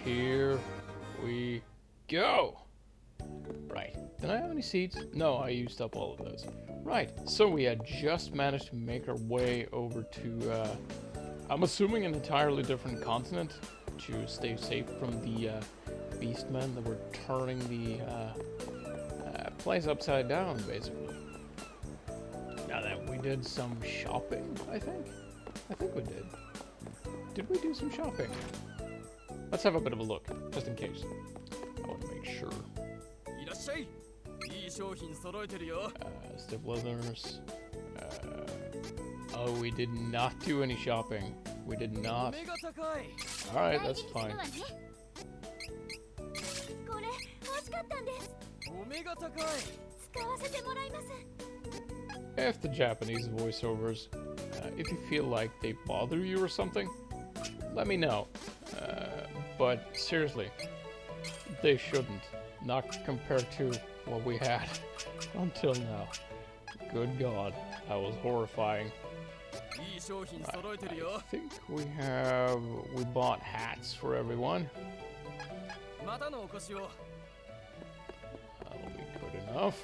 here we go. Right. Did I have any seeds? No, I used up all of those. Right. So we had just managed to make our way over to, I'm assuming an entirely different continent to stay safe from the beastmen that were turning the place upside down, basically. Now that we did some shopping, I think we did. Did we do some shopping? Let's have a bit of a look, just in case. I want to make sure. Stabilizers. Oh, we did not do any shopping. We did not. Alright, that's fine. If the Japanese voiceovers, if you feel like they bother you or something, let me know. But seriously, they shouldn't. Not compared to what we had until now. Good God, that was horrifying. I think we bought hats for everyone. That'll be good enough.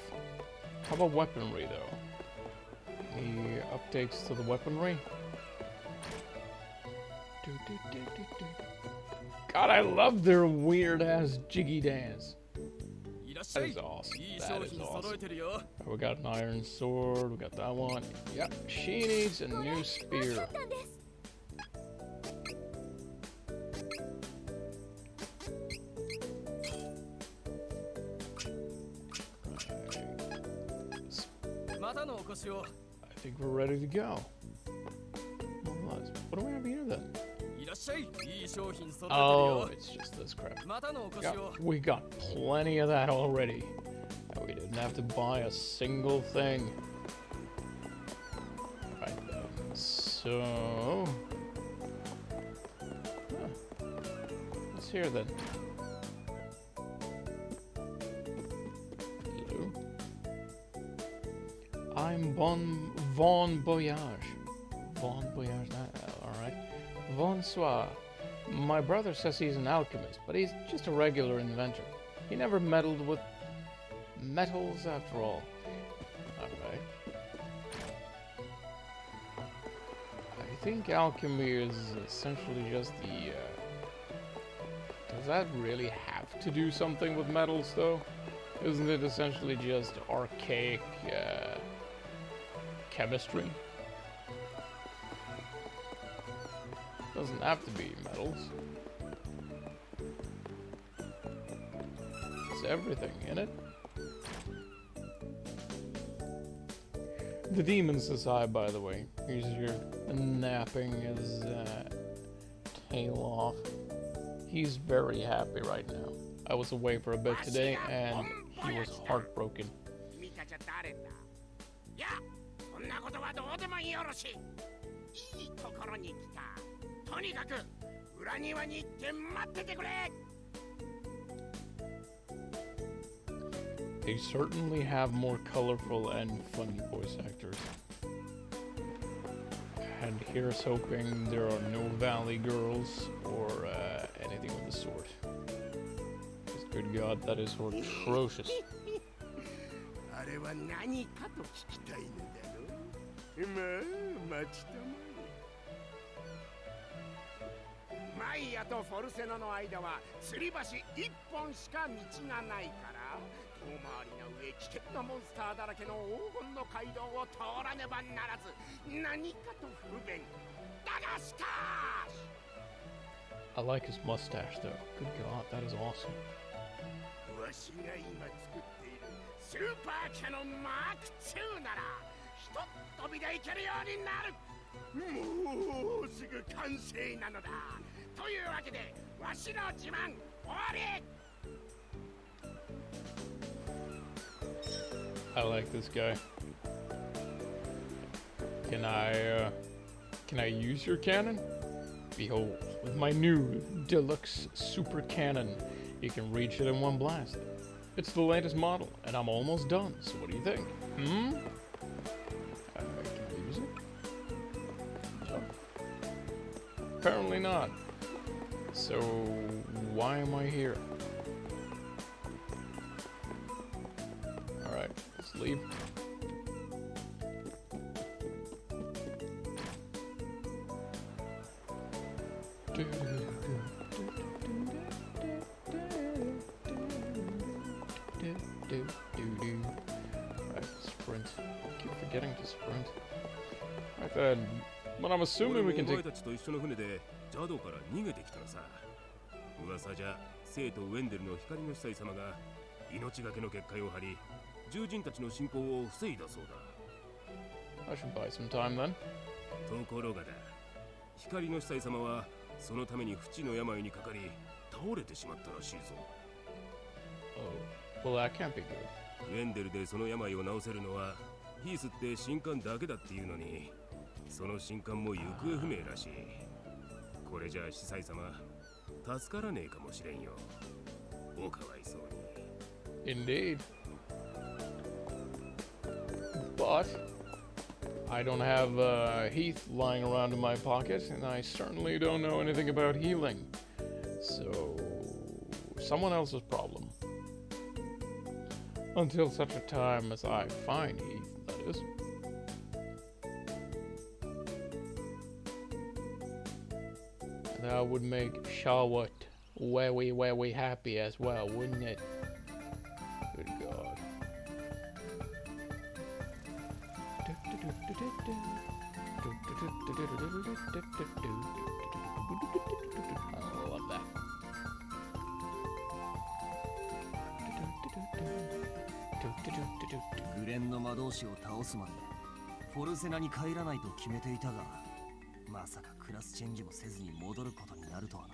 How about weaponry though? Any updates to the weaponry? God, I love their weird ass jiggy dance. That is awesome. That is awesome. We got an iron sword. We got that one. Yep. She needs a new spear. I think we're ready to go. What do we have here then? Oh, it's just this crap. Yeah, we got plenty of that already. And we didn't have to buy a single thing. Right then, so... What's here then? Hello? I'm Bon Voyage. Bon Voyage, alright. Bonsoir. My brother says he's an alchemist, but he's just a regular inventor. He never meddled with metals after all. Alright. I think alchemy is essentially just the... Does that really have to do something with metals, though? Isn't it essentially just archaic chemistry? Doesn't have to be metals. It's everything in it. The demon says hi, by the way. He's here napping his tail off. He's very happy right now. I was away for a bit today, and he was heartbroken. They certainly have more colorful and funny voice actors. And here's hoping there are no Valley Girls or anything of the sort. Because good God, that is atrocious. I like his mustache though. Good God, that is awesome. I like this guy. Can I use your cannon? Behold, with my new deluxe super cannon, you can reach it in one blast. It's the latest model, and I'm almost done, so what do you think? Can I use it? No. Apparently not. So, why am I here? Alright, let's leave. Right, sprint. Keep forgetting to sprint. Right then. But I'm assuming we can take... 噂じゃ生徒ウェンデルの光の司祭様が命がけの結界を張り獣人たちの侵攻を防いだそうだ。 I should buy some time then. ところがだ、光の司祭様はそのために不治の病にかかり倒れてしまったらしいぞ。 Oh, well that can't be good. ウェンデルでその病を治せるのはヒースって神官だけだっていうのに、その神官も行方不明らしい。これじゃあ司祭様助からねえかもしれんよ。おかわいそうに。 Indeed. But I don't have Heath lying around in my pocket, and I certainly don't know anything about healing. So, someone else's problem. Until such a time as I find Heath, that is. That would make Charlotte very happy as well, wouldn't it? Good God. I love that. グレンの魔導士を倒すまでフォルセナに帰らないと決めていたが、まさかクラスチェンジもせずに戻ることになるとはな。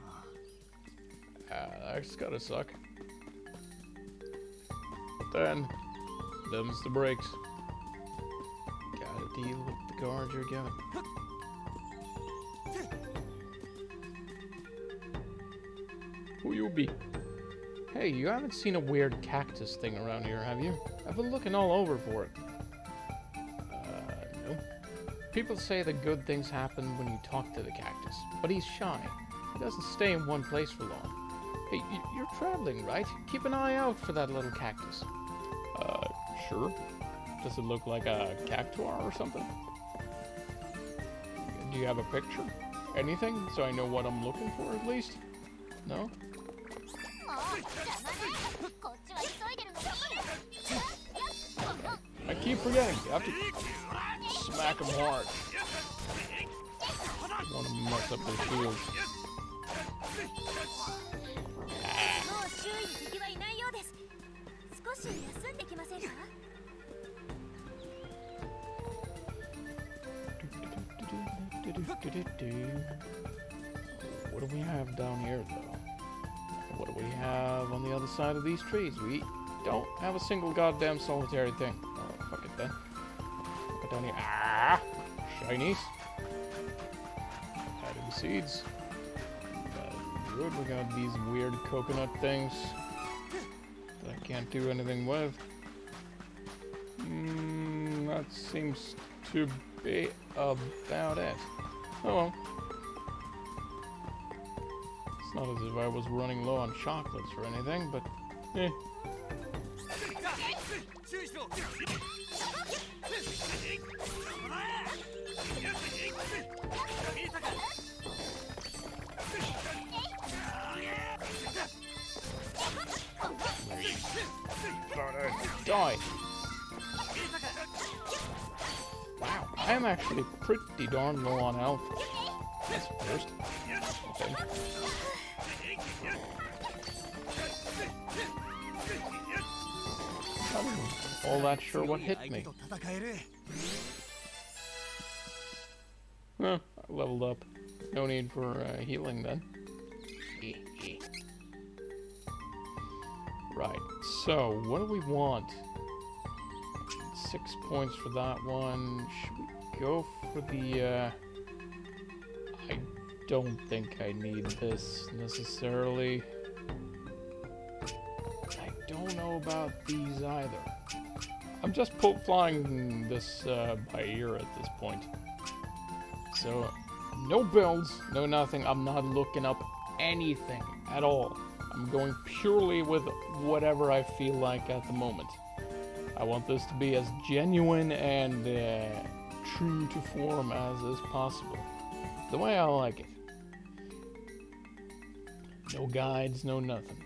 That's gotta suck. Then, them's the breaks. Gotta deal with the guards you're given. Who you be? Hey, you haven't seen a weird cactus thing around here, have you? I've been looking all over for it. No. People say that good things happen when you talk to the cactus, but he's shy. He doesn't stay in one place for long. Hey, you're traveling, right? Keep an eye out for that little cactus. Sure. Does it look like a cactuar or something? Do you have a picture? Anything, so I know what I'm looking for at least? No? I keep forgetting. You have to smack him hard. I want to mess up their shields. What do we have down here, though? What do we have on the other side of these trees? We don't have a single goddamn solitary thing. Oh, fuck it then. Look it down here. Ah! Shinies. Added the seeds. Good. We got these weird coconut things that I can't do anything with. That seems to be about it. Oh well. It's not as if I was running low on chocolates or anything, but eh. Die. Wow, I am actually pretty darn low on health. That's first. Okay. Not even all that sure what hit me. Well, I leveled up. No need for healing then. Right, so what do we want? 6 points for that one. Should we go for the, I don't think I need this necessarily. I don't know about these either. I'm just flying this by ear at this point. So, no builds, no nothing. I'm not looking up anything at all. I'm going purely with whatever I feel like at the moment. I want this to be as genuine and true to form as is possible. The way I like it. No guides, no nothing.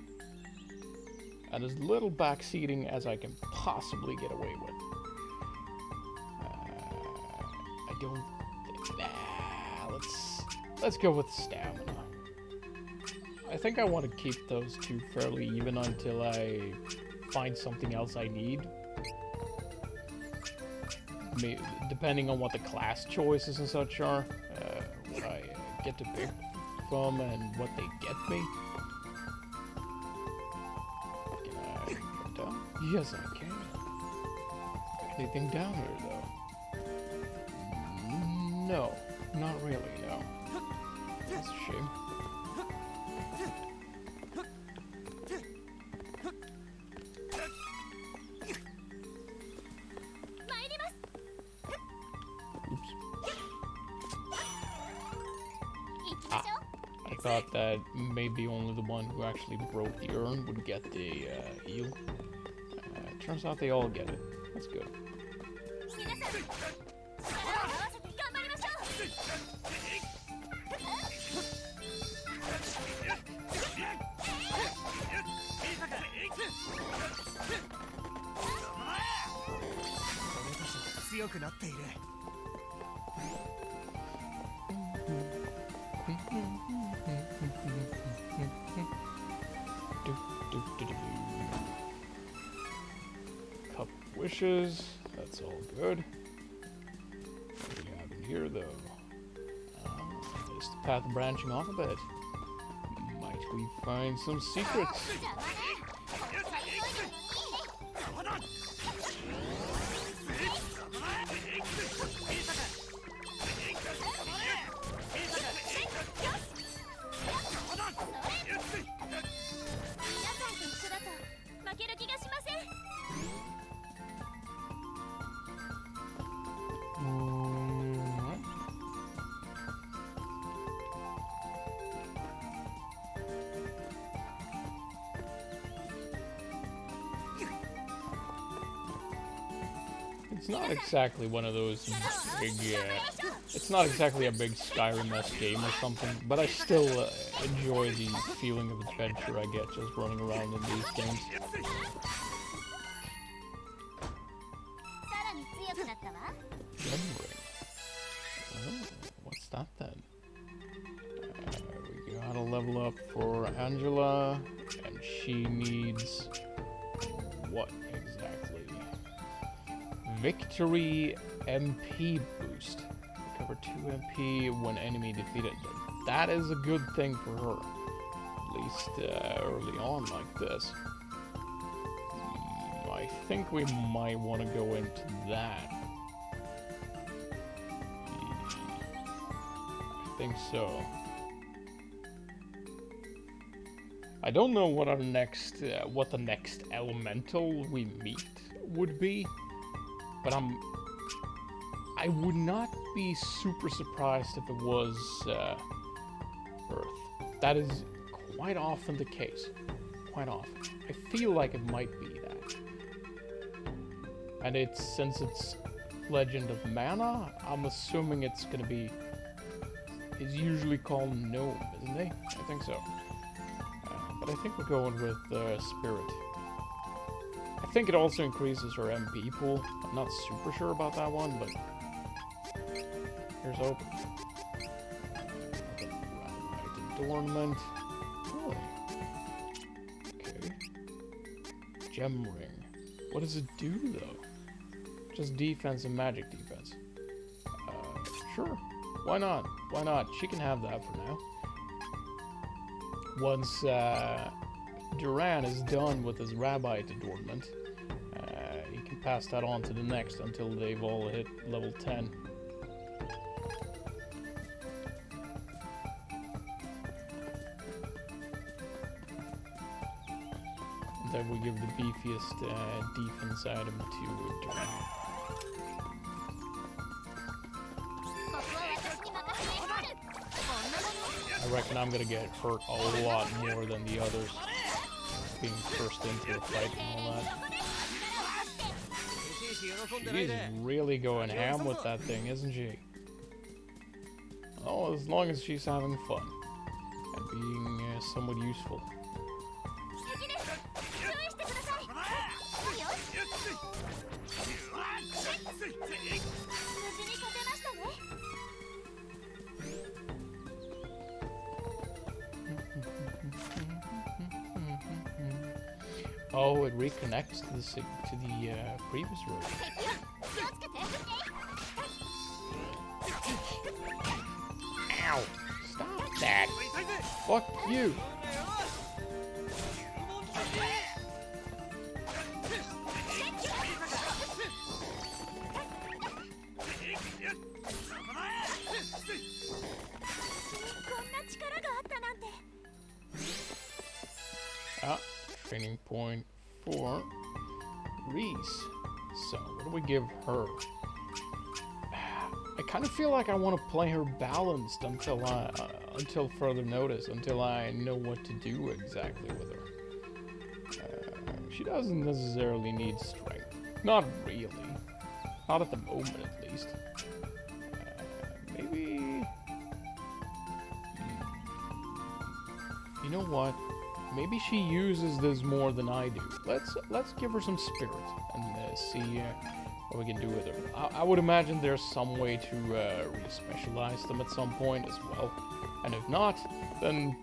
And as little backseating as I can possibly get away with. I don't... let's go with stamina. I think I want to keep those two fairly even until I find something else I need. Maybe, depending on what the class choices and such are, what I get to pick from and what they get me. Can I go down? Yes, I can. Anything down here, though? No, not really, no. That's a shame. I thought that maybe only the one who actually broke the urn would get the heal. Turns out they all get it. That's good. Cup of wishes, that's all good. What do we have in here, though? Is the path branching off a bit? Might we find some secrets? It's not exactly one of those big, it's not exactly a big Skyrim-esque game or something, but I still enjoy the feeling of adventure I get just running around in these games. Oh, what's that then? We gotta level up for Angela, and she needs what exactly? Victory MP boost. Recover 2 MP when enemy defeated. That is a good thing for her. At least early on like this. I think we might want to go into that. I think so. I don't know what our next, what the next elemental we meet would be. But I would not be super surprised if it was Earth. That is quite often the case. Quite often. I feel like it might be that. And since it's Legend of Mana, I'm assuming it's gonna be... It's usually called Gnome, isn't it? I think so. But I think we're going with Spirit. I think it also increases her MP pool. I'm not super sure about that one, but here's open. Adornment. Really? Okay. Gem ring. What does it do though? Just defense and magic defense. Sure. Why not? Why not? She can have that for now. Once Duran is done with his Rabbite adornment, he can pass that on to the next until they've all hit level 10. And then we give the beefiest defense item to Duran. I reckon I'm gonna get hurt a lot more than the others. Being forced into a fight and all that. She's really going ham with that thing, isn't she? Oh, as long as she's having fun. And being somewhat useful. Oh, it reconnects to the previous road. Ow! Stop that! Fuck you! Ah, training point for Reese. So, what do we give her? I kind of feel like I want to play her balanced until further notice, until I know what to do exactly with her. She doesn't necessarily need strength. Not really. Not at the moment, at least. Maybe... You know what? Maybe she uses this more than I do. Let's give her some spirit and see what we can do with her. I would imagine there's some way to re-specialize them at some point as well. And if not, then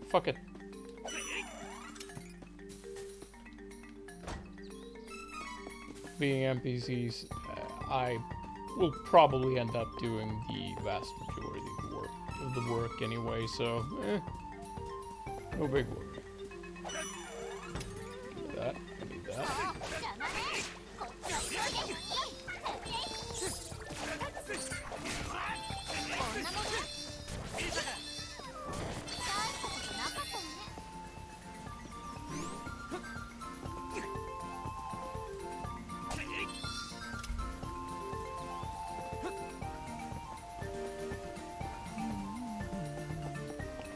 fuck it. Being NPCs, I will probably end up doing the vast majority of the work anyway, so no big worry. Give me that. I need that.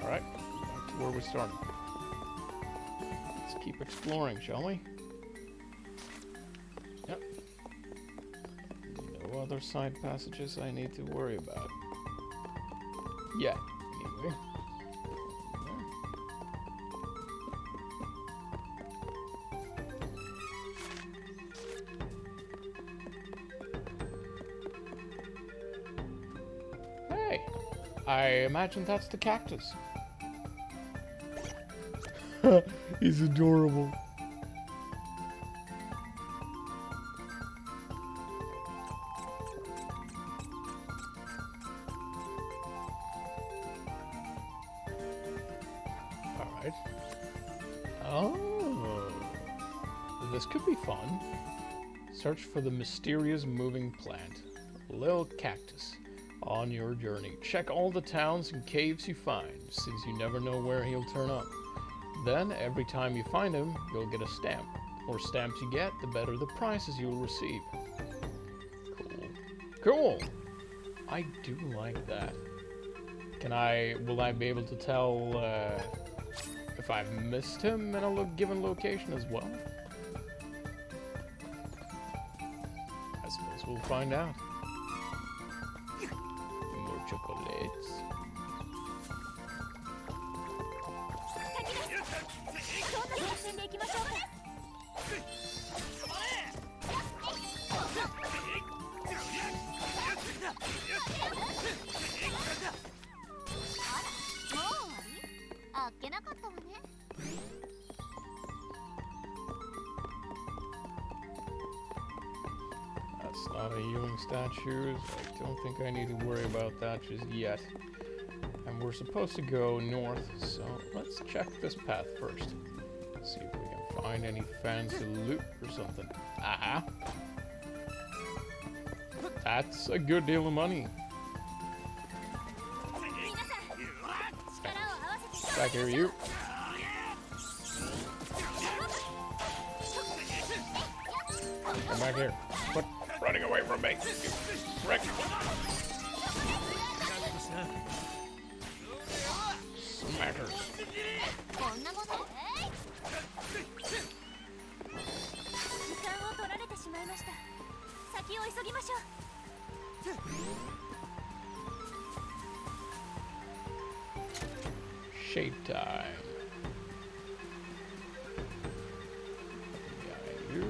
Alright, back to where we started. Let's keep exploring, shall we? Yep. No other side passages I need to worry about. Yet, anyway. Hey, I imagine that's the cactus. He's adorable. Alright. Oh. This could be fun. Search for the mysterious moving plant. Little cactus. On your journey, check all the towns and caves you find, since you never know where he'll turn up. Then, every time you find him, you'll get a stamp. The more stamps you get, the better the prizes you'll receive. Cool. Cool! I do like that. Will I be able to tell, if I've missed him in a given location as well? I suppose we'll find out. More chocolates. That's not a healing statue. I don't think I need to worry about that just yet. And we're supposed to go north, so let's check this path first. See if we can find any fancy loot or something. Aha! That's a good deal of money. Back here, you. Come back here. Quit running away from me. You prick. attackers. こんなもの時間を取られてしまいました。先を急ぎましょう。 Shade time. Yeah, you.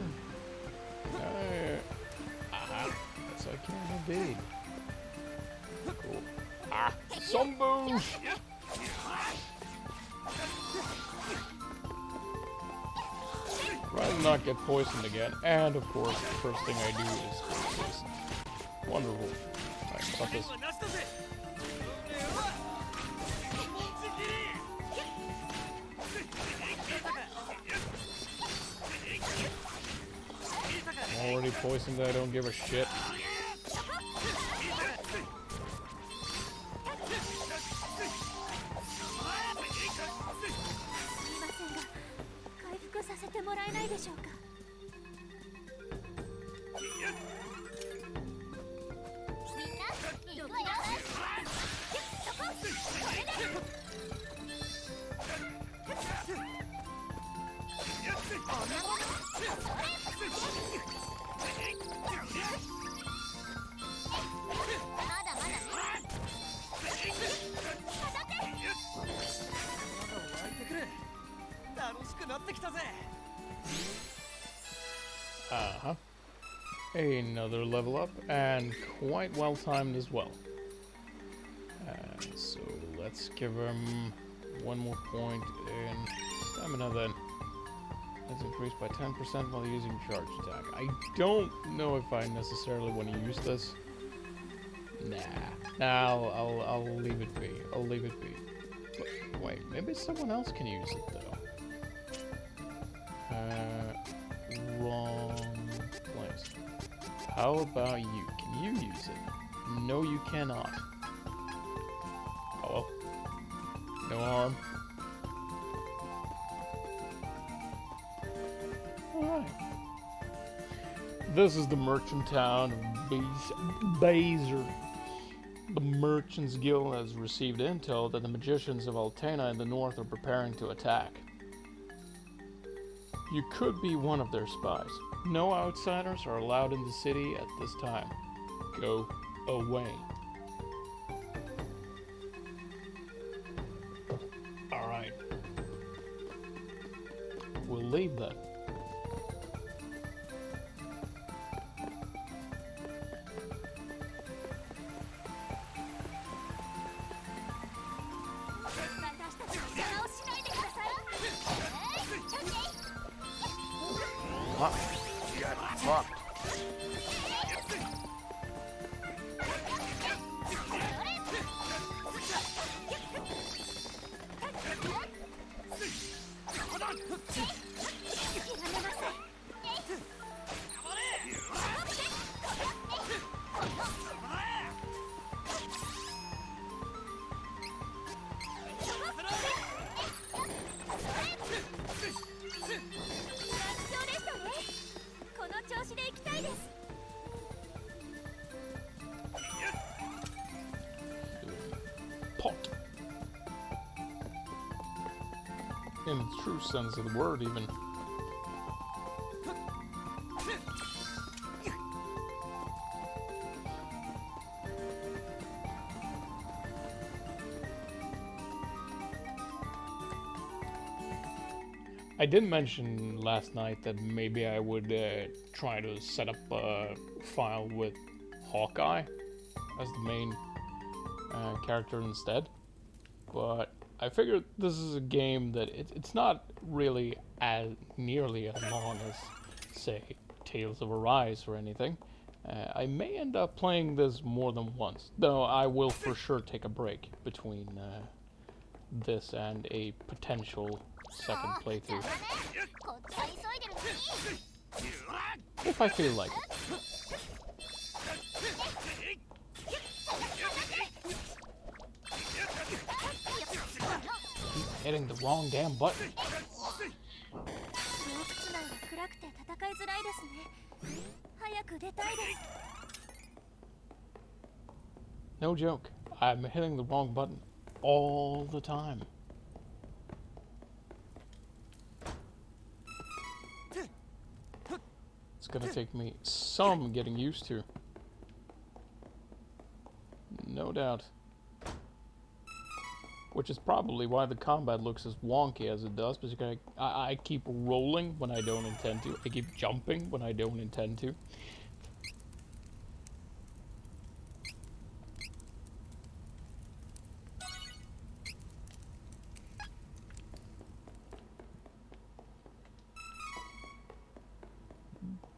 That's I can't evade. Cool. Ah, Sumboosh! Rather not get poisoned again, and of course, the first thing I do is get poisoned. Wonderful. Alright, stop this. I'm already poisoned, I don't give a shit. 回復させてもらえないでしょうか。みんな、行くわよ。そこ、これで。こんなもの、それ。まだまだね。当たって。 楽しくなってきたぜ。 Uh-huh. Another level up, and quite well timed as well. So let's give him one more point in stamina then. That's increased by 10% while using charge attack. I don't know if I necessarily want to use this. Nah, I'll leave it be. I'll leave it be. But wait, maybe someone else can use it though. Wrong place. How about you? Can you use it? No, you cannot. Oh well. No harm. Alright. This is the merchant town of Bazer. The Merchants Guild has received intel that the magicians of Altena in the north are preparing to attack. You could be one of their spies. No outsiders are allowed in the city at this time. Go away. Alright. We'll leave then. Fuck. Get fucked. Pot. In the true sense of the word, even. I did mention last night that maybe I would try to set up a file with Hawkeye as the main character instead, but I figured this is a game that it's not really as nearly as long as, say, Tales of Arise or anything. I may end up playing this more than once, though I will for sure take a break between this and a potential second playthrough. If I feel like it. Keep hitting the wrong damn button. No joke, I'm hitting the wrong button all the time. It's gonna take me some getting used to. No doubt. Which is probably why the combat looks as wonky as it does, because I keep rolling when I don't intend to. I keep jumping when I don't intend to.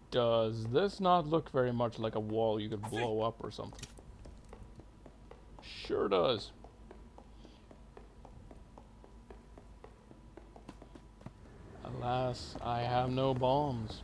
Does this not look very much like a wall you could blow up or something? Sure does. Alas, I have no bombs.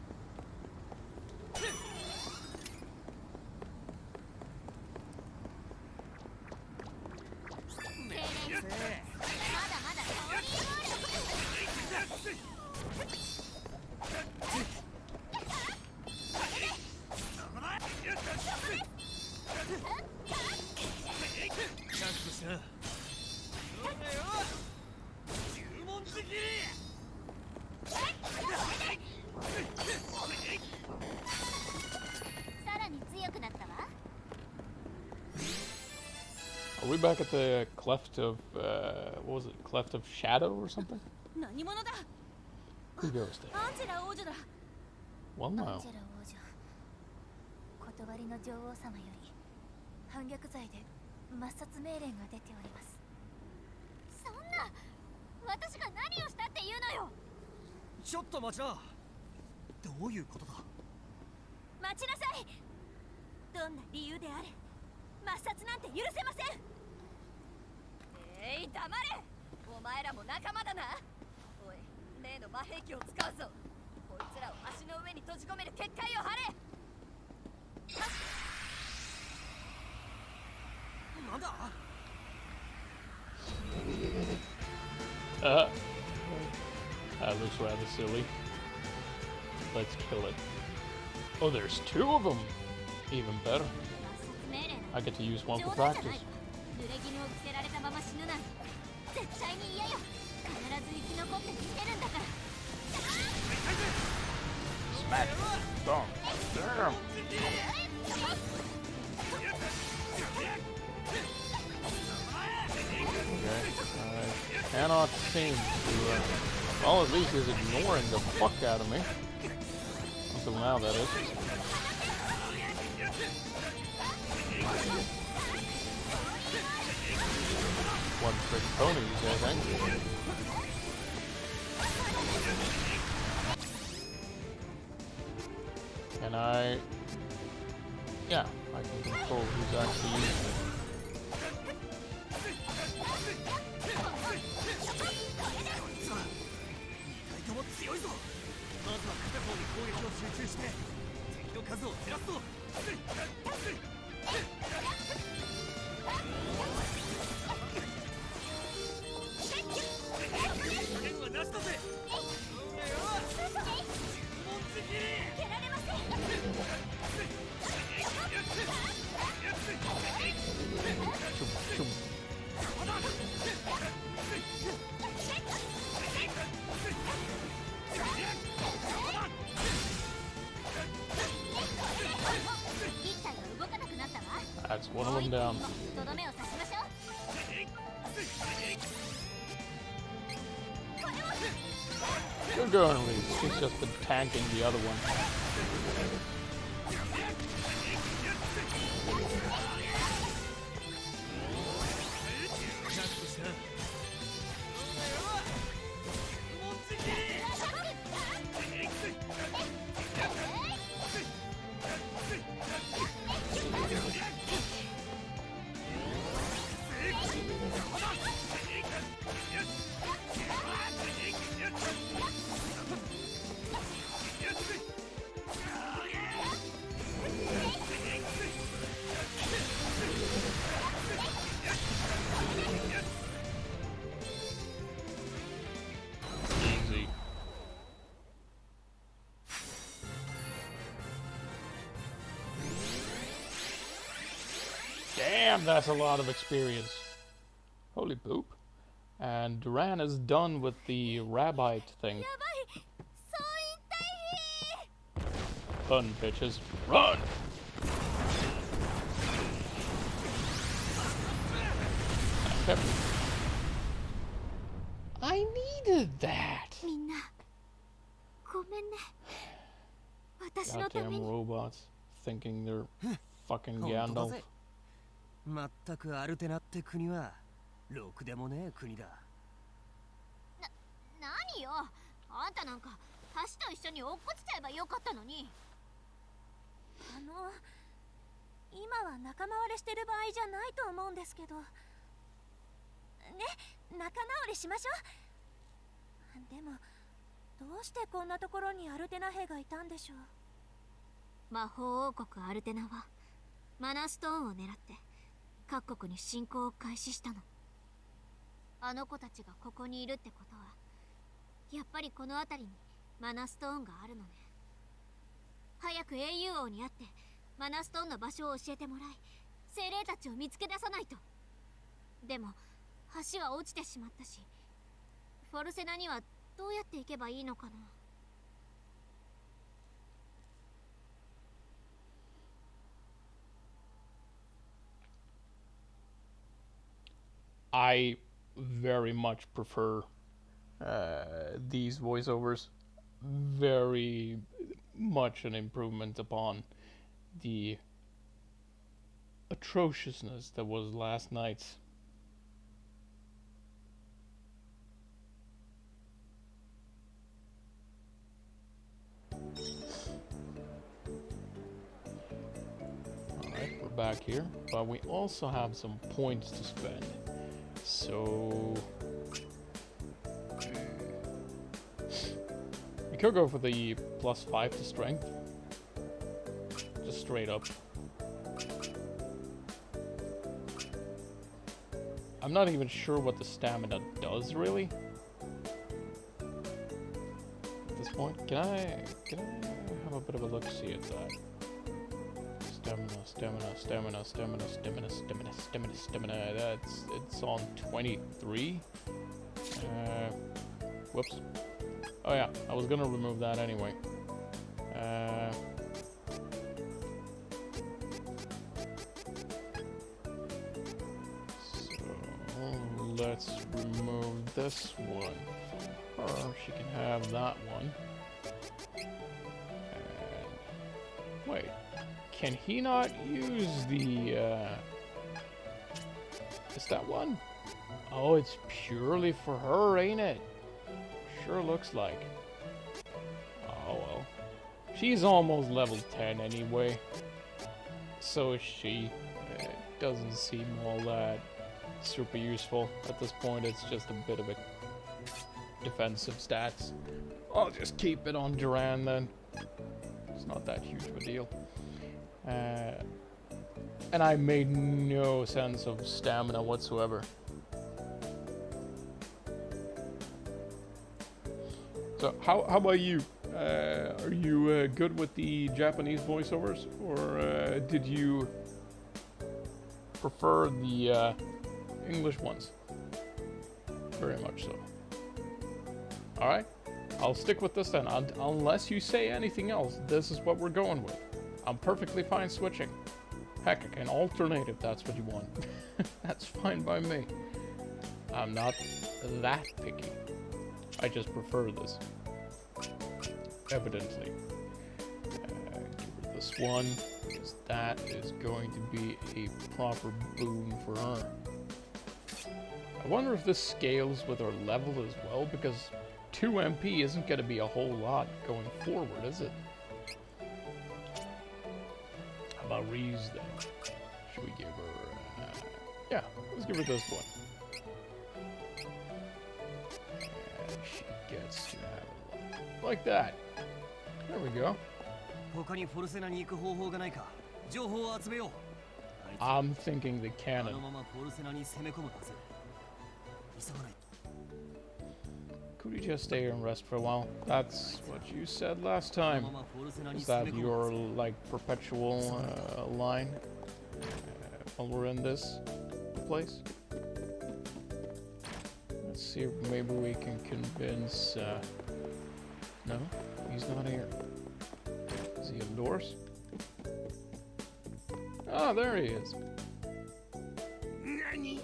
Are we back at the cleft of, what was it? Cleft of Shadow or something? 何者だ Who goes there? アンジェラ王女だ Well, アン no. ジェラ王女断りの女王様より反逆罪で抹殺命令が出ております。そんな私が何をしたっていうのよ。ちょっと待ちな。どういうことだ。待ちなさい。どんな理由であれ抹殺なんて許せません。黙れ。お前らも仲間だな。おい、例の魔兵器を使うぞ。こいつらを足の上に閉じ込める結界を張れ。なんだ。That looks rather silly. Let's kill it. Oh, there's two of them! Even better. I get to use one for practice. Smack! Boom! Damn! Okay, I cannot seem to, well, at least he's ignoring the fuck out of me. Until now, that is. One trick ponies, I think. Can I... Yeah, I can control who's actually using it. That's one of them down. Good going, Reese. She's just been tanking the other one. Damn, that's a lot of experience. Holy poop. And Duran is done with the rabbite thing. Run, bitches. Run! Okay. I needed that! みんなごめんね。私のため Goddamn に。 robots thinking they're fucking 本当だ Gandalf. ぜ。まったくアルテナって国はろくでもねえ国だ。何よ、あんたなんか橋と一緒に落っこちちゃえばよかったのに。今は仲間割れしてる場合じゃないと思うんですけどね、仲直りしましょう。でもどうしてこんなところにアルテナ兵がいたんでしょう。魔法王国アルテナはマナストーンを狙って各国に侵攻を開始したの。あの子たちがここにいるってことはやっぱりこの辺りにマナストーンがあるのね。早く英雄王に会ってマナストーンの場所を教えてもらい精霊たちを見つけ出さないと。でも橋は落ちてしまったし、フォルセナにはどうやって行けばいいのかな。I very much prefer these voiceovers. Very much an improvement upon the atrociousness that was last night's. Alright, we're back here, but we also have some points to spend. So we could go for the +5 to strength. Just straight up. I'm not even sure what the stamina does really. At this point, can I have a bit of a look see at that? Stamina. It's on 23. Whoops. Oh yeah, I was gonna remove that anyway. So let's remove this one from her. She can have that one. And wait. Can he not use the, is that one? Oh, it's purely for her, ain't it? Sure looks like. Oh, well. She's almost level 10 anyway. So is she. It doesn't seem all that super useful. At this point, it's just a bit of a defensive stats. I'll just keep it on Duran then. It's not that huge of a deal. And I made no sense of stamina whatsoever. So how about you? Are you good with the Japanese voiceovers, or did you prefer the English ones? Very much so. Alright, I'll stick with this then. Unless you say anything else, this is what we're going with. I'm perfectly fine switching. Heck, I can alternate if that's what you want. That's fine by me. I'm not that picky. I just prefer this. Evidently. Give her this one, because that is going to be a proper boon for her. I wonder if this scales with her level as well, because 2 MP isn't going to be a whole lot going forward, is it? How about Reeves then? Should we give her... yeah, let's give her this one. And she gets to have a lot. Like that. There we go. I'm thinking the cannon. Could we just stay here and rest for a while? That's what you said last time. Is that your, like, perpetual line while we're in this place? Let's see if maybe we can convince... no, he's not here. Is he indoors? Oh, there he is. 何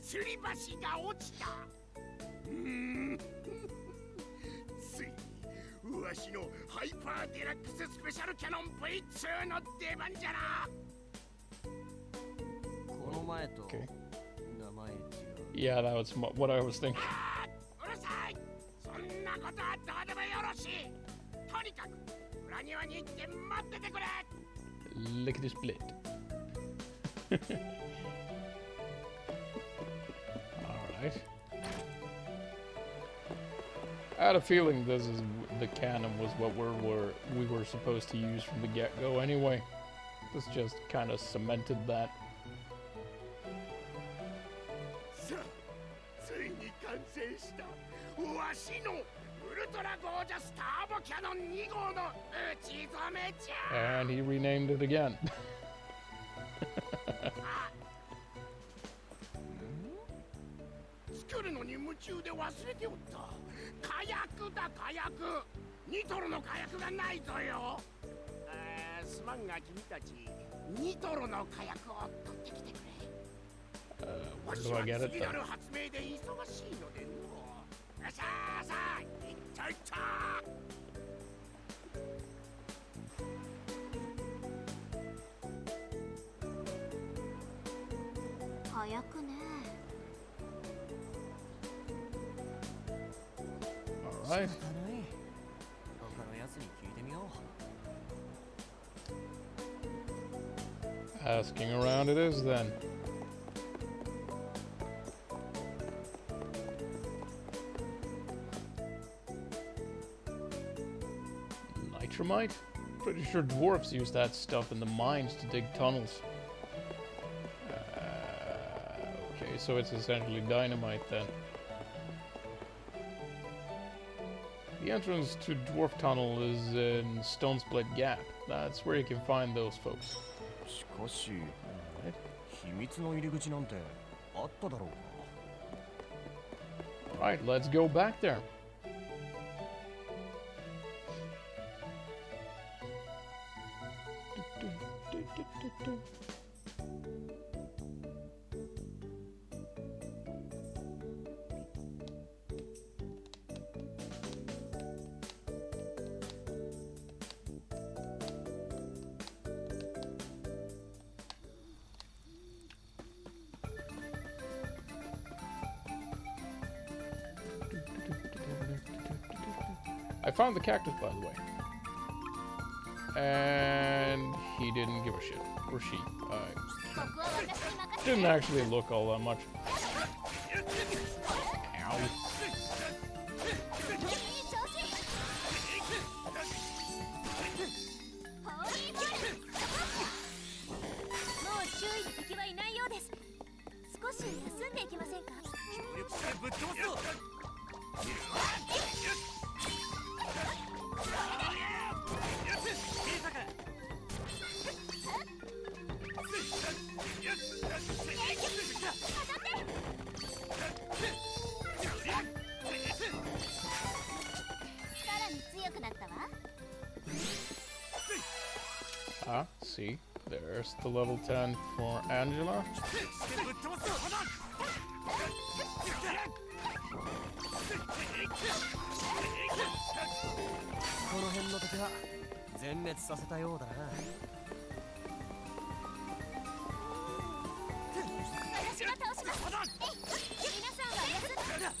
吊り橋が落ちたついにわしのハイパーデラックススペシャルキャノン V2 の出番じゃなこの前と Okay. 名前違う。 Yeah, that was what I was thinking. うるさいそんなことはどうでもよろしいとにかく裏庭に行って待っててくれ Lickety split. Alright. I had a feeling this is the cannon was what we were supposed to use from the get-go anyway. This just kind of cemented that. さあついに完成したわしのウルトラゴージャスターボキャノン2号の打ち初めじゃ And he renamed it again. 作るのに夢中で忘れておった火薬だ火薬ニトロの火薬がないぞよすまんが君たちニトロの火薬を取ってきてくれ Where わし do は I get it 次な then? る発明で忙しいのでのさあさあいったいった早くね Alright. 仕方ない。他のやつに聞いてみよう。 Asking around it is then. Nitramite? Pretty sure dwarves use that stuff in the mines to dig tunnels. Okay, so it's essentially dynamite then. The entrance to Dwarf Tunnel is in Stone Split Gap. That's where you can find those folks. しかし、秘密の入り口なんてあっただろうか。 Alright, let's go back there. I found the cactus, by the way. And he didn't give a shit. Or she. 僕は私に任せ Didn't actually look all that much. Ow. いい調子ホーリーボールもう周囲に敵はいないようです少し休んでいきませんか協力してぶっ飛ばすぞ。さらに強くなったわ Ah, see. There's the level 10 for Angela. ぶっ飛ばすぞ。この辺の敵は全滅させたようだな。私が倒します皆さんは休んで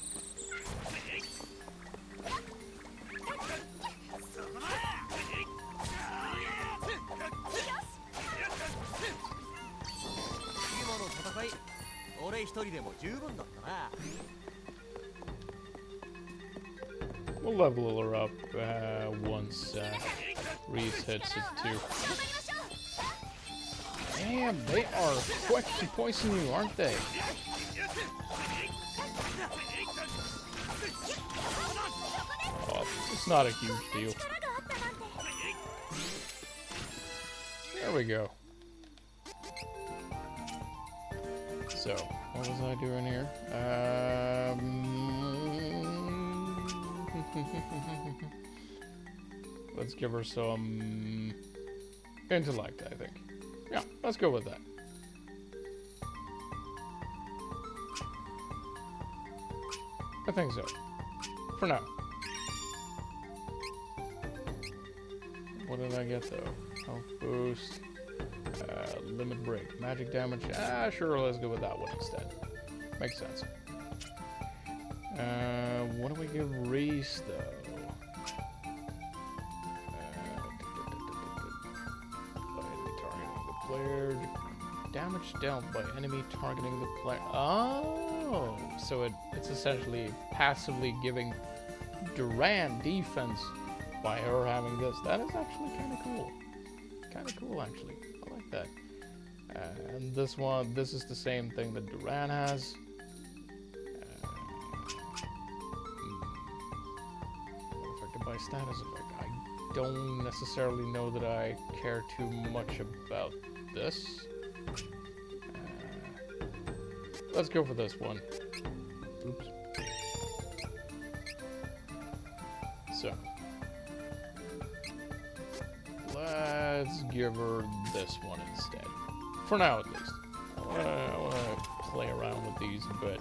今の戦い、俺一人でも十分だったな。 We'll level her up once Reese hits it too. Damn, they are quick to poison you, aren't they? Oh, it's not a huge deal. 力があったなんて There we go. So, what was I doing here? Let's give her some intellect, I think. Yeah, let's go with that. I think so. For now. What did I get though? Health boost. Limit break. Magic damage. Sure, let's go with that one instead. Makes sense. What do we give Reese though? By enemy targeting the player. Damage dealt by enemy targeting the player. Oh, so it's essentially passively giving Duran defense by her having this. That is actually kind of cool. Kind of cool, actually. I like that. And this one, this is the same thing that Duran has. Affected by status effect. I don't necessarily know that I care too much about this. Let's go for this one. Oops. So. Let's give her this one instead. For now, at least. I want to play around with these a bit.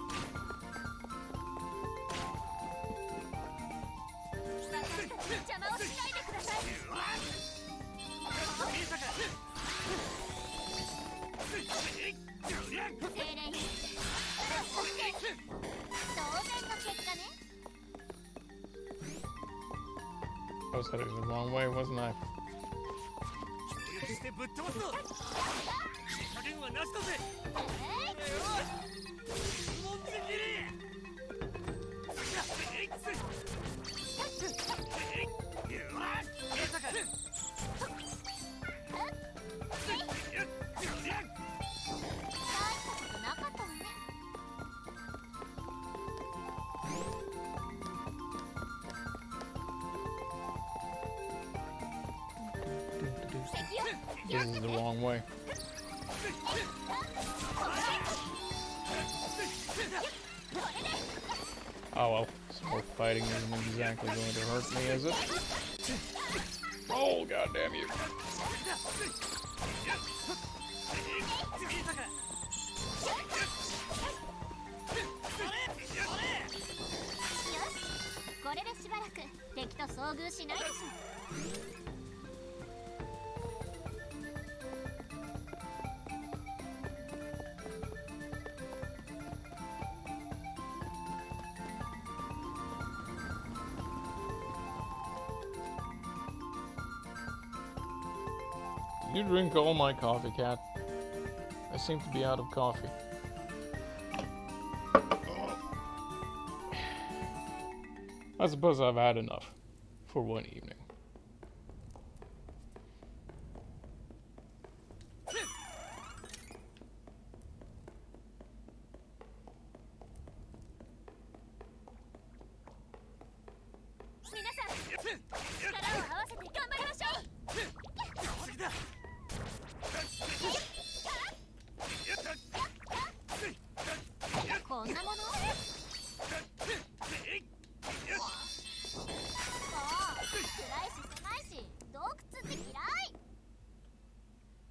I was heading the wrong way, wasn't I? This is the wrong way. Oh well, some more fighting isn't exactly going to hurt me, is it? Oh, goddamn you. You drink all my coffee, cat. I seem to be out of coffee. I suppose I've had enough for one evening.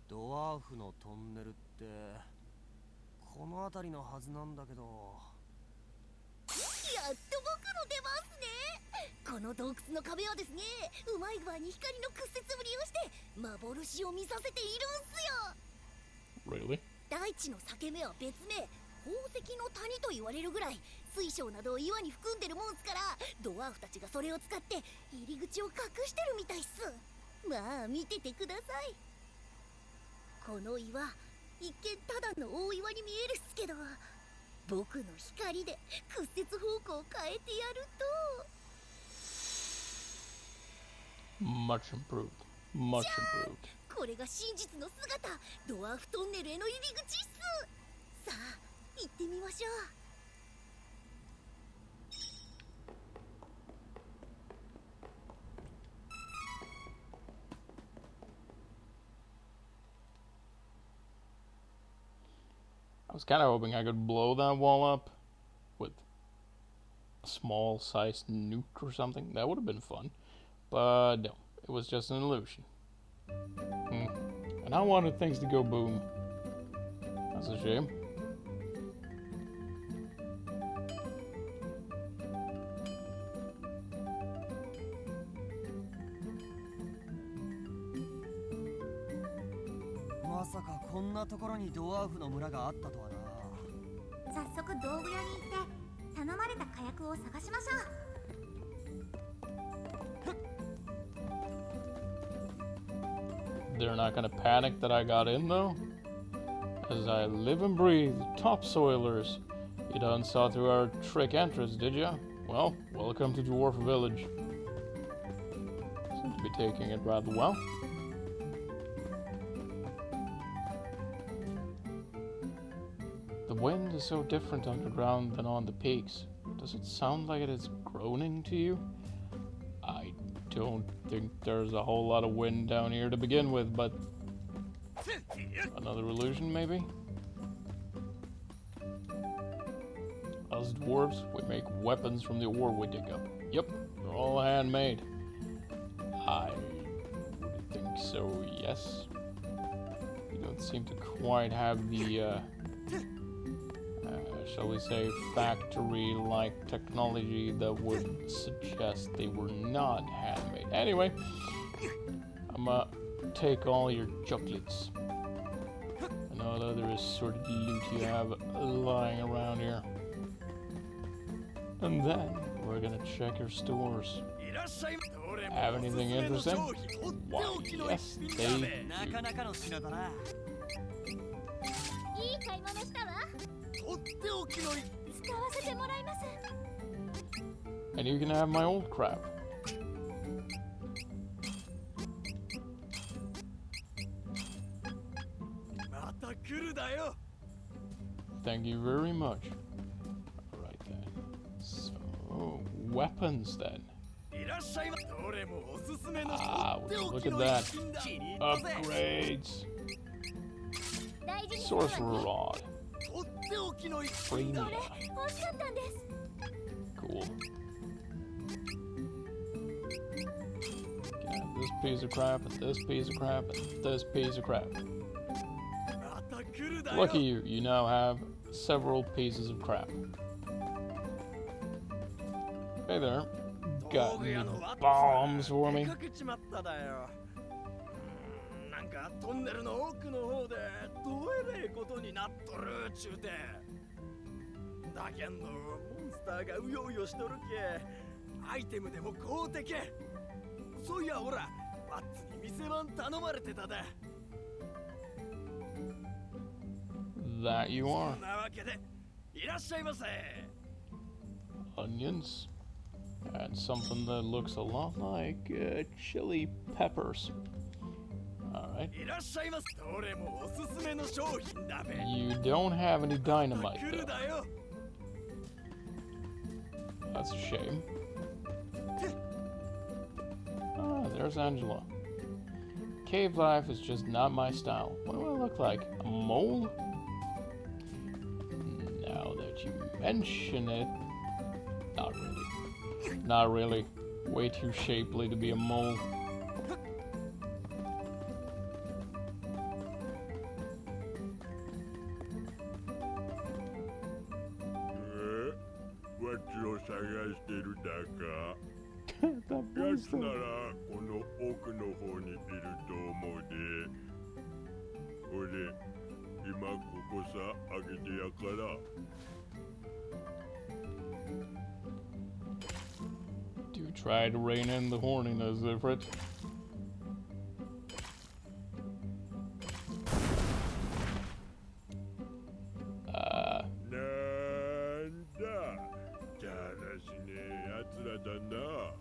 ドワーフのトンネルってこの辺りのはずなんだけど。やっと僕の出ますね。この洞窟の壁はですね、うまい具合に光の屈折ぶりをして幻を見させているんすよ。 Really? 大地の裂け目は別名宝石の谷と言われるぐらい水晶などを岩に含んでるもんすから、ドワーフたちがそれを使って入り口を隠してるみたいっす。まあ見ててください。この岩、一見ただの大岩に見えるっすけど、僕の光で屈折方向を変えてやると Much improved. Much improved. これが真実の姿、ドワーフトンネルへの入り口っす。さあ行ってみましょう。I was kind of hoping I could blow that wall up with a small-sized nuke or something. That would have been fun. But no, It was just an illusion. And I wanted things to go boom. That's a shame.まさかこんなところにドワーフの村があったとはな。早速道具屋に行って頼まれた火薬を探しましょう。They're not gonna panic that I got in though? As I live and breathe, topsoilers. You done saw through our trick entrance, did ya? Well, welcome to Dwarf Village. Seem to be taking it rather well. The wind is so different underground than on the peaks. Does it sound like it is groaning to you? I don't think there's a whole lot of wind down here to begin with, but another illusion maybe? Us dwarves, we make weapons from the ore we dig up. Yep, they're all handmade. I would think so, yes. You don't seem to quite have the shall we say, factory-like technology that would suggest they were not handmade. Anyway, I'm gonna take all your chocolates and all other assorted loot you have lying around here. And then we're gonna check your stores. Have anything interesting? Why, yes, they do. なかなかの品だな。いい買い物したわ。とっておきのい。使わせてもらいます。And you can have my old crap. また来るだよ。 Thank you very much. Alright then. So, weapons then. いらっしゃいま。どれもおすすめの Ah, とってお look き at の that. 一品だ。気に入ったぜ。 Upgrades. 大事にするわね。 Sorcerer Rod. とっておきの一 Premium. これ欲しかったんです。 Cool. Can have this piece of crap, and this piece of crap, and this piece of crap. また来るだよ。 Lucky you, you now have several pieces of crap. Hey there. Got any bombs for me? かけちまっただよ。なんかトンネルの奥の方でどえれえことになっとるちゅうて。だけんどモンスターがうようよしとるけ。アイテムでも買うてけ。そういやほら、ワッツに店番頼まれてただ。 That you そ are. んなわけでいらっしゃいませ。 Onions. And something that looks a lot like chili peppers. Alright. いらっしゃいます。どれもおすすめの商品だべ。 You don't have any dynamite 来る though. だよ。 That's a shame. Ah, there's Angela. Cave life is just not my style. What do I look like? A mole? Now that you mention it, not really. Not really. Way too shapely to be a mole. Whatを探してるだか That や voice つな though. らこの奥の方にいると思うで俺今ここさ開けてやから Do try to rein in the horniness, Ifrit. Uh, なんだだらしねえやつらだな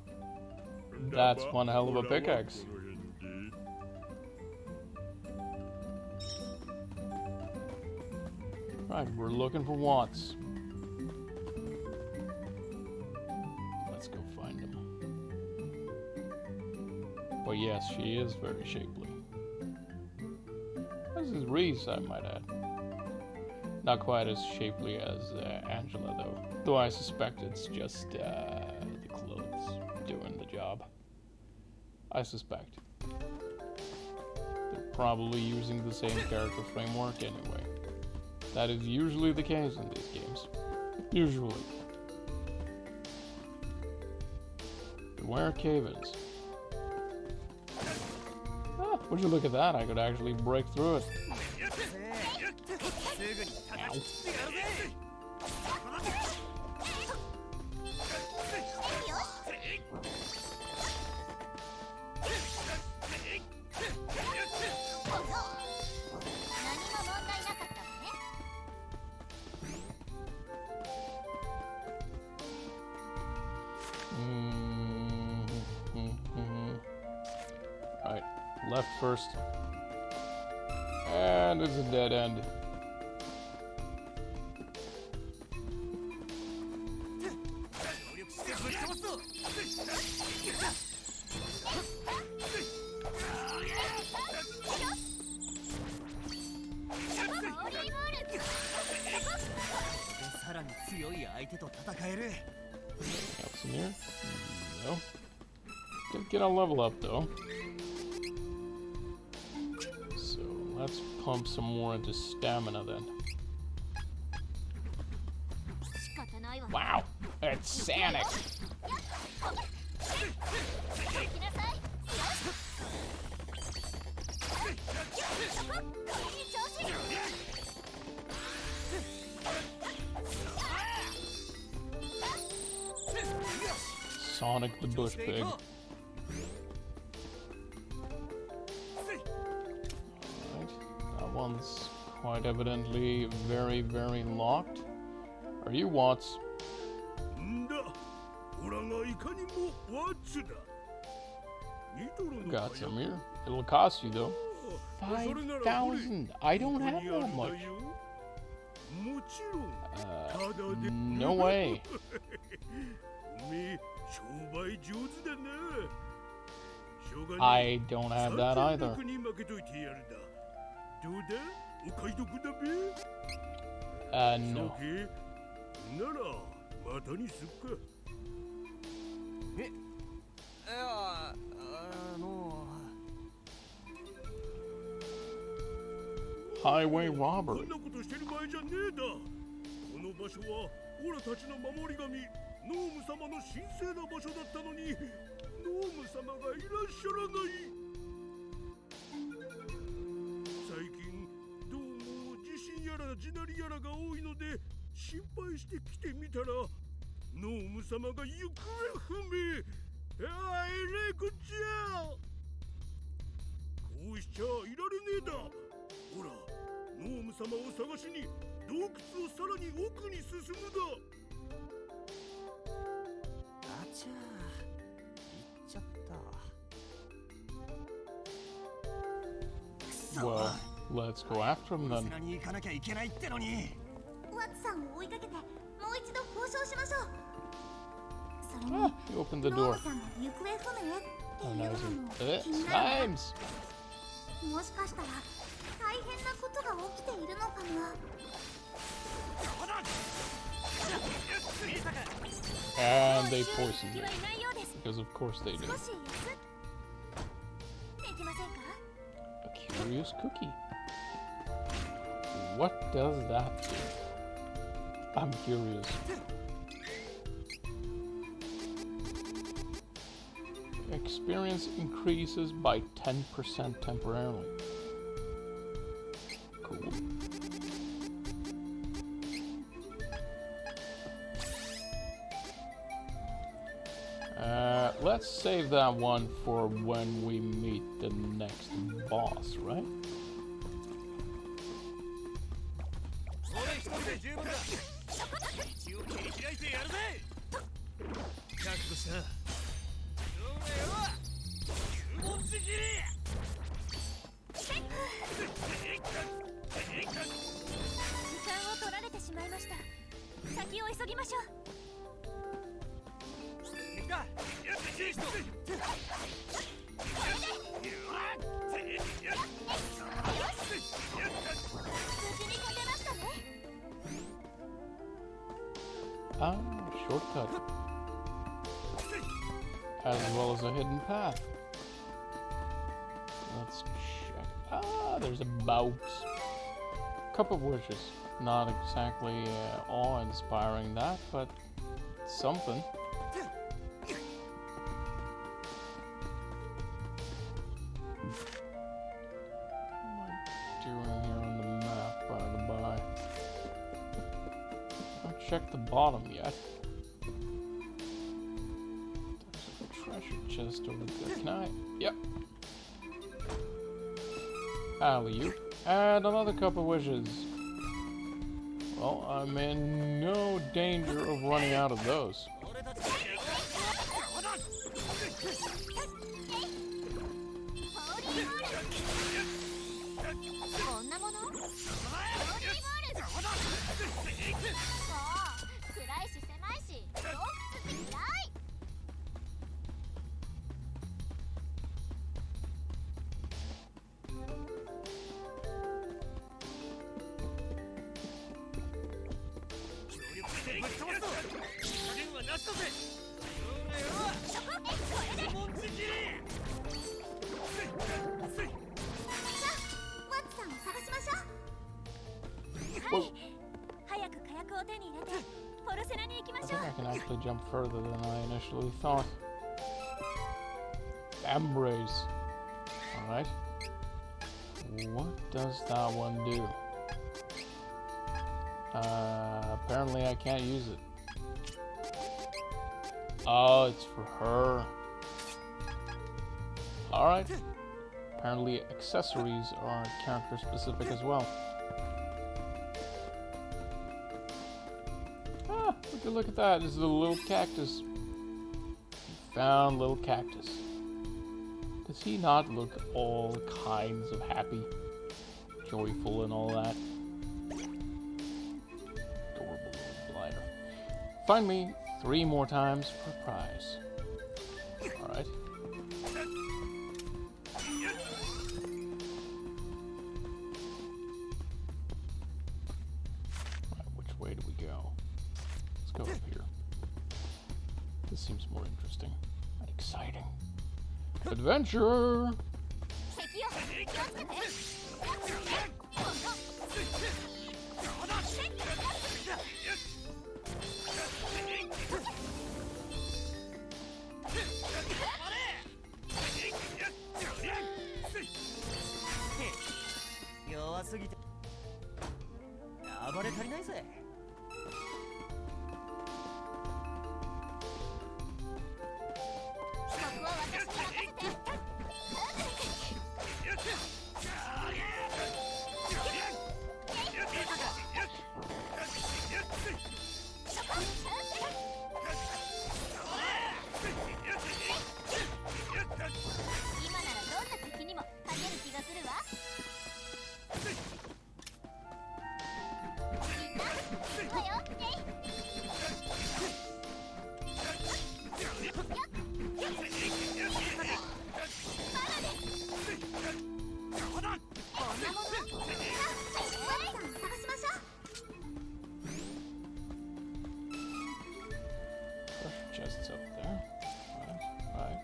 That's one hell of a pickaxe. この辺で right, we're looking for Watts. Let's go find him. But yes, she is very shapely. This is Reese, I might add. Not quite as shapely as Angela, though. Though I suspect it's just the clothes doing the job. I suspect. They're probably using the same character framework anyway. That is usually the case in these games. Usually. Beware cave-ins. Ah, would you look at that? I could actually break through it. Ow. Alright, left first. And it's a dead end. Else in here? No. Did get a level up though. So let's pump some more into stamina then. Wow, it's Sonic. Sonic the Bush Pig. Alright, that one's quite evidently very, very locked. Are you Watts? Got some here. It'll cost you though. 5,000. I don't have that much. No way. I don't have that either. No. Highway robbery. Well, let's go after him then. Ah, you opened the door. Oh, no, Slimes! And they poisoned it. Because of course they did. A curious cookie. What does that do? I'm curious. Experience increases by 10% temporarily. Cool. Let's save that one for when we meet the next boss, right? Ah, shortcut. As well as a hidden path. Let's check. Ah, there's a box. Cup of Wishes. Not exactly awe-inspiring that, but something. Doing here on the map, by the by. I'll check the bottom yet. There's a treasure chest over there. Can I? Yep. Alley-oop. And another cup of wishes. Well, I'm in no danger of running out of those. こんなもの？ボーリーボール。暗いし狭いし、洞窟って嫌い。I think I can actually jump further than I initially thought. Embrace. Alright. What does that one do? Apparently I can't use it. Oh, it's for her. Alright. Apparently accessories are character specific as well. Ah, look at that. This is a little cactus. Found little cactus. Does he not look all kinds of happy, joyful, and all that? Adorable little glider. Find me 3 more times for a prize. Alright. Which way do we go? Let's go up here. This seems more interesting and exciting. Adventure! Chests up there. Right.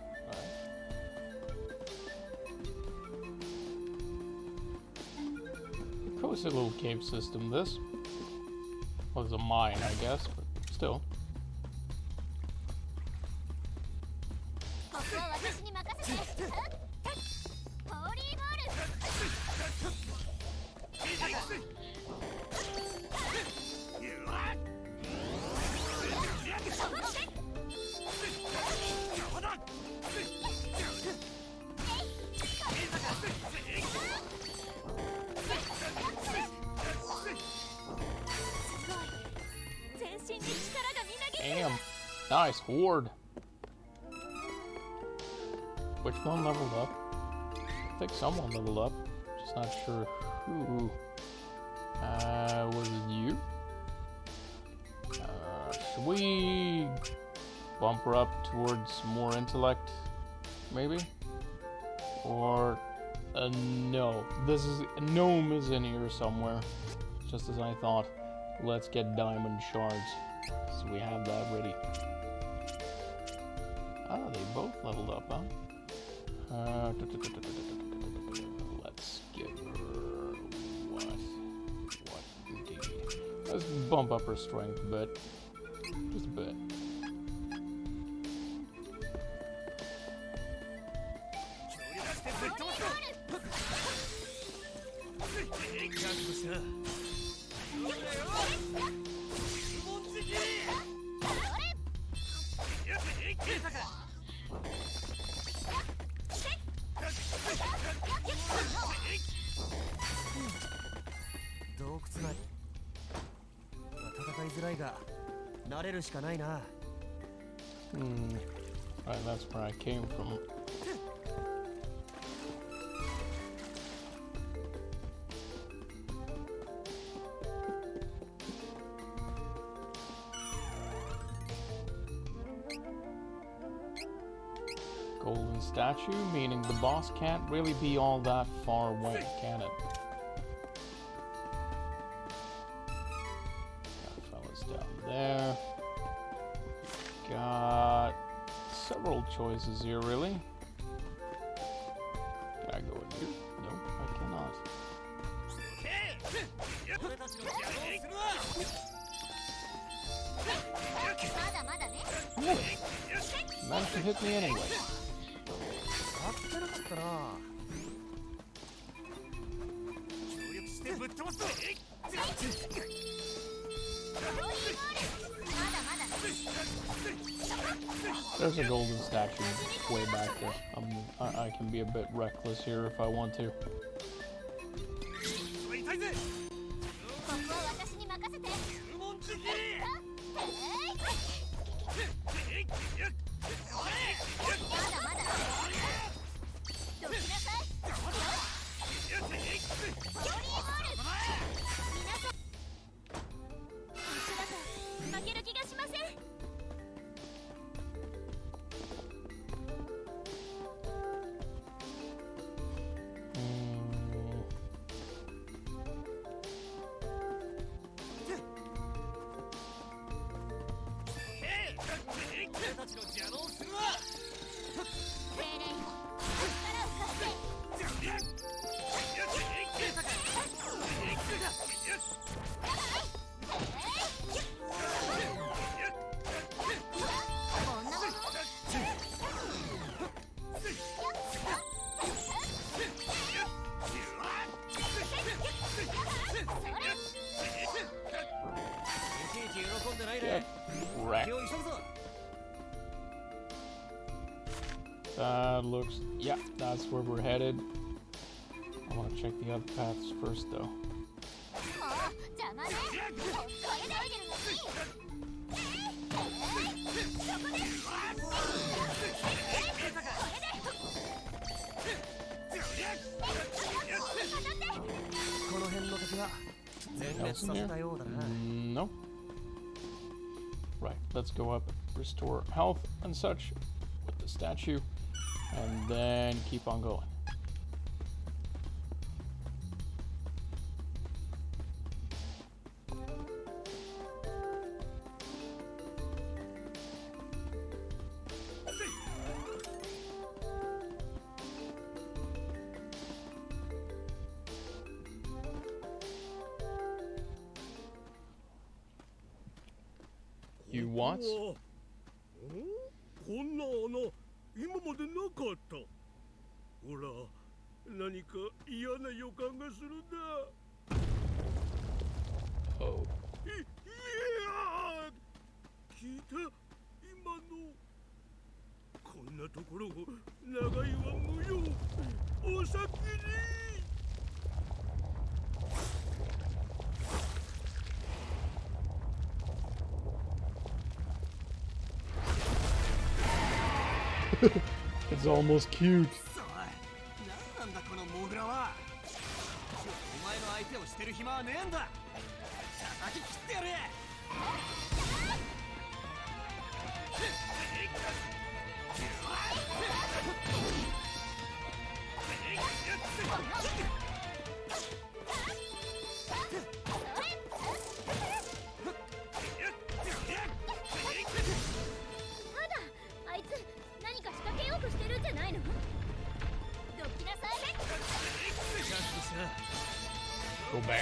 Cozy little cave system, this. Well, it's a mine, I guess, but still. Damn. Nice horde. Which one leveled up? I think someone leveled up. Just not sure who. Was it you? Should we bump her up towards more intellect? Maybe? Or no. This is gnome is in here somewhere. Just as I thought. Let's get diamond shards. So we have that ready. Ah, they both leveled up, huh? give her what? What indeed? Let's bump up her strength a bit. Just a bit. Right, that's where I came from. Golden statue, meaning the boss can't really be all that far away, can it? Got fellas down there. Got several choices here, really. Can I go in here? No, I cannot. Really? Managed to hit me anyway. There's a golden statue way back there. I can be a bit reckless here if I want to. Get wrecked. That looks... yeah, that's where we're headed. I want to check the other paths first, though. Else in here? No. Right, let's go up, restore health and such with the statue, and then keep on going. You what? こんな穴今までなかった。ほら、何か嫌な予感がするんだ。Oh. いや聞いた今の。こんなところを長いは無用。お先に。It's almost cute. なんだこのモグラは。お前の相手をしてる暇はねえんだ。叩き切ってやれ。Go bam.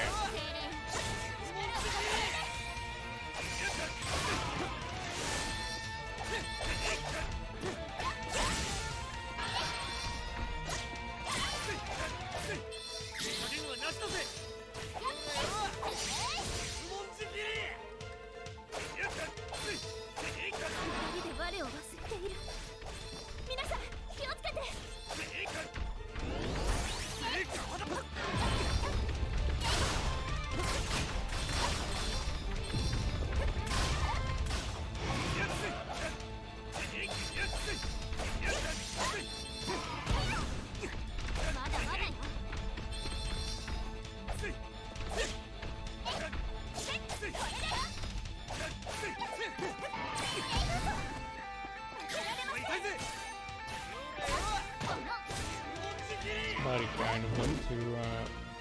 Buddy kind of him to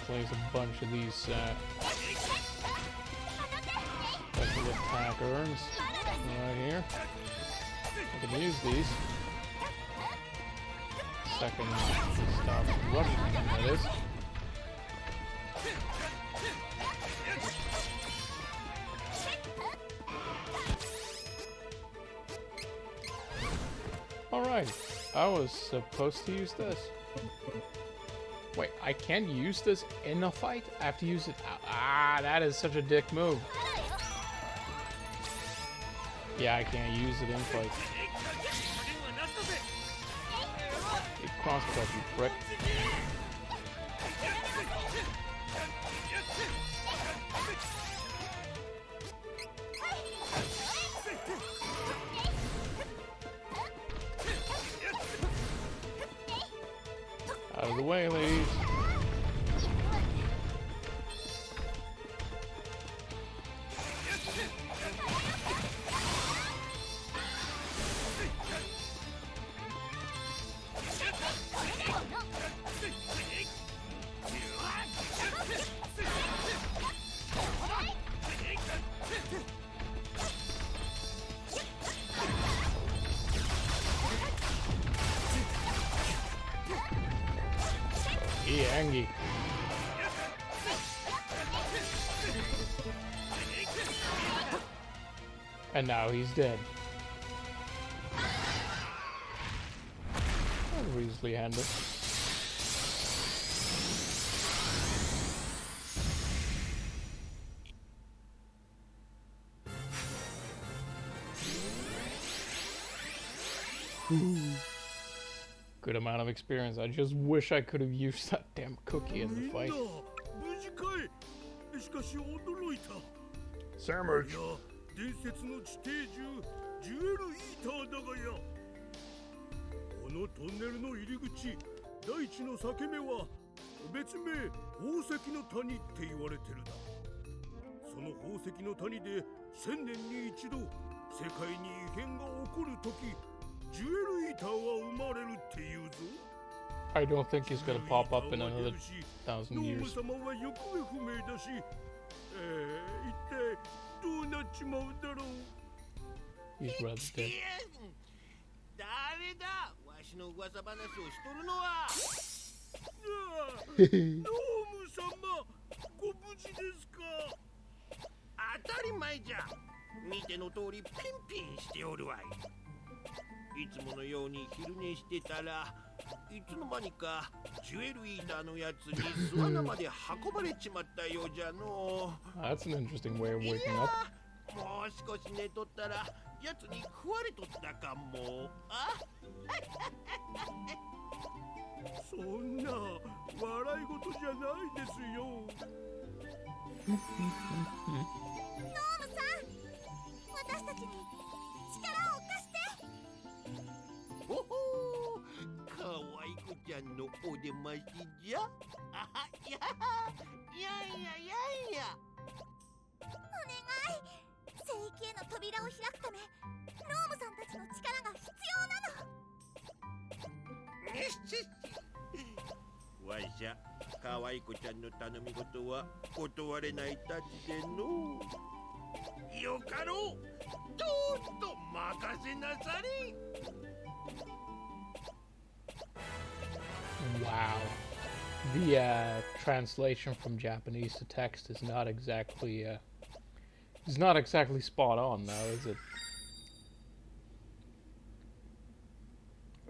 place a bunch of these special attack urns right here. I can use these. Second he stops rushing, that is. Alright, I was supposed to use this. Wait, I can't use this in a fight? I have to use it out. Ah, that is such a dick move. Yeah, I can't use it in fight. It cross-cut, you prick. Out of the way, ladies. Angie. And now he's dead. That was easily handled. Good amount of experience. I just wish I could have used that damn cookie in the fight. Sandwich. 伝説の地底獣ジュエルイーターだがやこのトンネルの入り口大地の裂け目は別名宝石の谷って言われてるだその宝石の谷で1000年に一度世界に異変が起こるときジュエルイーターは生まれるっていうぞ I don't think he's gonna pop up in another 1,000 years. ノーム様は行方不明だし一体どうなっちまうだろう He's rather dead. 誰だわしの噂話をしとるのはノーム様ご無事ですか当たり前じゃ見ての通りピンピンしておるわいいつものように昼寝してたらいつの間にかジュエルイーターのやつに巣穴まで運ばれちまったようじゃの That's an interesting way of waking up. もう少し寝とったらやつに食われとったかもあそんな笑い事じゃないですよノームさん私たちに力を貸しておほーかわいこちゃんのお出ましじゃあはやお願い聖域への扉を開くためノームさんたちの力が必要なのよしわしゃかわいこちゃんの頼み事は断れないたちでのよかろうどうと任せなされ Wow. The translation from Japanese to text is not exactly spot on now, is it?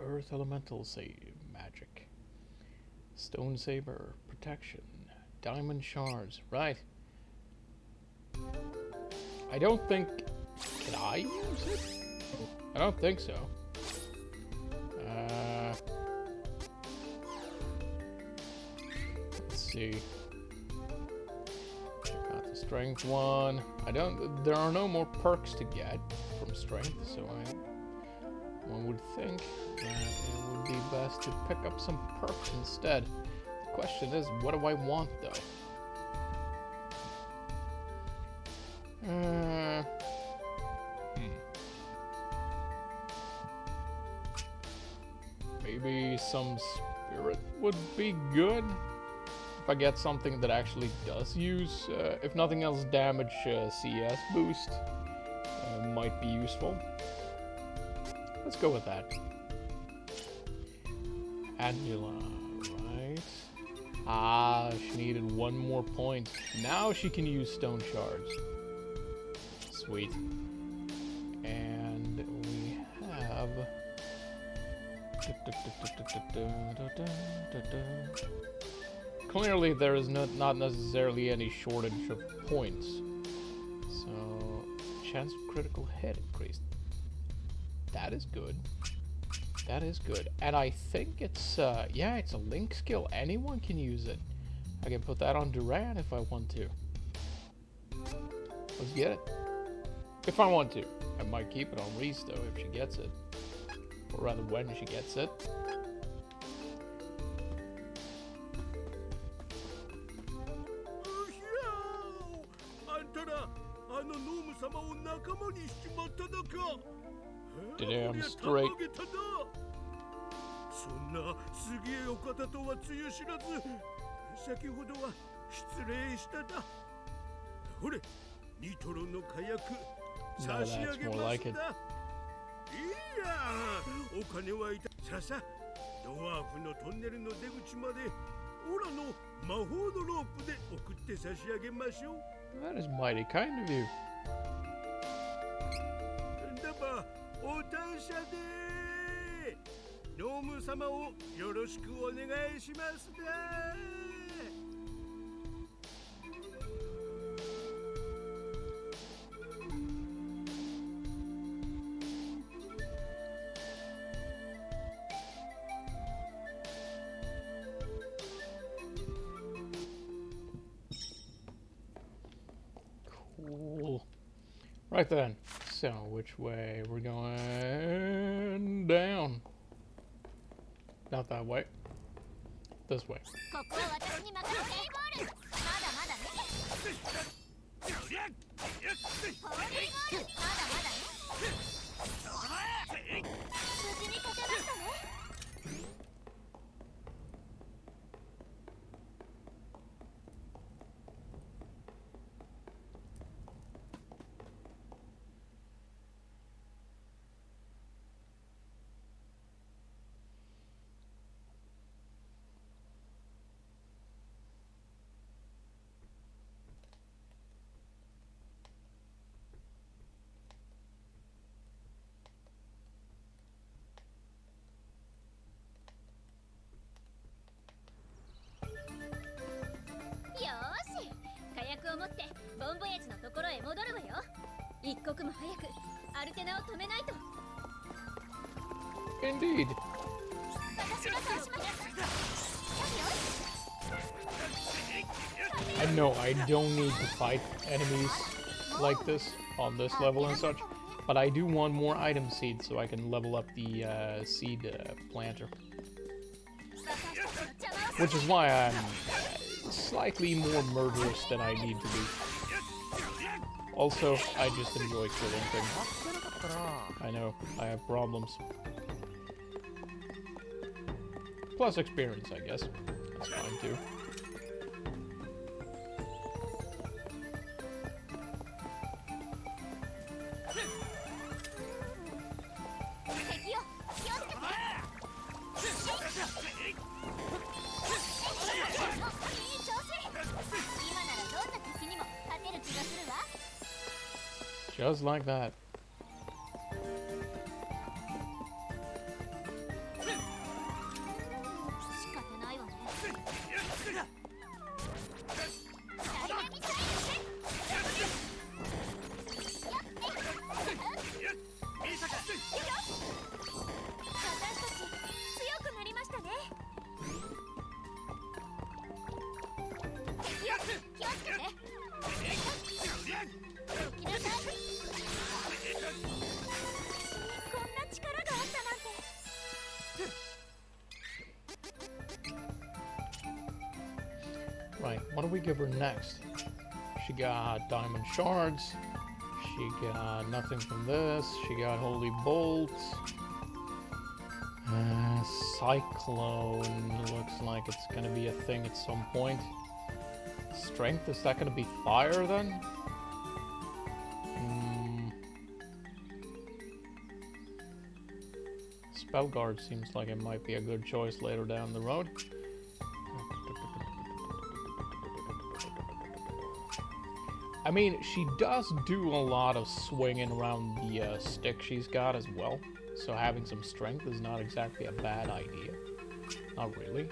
Earth Elemental Save Magic. Stone Saber Protection. Diamond Shards. Right. I don't think... Can I use it? I don't think so. Let's see. Check out the strength one. There are no more perks to get from strength, so one would think that it would be best to pick up some perks instead. The question is, what do I want though? Maybe some spirit would be good. If I get something that actually does use, if nothing else, damage CS boost, might be useful. Let's go with that. Angela, right? Ah, she needed one more point. Now she can use stone shards. Sweet. And we have... Clearly there is not necessarily any shortage of points. So, chance of critical hit increased. That is good. That is good. And I think it's, yeah, it's a link skill. Anyone can use it. I can put that on Duran if I want to. Let's get it. If I want to. I might keep it on Reese, though, if she gets it. Or rather, when she gets it. Damn straight. そんなすげえお方とはつゆ知らず、先ほどは失礼しただ。ほれ、ニトロの火薬差し上げますだ。いや、お金はいた。ささ、ドワーフのトンネルの出口まで、オラの魔法のロープで送って差し上げましょう。That is mighty kind of you. だば、お達者で。ノーム様をよろしくお願いしますだ。Cool. Right then. So, which way? We're going down. Not that way. This way. Indeed. I know I don't need to fight enemies like this on this level and such, but I do want more item seeds so I can level up the seed planter. Which is why I'm slightly more murderous than I need to be. Also, I just enjoy killing things. I know, I have problems. Plus experience, I guess. That's fine too. Just like that. 仕方ないわね。私たち強くなりましたね。気をつけて。行きなさい。こんな力があったなんて。 Right, what do we give her next? She got diamond shards. She got nothing from this. She got holy bolts. Cyclone looks like it's gonna be a thing at some point. Strength, is that gonna be fire then? Spell guard seems like it might be a good choice later down the road. I mean, she does do a lot of swinging around the stick she's got as well, so having some strength is not exactly a bad idea. Not really.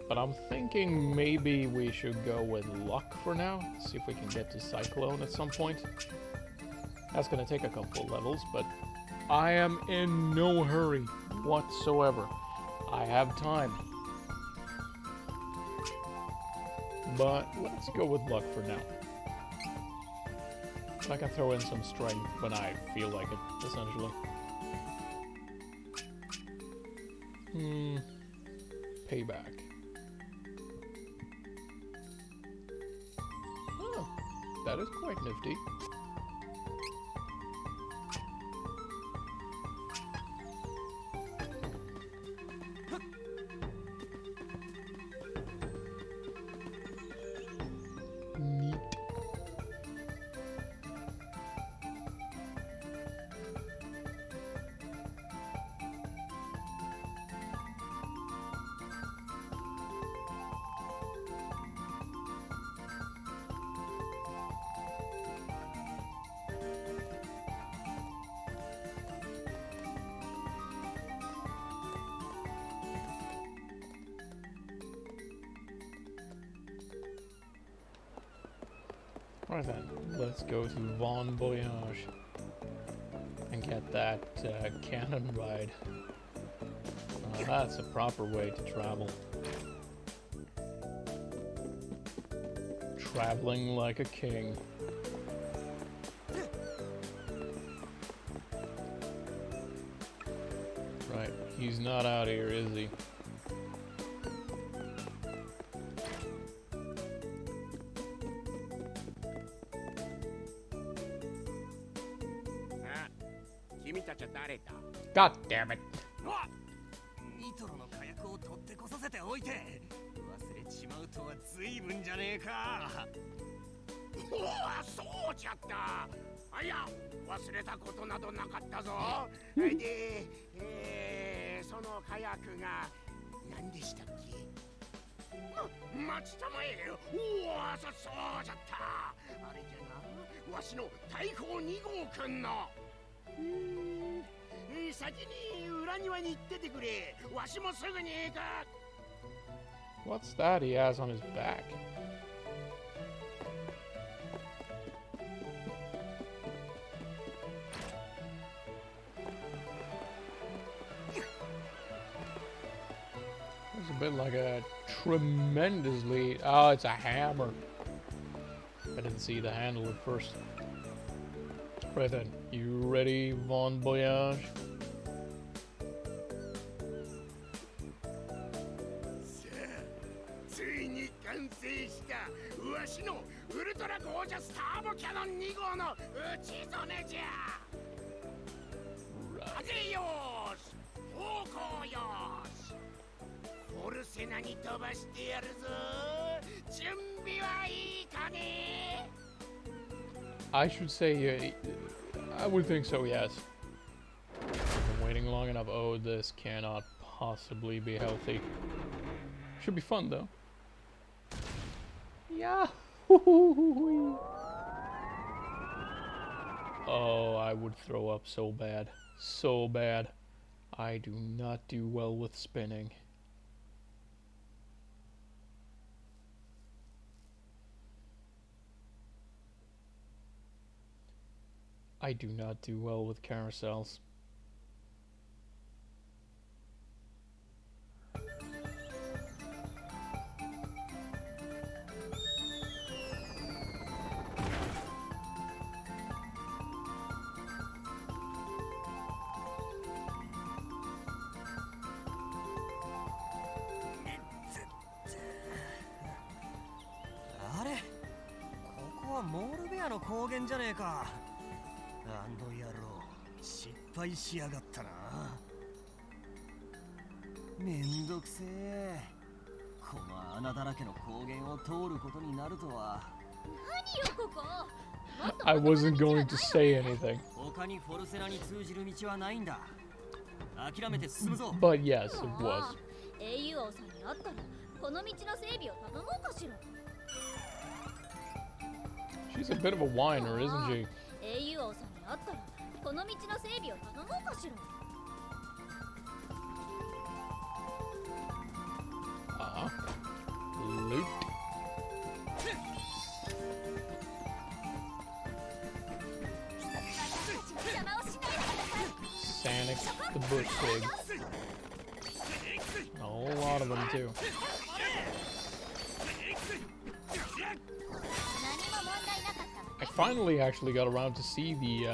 But I'm thinking maybe we should go with luck for now, see if we can get to Cyclone at some point. That's gonna take a couple of levels, but I am in no hurry whatsoever. I have time. But let's go with luck for now. I can throw in some strength when I feel like it, essentially. Payback. Oh, that is quite nifty. Neat. Right then, let's go to Bon Voyage and get that cannon ride. That's a proper way to travel. Traveling like a king. Right, he's not out here, is he? God damn it. ニトロの火薬を取ってこさせておいて忘れちまうとは随分じゃねえか。おお、そうじゃった。あ、いや、忘れたことなどなかったぞ。で、その火薬が何でしたっけ。待ちたまえ。おお、そうじゃった。あれじゃな、わしの大砲2号くんの。先に裏庭に行っててくれ。わしもすぐに行く。 What's that he has on his back? It's a bit like a tremendously... Oh, it's a hammer. I didn't see the handle at first. Right then, you ready, Bon Voyage? ついに完成したわしのウルトラゴージャスターボキャノン2号の打ち初めじゃ。風よーし、方向よーし、フォルセナに飛ばしてやるぞ。準備はいいかね。 I should say, I would think so, yes. I've been waiting long enough. Oh, this cannot possibly be healthy. Should be fun, though. Yeah. Oh, I would throw up so bad. So bad. I do not do well with spinning. I do not do well with carousels. I wasn't going to say anything. But yes, it was. She's a bit of a whiner, isn't she? Loot. Sonic the bush pig. A whole lot of them too. I finally actually got around to see the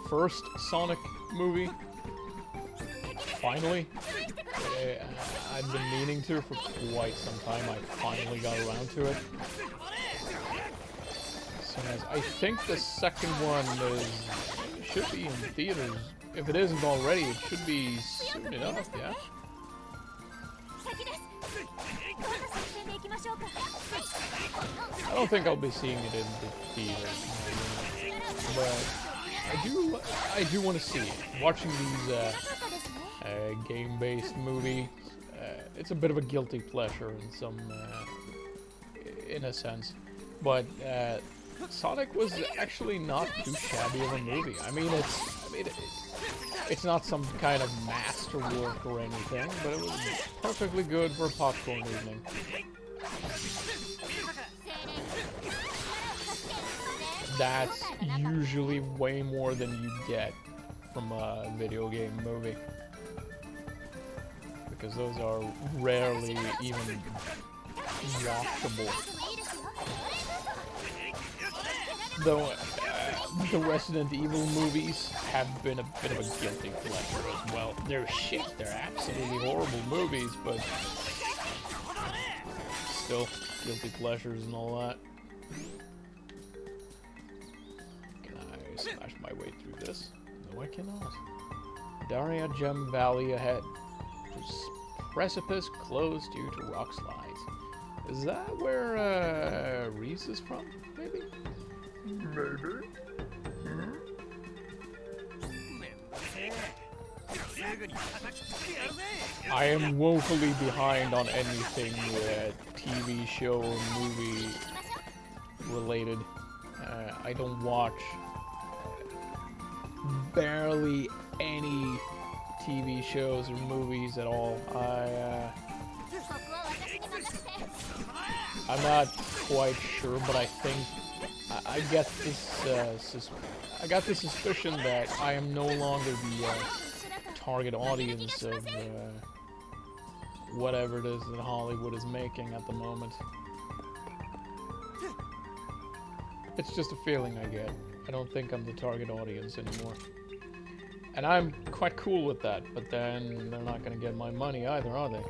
first Sonic movie. Finally. I've been meaning to for quite some time. I finally got around to it. So I think the second one should be in theaters. If it isn't already, it should be soon enough, yeah? I don't think I'll be seeing it in the theaters, but I do want to see it. Watching these game-based movies, it's a bit of a guilty pleasure in a sense, but Sonic was actually not too shabby of a movie. I mean, it's not some kind of masterwork or anything, but it was perfectly good for a popcorn evening. That's usually way more than you get from a video game movie, because those are rarely even watchable. Though the Resident Evil movies have been a bit of a guilty pleasure as well. They're shit, they're absolutely horrible movies, but still, guilty pleasures and all that. Can I smash my way through this? No, I cannot. Daria Gem Valley ahead. Precipice closed due to rock slides. Is that where Reese is from, maybe? Maybe. I am woefully behind on anything TV show or movie related. I don't watch barely any TV shows or movies at all. I'm not quite sure, but I think I get this I got the suspicion that I am no longer the target audience of whatever it is that Hollywood is making at the moment. It's just a feeling I get. I don't think I'm the target audience anymore. And I'm quite cool with that, but then they're not gonna get my money either, are they?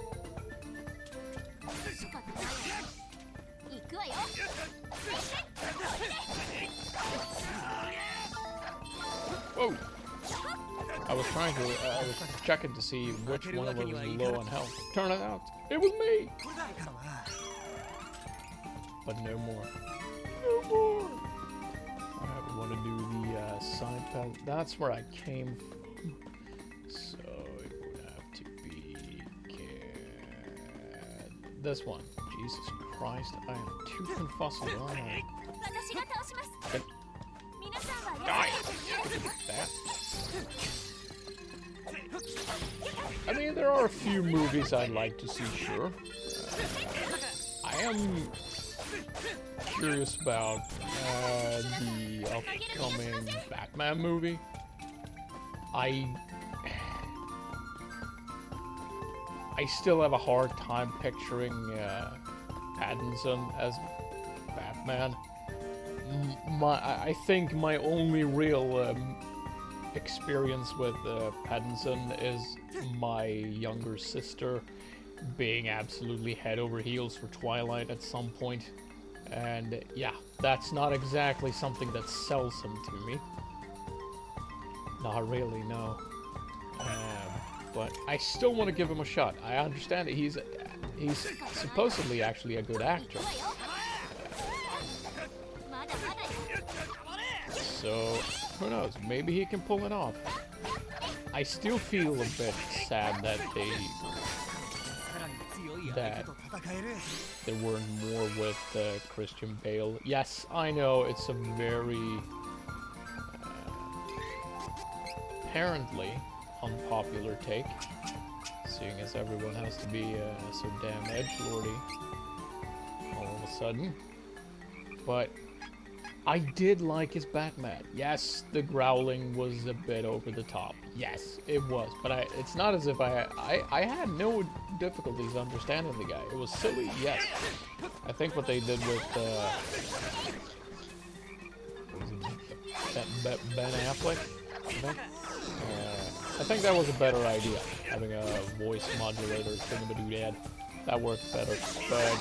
Whoa! I was checking to see which one of us was low on health. Turn it out, it was me! But no more. No more! I want to do the side path. That's where I came from. So it would have to be this one. Jesus Christ, I am too confuzzled, aren't I? That. I mean, there are a few movies I'd like to see, sure. I am curious about the upcoming Batman movie. I still have a hard time picturing Pattinson as Batman. I think my only real experience with Pattinson is my younger sister being absolutely head over heels for Twilight at some point. And yeah, that's not exactly something that sells him to me. Not really, no. But I still want to give him a shot. I understand that he's supposedly actually a good actor. So, who knows? Maybe he can pull it off. I still feel a bit sad that there weren't more with Christian Bale. Yes, I know it's a very apparently unpopular take, seeing as everyone has to be so damn edgelordy all of a sudden. But I did like his Batman. Yes, the growling was a bit over the top. Yes, it was. But it's not as if I had no difficulties understanding the guy. It was silly, yes. I think what they did with Ben Affleck, I think that was a better idea, having a voice modulator thingamadoodad. That worked better, but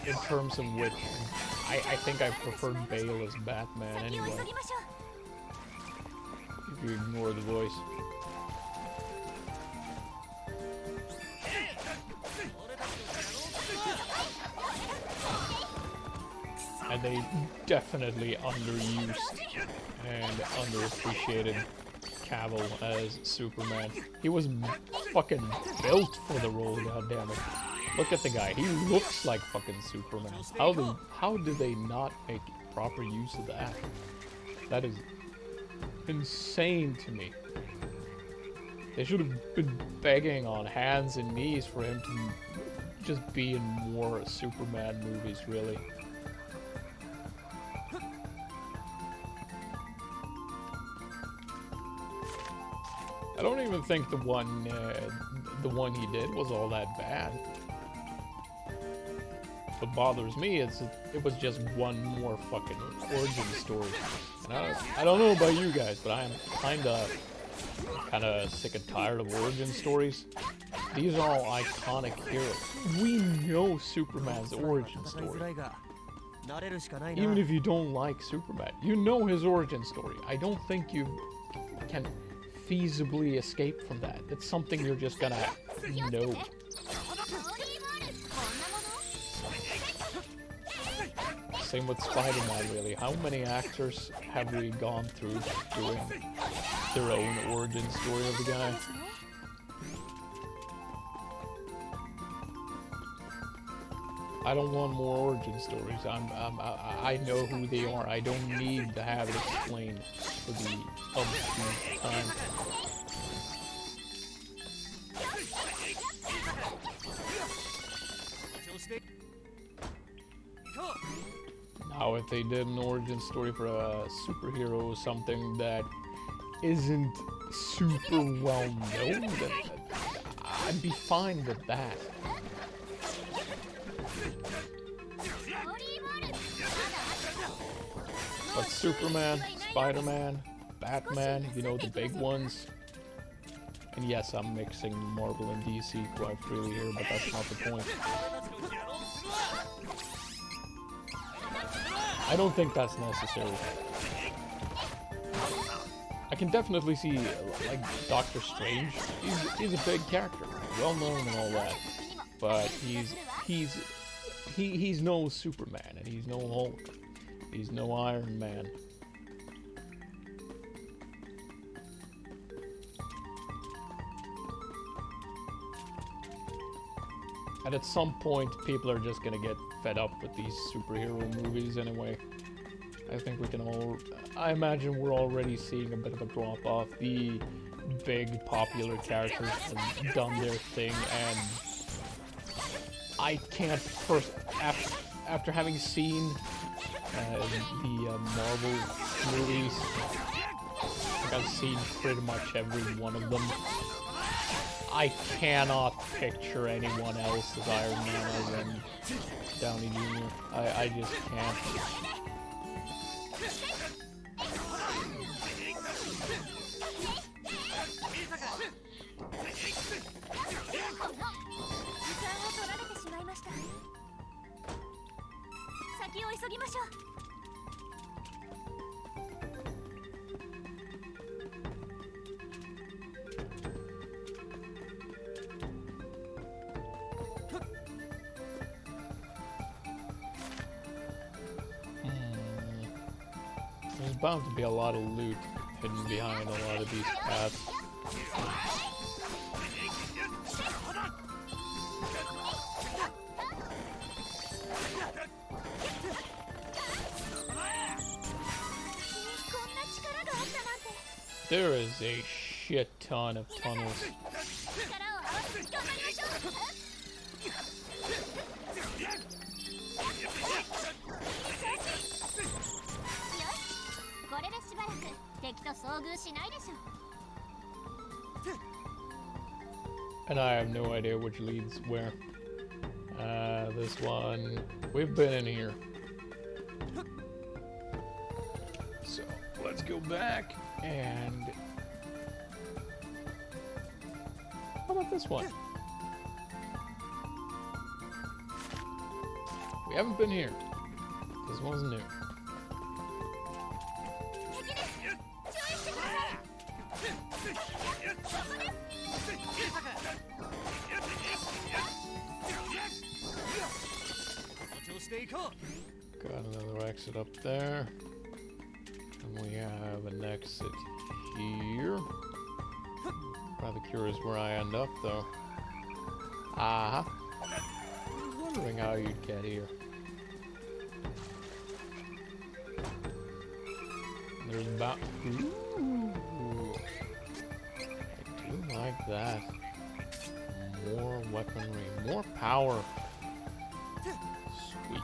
in terms of which, I think I preferred Bale as Batman anyway. If you ignore the voice. And they definitely underused and underappreciated Cavill as Superman. He was fucking built for the role, goddammit. Look at the guy. He looks like fucking Superman. How do they not make proper use of that? That is insane to me. They should have been begging on hands and knees for him to just be in more Superman movies, really. I don't even think the one he did was all that bad. What bothers me is it was just one more fucking origin story. And I don't know about you guys, but I am kinda sick and tired of origin stories. These are all iconic heroes. We know Superman's origin story. Even if you don't like Superman, you know his origin story. I don't think you can feasibly escape from that. It's something you're just gonna know. Same with Spider-Man, really. How many actors have we gone through doing their own origin story of the guy? I don't want more origin stories. I know who they are. I don't need to have it explained for the umpteenth time. Now, if they did an origin story for a superhero or something that isn't super well known, then I'd be fine with that. But Superman, Spider-Man, Batman, you know, the big ones. And yes, I'm mixing Marvel and DC quite freely here, but that's not the point. I don't think that's necessary. I can definitely see, like, Doctor Strange. He's a big character, well known and all that. But he's no Superman, and he's no Hulk. He's no Iron Man. And at some point, people are just gonna get fed up with these superhero movies anyway. I think we can all... I imagine we're already seeing a bit of a drop-off. The big popular characters have done their thing, and I can't after having seen the Marvel movies, I've seen pretty much every one of them. I cannot picture anyone else as Iron Man other than Downey Jr. I just can't. There's bound to be a lot of loot hidden behind a lot of these paths. There is a shit ton of tunnels. And I have no idea which leads where. This one, we've been in here. So let's go back and how about this one? We haven't been here. This one's new. Got another exit up there. And we have an exit here. Rather curious where I end up though. I was wondering how you'd get here. There's about... Ooh. I do like that. More weaponry, more power. Sweet.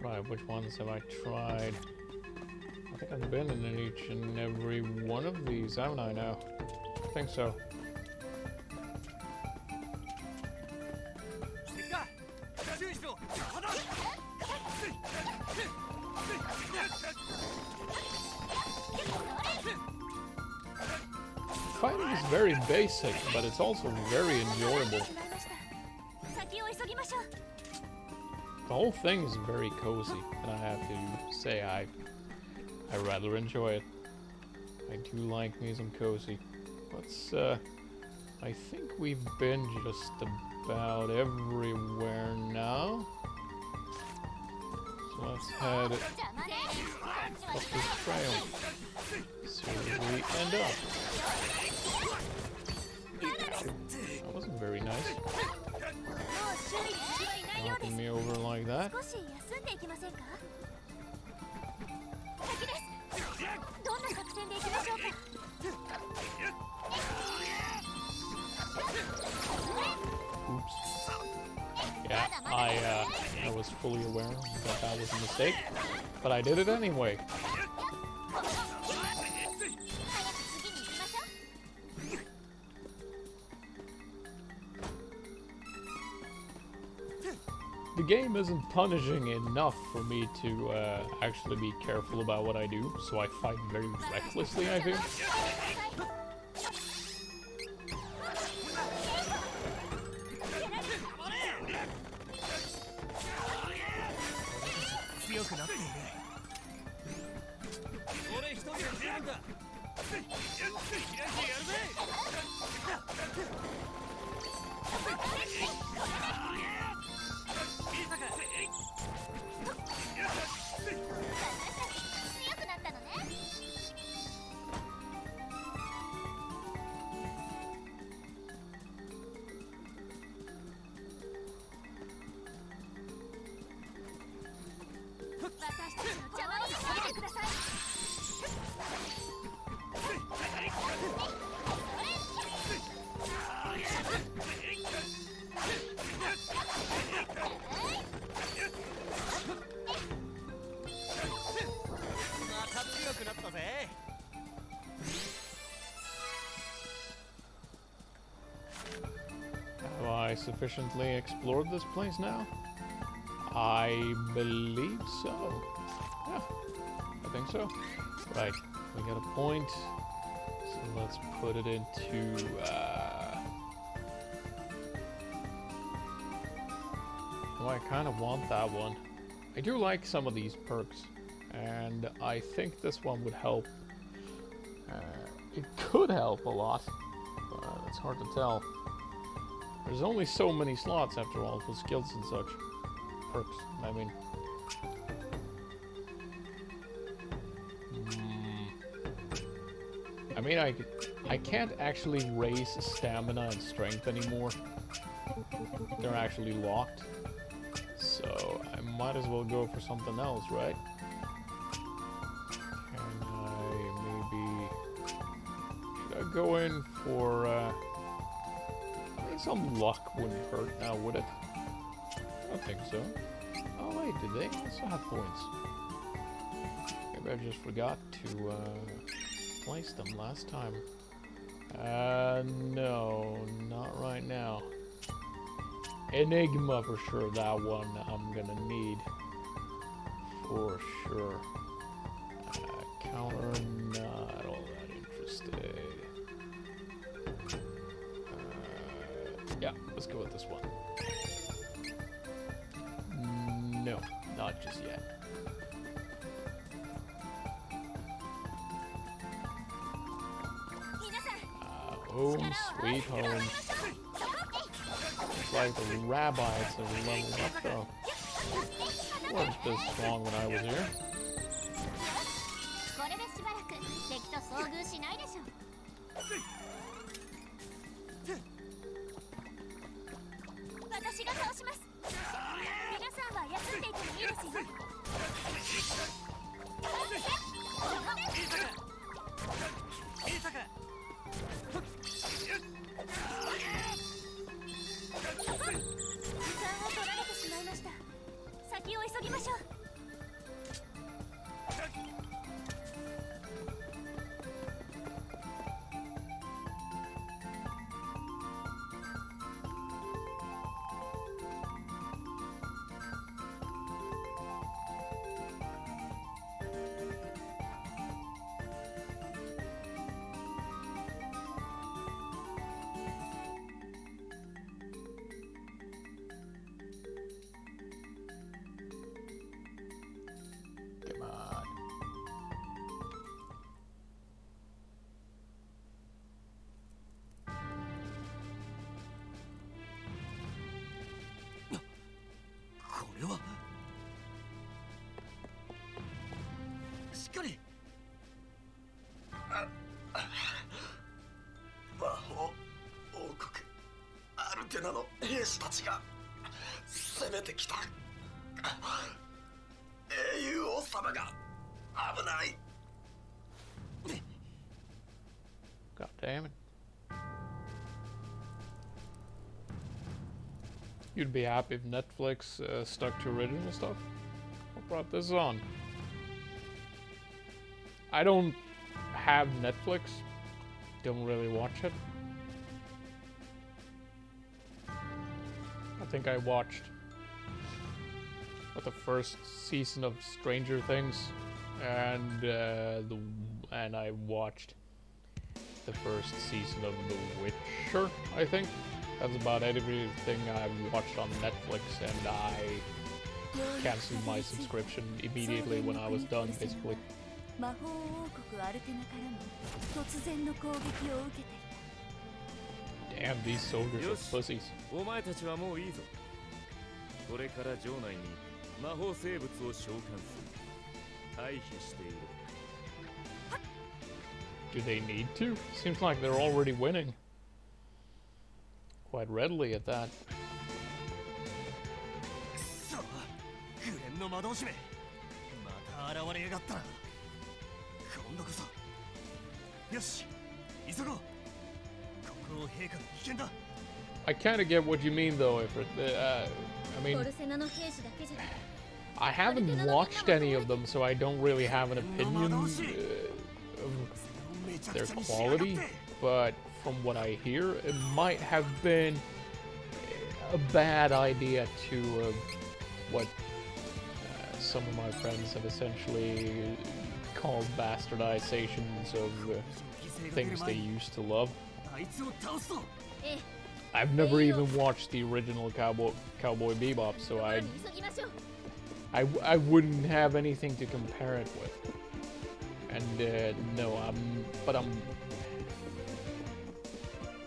Right, which ones have I tried? I think I've been in each and every one of these, haven't I now? I think so. Fighting is very basic, but it's also very enjoyable. The whole thing is very cozy, and I have to say I rather enjoy it. I do like me some cozy. Let's I think we've been just about everywhere now. So let's head up this trail. See where we end up. That wasn't very nice. me over like that. 少し休んでいきませんか？敵です。どんな作戦でいきましょうか？ Oops. Yeah, I was fully aware that that was a mistake, but I did it anyway. 早く次に行きましょう。 The game isn't punishing enough for me to actually be careful about what I do, so I fight very recklessly, I think. 強くなっている。俺一人で十分だ。開いてやるぜ。 強くなったのね。 私たちの邪魔をしないでください。 また強くなったぜ。 Have I sufficiently explored this place now? I believe so. Yeah, I think so. Right, we got a point. So let's put it into, oh, I kind of want that one. I do like some of these perks, and I think this one would help. It could help a lot, but it's hard to tell. There's only so many slots after all for skills and such. Perks, I mean. I mean, I can't actually raise stamina and strength anymore. They're actually locked. So I might as well go for something else, right? Can I maybe... Should I go in for... I mean, some luck wouldn't hurt now, would it? I don't think so. Oh wait, did they also have points? Maybe I just forgot to place them last time. No, not right now. Enigma for sure, that one I'm gonna need. For sure. Counter, not all that interested. Yeah, let's go with this one. No, not just yet. Home, sweet home. It's like the rabbis have leveled up though. Weren't this strong when I was here. これでしばらく敵と遭遇しないでしょう。私が倒します。皆さんは休んでいてもいいですよ。見たか。 時間を取られてしまいました。先を急ぎましょう。 Come on.これはしっかり魔法王国アルテナの兵士たちが攻めてきた。英雄王様が危ない。 God damn it. You'd be happy if Netflix stuck to original stuff. What brought this on? I don't have Netflix. Don't really watch it. I think I watched the first season of Stranger Things, and I watched the first season of The Witcher, I think. That's about everything I've watched on Netflix, and I canceled my subscription immediately when I was done, basically. Damn, these soldiers are pussies. お前たちはもういいぞ。これから城内に魔法生物を召喚する。退避している。 Do they need to? Seems like they're already winning. Quite readily at that. くそ、グレンの魔導士め。また現れやがったな。今度こそ。よし、急ごう。ここを陛下の危険だ。 I kind of get what you mean, though. If I mean, I haven't watched any of them, so I don't really have an opinion of their quality. But from what I hear, it might have been a bad idea to what some of my friends have essentially called bastardizations of things they used to love. I've never even watched the original Cowboy Bebop, so I wouldn't have anything to compare it with. And no,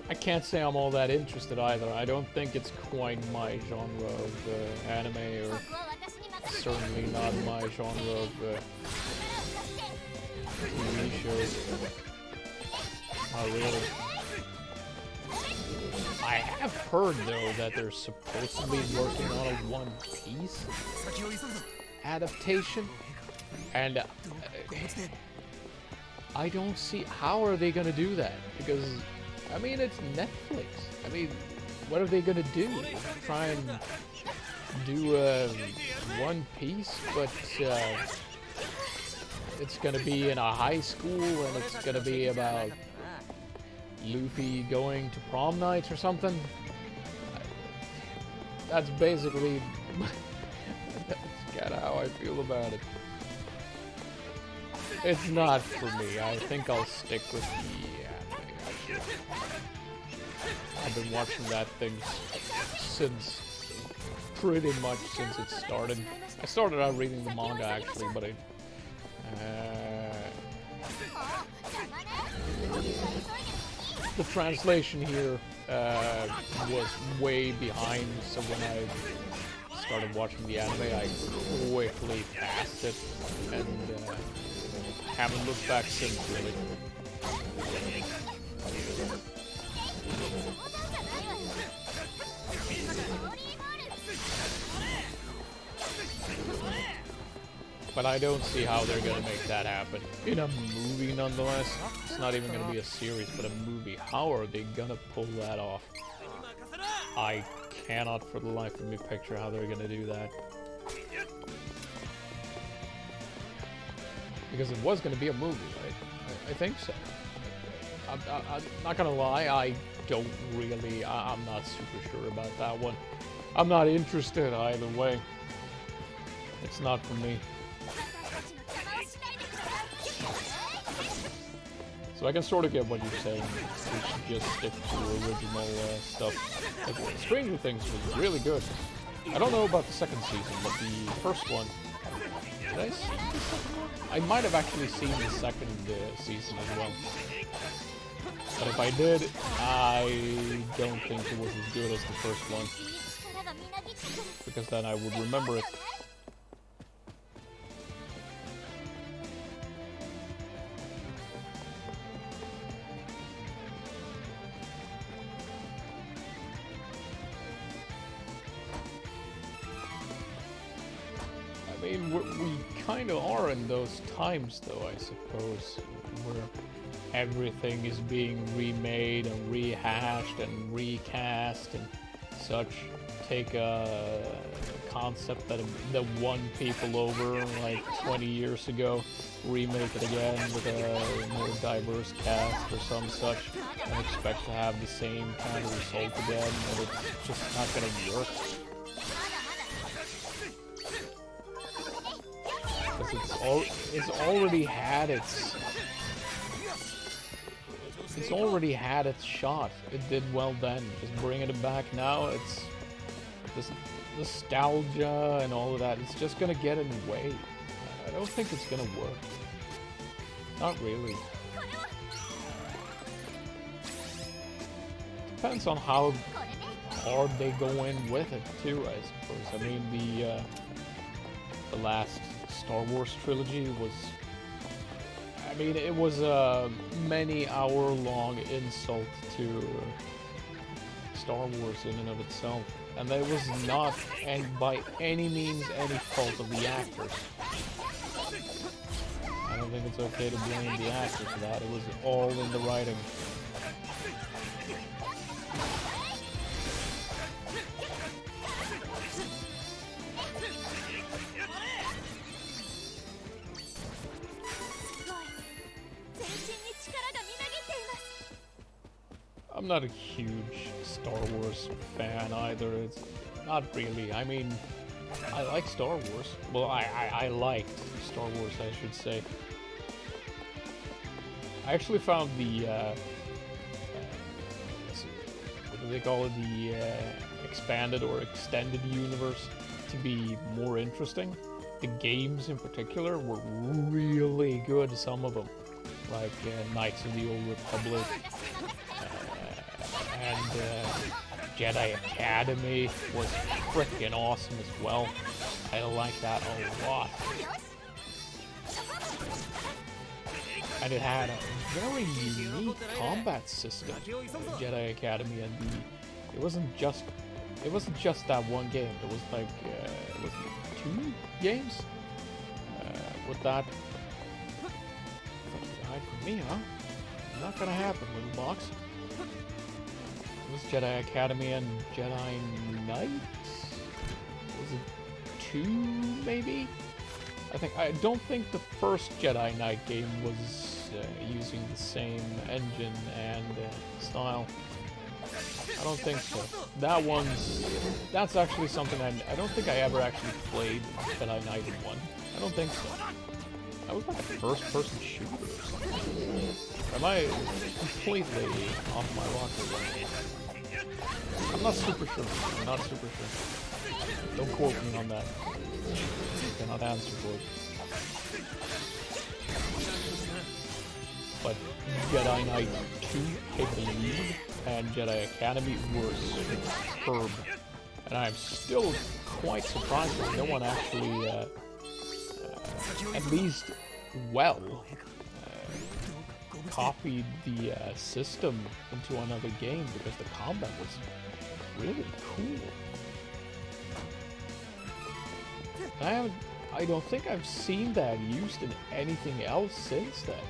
I can't say I'm all that interested either. I don't think it's quite my genre of anime, or certainly not my genre of TV shows. Not really. I have heard, though, that they're supposed to be working on a One Piece adaptation, and I don't see how are they gonna do that, because I mean it's Netflix. I mean, what are they gonna do? Try and do One Piece, but it's gonna be in a high school, and it's gonna be about Luffy going to prom nights or something. That's basically that's kind of how I feel about it. It's not for me. I think I'll stick with the anime, actually. I've been watching that thing since pretty much since it started. I started out reading the manga, actually, but the translation here was way behind, so when I started watching the anime, I quickly passed it, and haven't looked back since, really. But I don't see how they're gonna make that happen. In a movie, nonetheless. It's not even gonna be a series, but a movie. How are they gonna pull that off? I cannot for the life of me picture how they're gonna do that. Because it was gonna be a movie, right? I think so. I'm not gonna lie, I don't really... I'm not super sure about that one. I'm not interested either way. It's not for me. So I can sort of get what you're saying. We should just stick to the original stuff. Like, Stranger Things was really good. I don't know about the second season, but the first one... Did I see the second one? I might have actually seen the second season as well. But if I did, I don't think it was as good as the first one. Because then I would remember it. mean, we kind of are in those times, though, I suppose, where everything is being remade and rehashed and recast and such. Take a concept that won people over like 20 years ago, remake it again with a more diverse cast or some such, and expect to have the same kind of result again, and it's just not gonna work. Because it's already had its shot. It did well then. Just bringing it back now, it's this nostalgia and all of that. It's just gonna get in the way. I don't think it's gonna work. Not really. Depends on how hard they go in with it too, I suppose. I mean, the last Star Wars trilogy was, I mean, it was a many hour-long insult to Star Wars in and of itself. And that was not, and by any means, any fault of the actors. I don't think it's okay to blame the actors for that. It was all in the writing. I'm not a huge Star Wars fan either. It's not really. I mean, I like Star Wars. Well, I liked Star Wars, I should say. I actually found the, what do they call it? The expanded or extended universe to be more interesting. The games in particular were really good, some of them. Like Knights of the Old Republic. And Jedi Academy was freaking awesome as well. I like that a lot. And it had a very unique combat system, Jedi Academy, and it wasn't just that one game. It was like was it 2 games with that. Died for me, huh? Not gonna happen, little box. It was Jedi Academy and Jedi Knight? Was it 2, maybe? I don't think the first Jedi Knight game was using the same engine and style. I don't think so. That's actually something I don't think I ever actually played Jedi Knight 1. I don't think so. That was like a first-person shooter or something. Am I completely off my rocker? I'm not super sure. Don't quote me on that. I cannot answer for it. But Jedi Knight 2, I believe, and Jedi Academy were superb. And I'm still quite surprised that no one actually, at least copied the system into another game, because the combat was really cool. I don't think I've seen that used in anything else since then.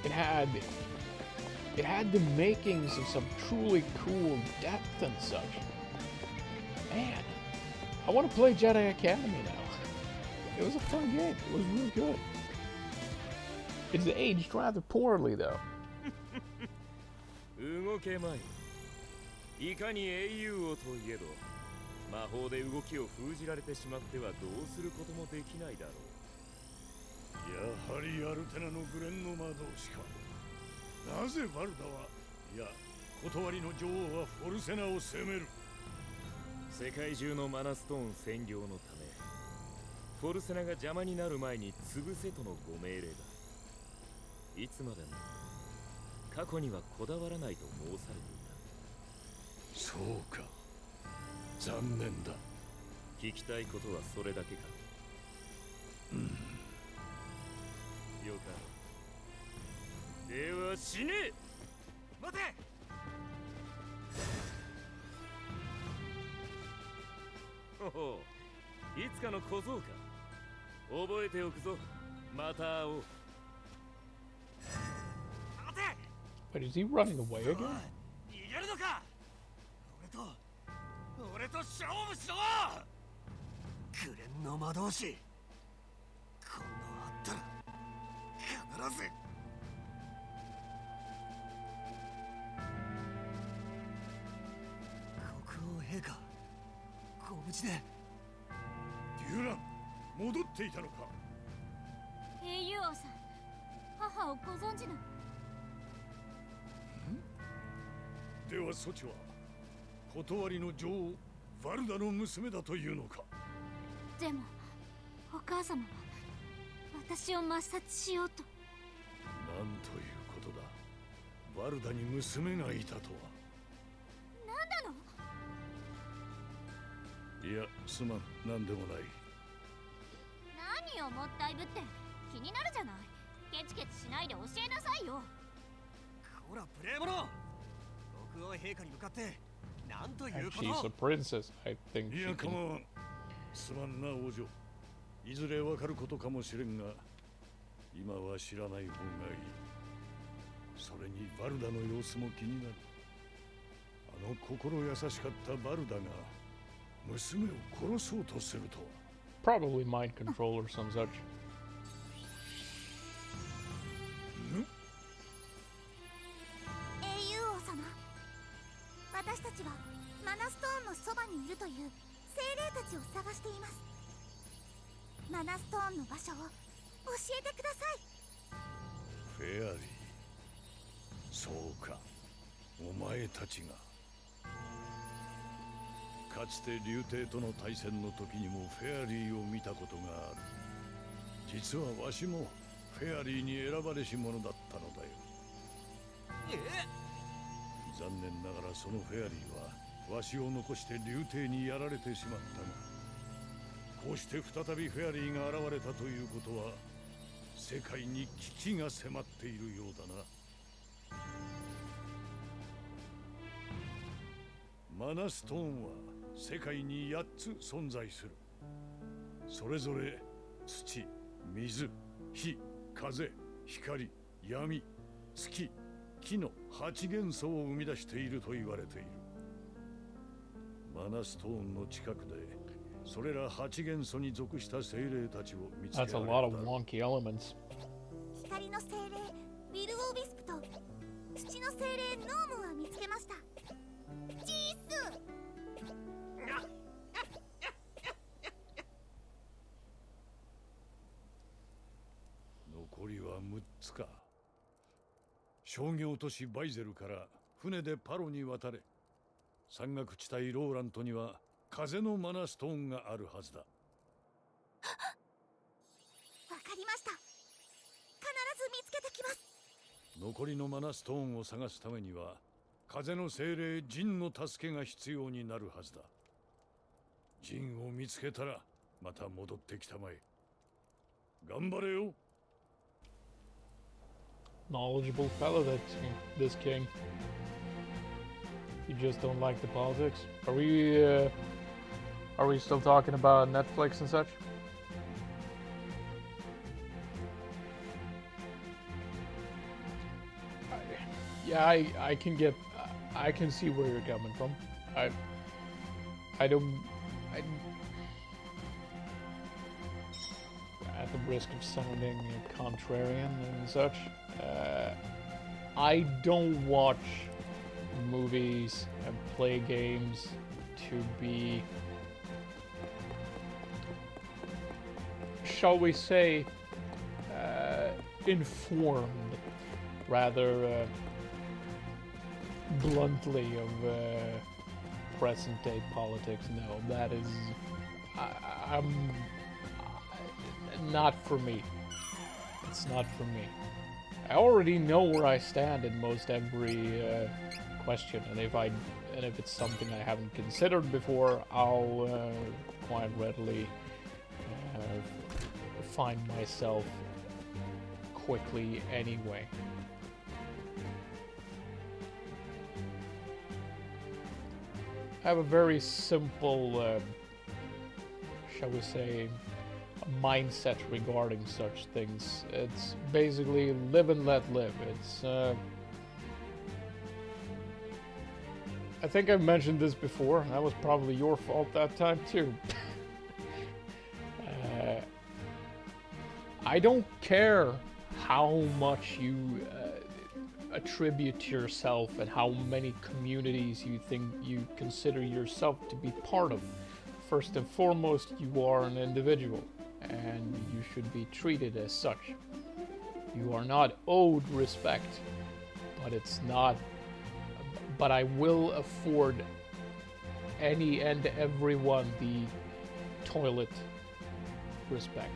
It had the makings of some truly cool depth and such. Man, I want to play Jedi Academy now. It was a fun game. It was really good. It's aged rather poorly, though. 動けまい。いかに英雄をといえど、魔法で動きを封じられてしまってはどうすることもできないだろう。やはりアルテナのグレンの魔導士か。なぜバルダは、いや、断りの女王はフォルセナを攻める。世界中のマナストーン占領のため、フォルセナが邪魔になる前に潰せとのご命令だ。いつまでも過去にはこだわらないと申されていた。そうか。残念だ。聞きたいことはそれだけか。よか。では死ね。待て。おお、いつかの小僧か。覚えておくぞ。また会おう。 But is he running away again? 逃げるのか。俺と勝負しろ。紅の魔導士、こんなあったら必ず。国王陛下、ご無事で。デュラン、戻っていたのか。英雄王さん、母をご存知なの？ではそちは断りの女王ヴァルダの娘だというのか。でもお母様は私を抹殺しようと。なんということだ。ヴァルダに娘がいたとは。何なの？いや、すまん、なんでもない。何をもったいぶって気になるじゃない。ケチケチしないで教えなさいよ。ほら無礼者、国王陛下に向かって何という And こ she's a と。 princess. I think い she や、か can. まわん。すまんな王女。いずれわかることかもしれんが、今は知らない方がいい。それにバルダの様子も気になる。あの心優しかったバルダが娘を殺そうとするとは。 Probably mind control or some such. 英雄王様、私たちはマナストーンのそばにいるという精霊たちを探しています。マナストーンの場所を教えてください。フェアリー、そうか、お前たちが。かつて竜帝との対戦の時にもフェアリーを見たことがある。実はわしもフェアリーに選ばれし者だったのだよ。残念ながらそのフェアリーはわしを残して竜帝にやられてしまったが、こうして再びフェアリーが現れたということは世界に危機が迫っているようだな。マナストーンは世界に8つ存在する。それぞれ土、水、火、風、光、闇、月、木の8元素を生み出していると言われている。マナストーンの近くでそれら8元素に属した精霊たちを見つけられ That's a る lot だ of ろう。 wonky elements. 光の精霊ウィル・オービスプと土の精霊ノームは見つけました。ジース。残りは6つか。商業都市バイゼルから船でパロに渡れ。山岳地帯ローラントには風のマナストーンがあるはずだ。わかりました。必ず見つけてきます。残りのマナストーンを探すためには風の精霊ジンの助けが必要になるはずだ。ジンを見つけたらまた戻ってきたまえ。頑張れよ。 Knowledgeable fellow, this king. You just don't like the politics. Are we still talking about Netflix and such? Yeah, I can get, I can see where you're coming from. I don't, at the risk of sounding contrarian and such, I don't watch movies and play games to be, shall we say, informed, rather bluntly of present day politics. No, that is, I'm not for me. It's not for me. I already know where I stand in most every question, and if it's something I haven't considered before, I'll quite readily find myself quickly anyway. I have a very simple, shall we say, a mindset regarding such things. It's basically live and let live. It's, I think I've mentioned this before. That was probably your fault that time too. I don't care how much you attribute to yourself and how many communities you think you consider yourself to be part of. First and foremost, you are an individual, and you should be treated as such. You are not owed respect, but it's not. But I will afford any and everyone the toilet respect.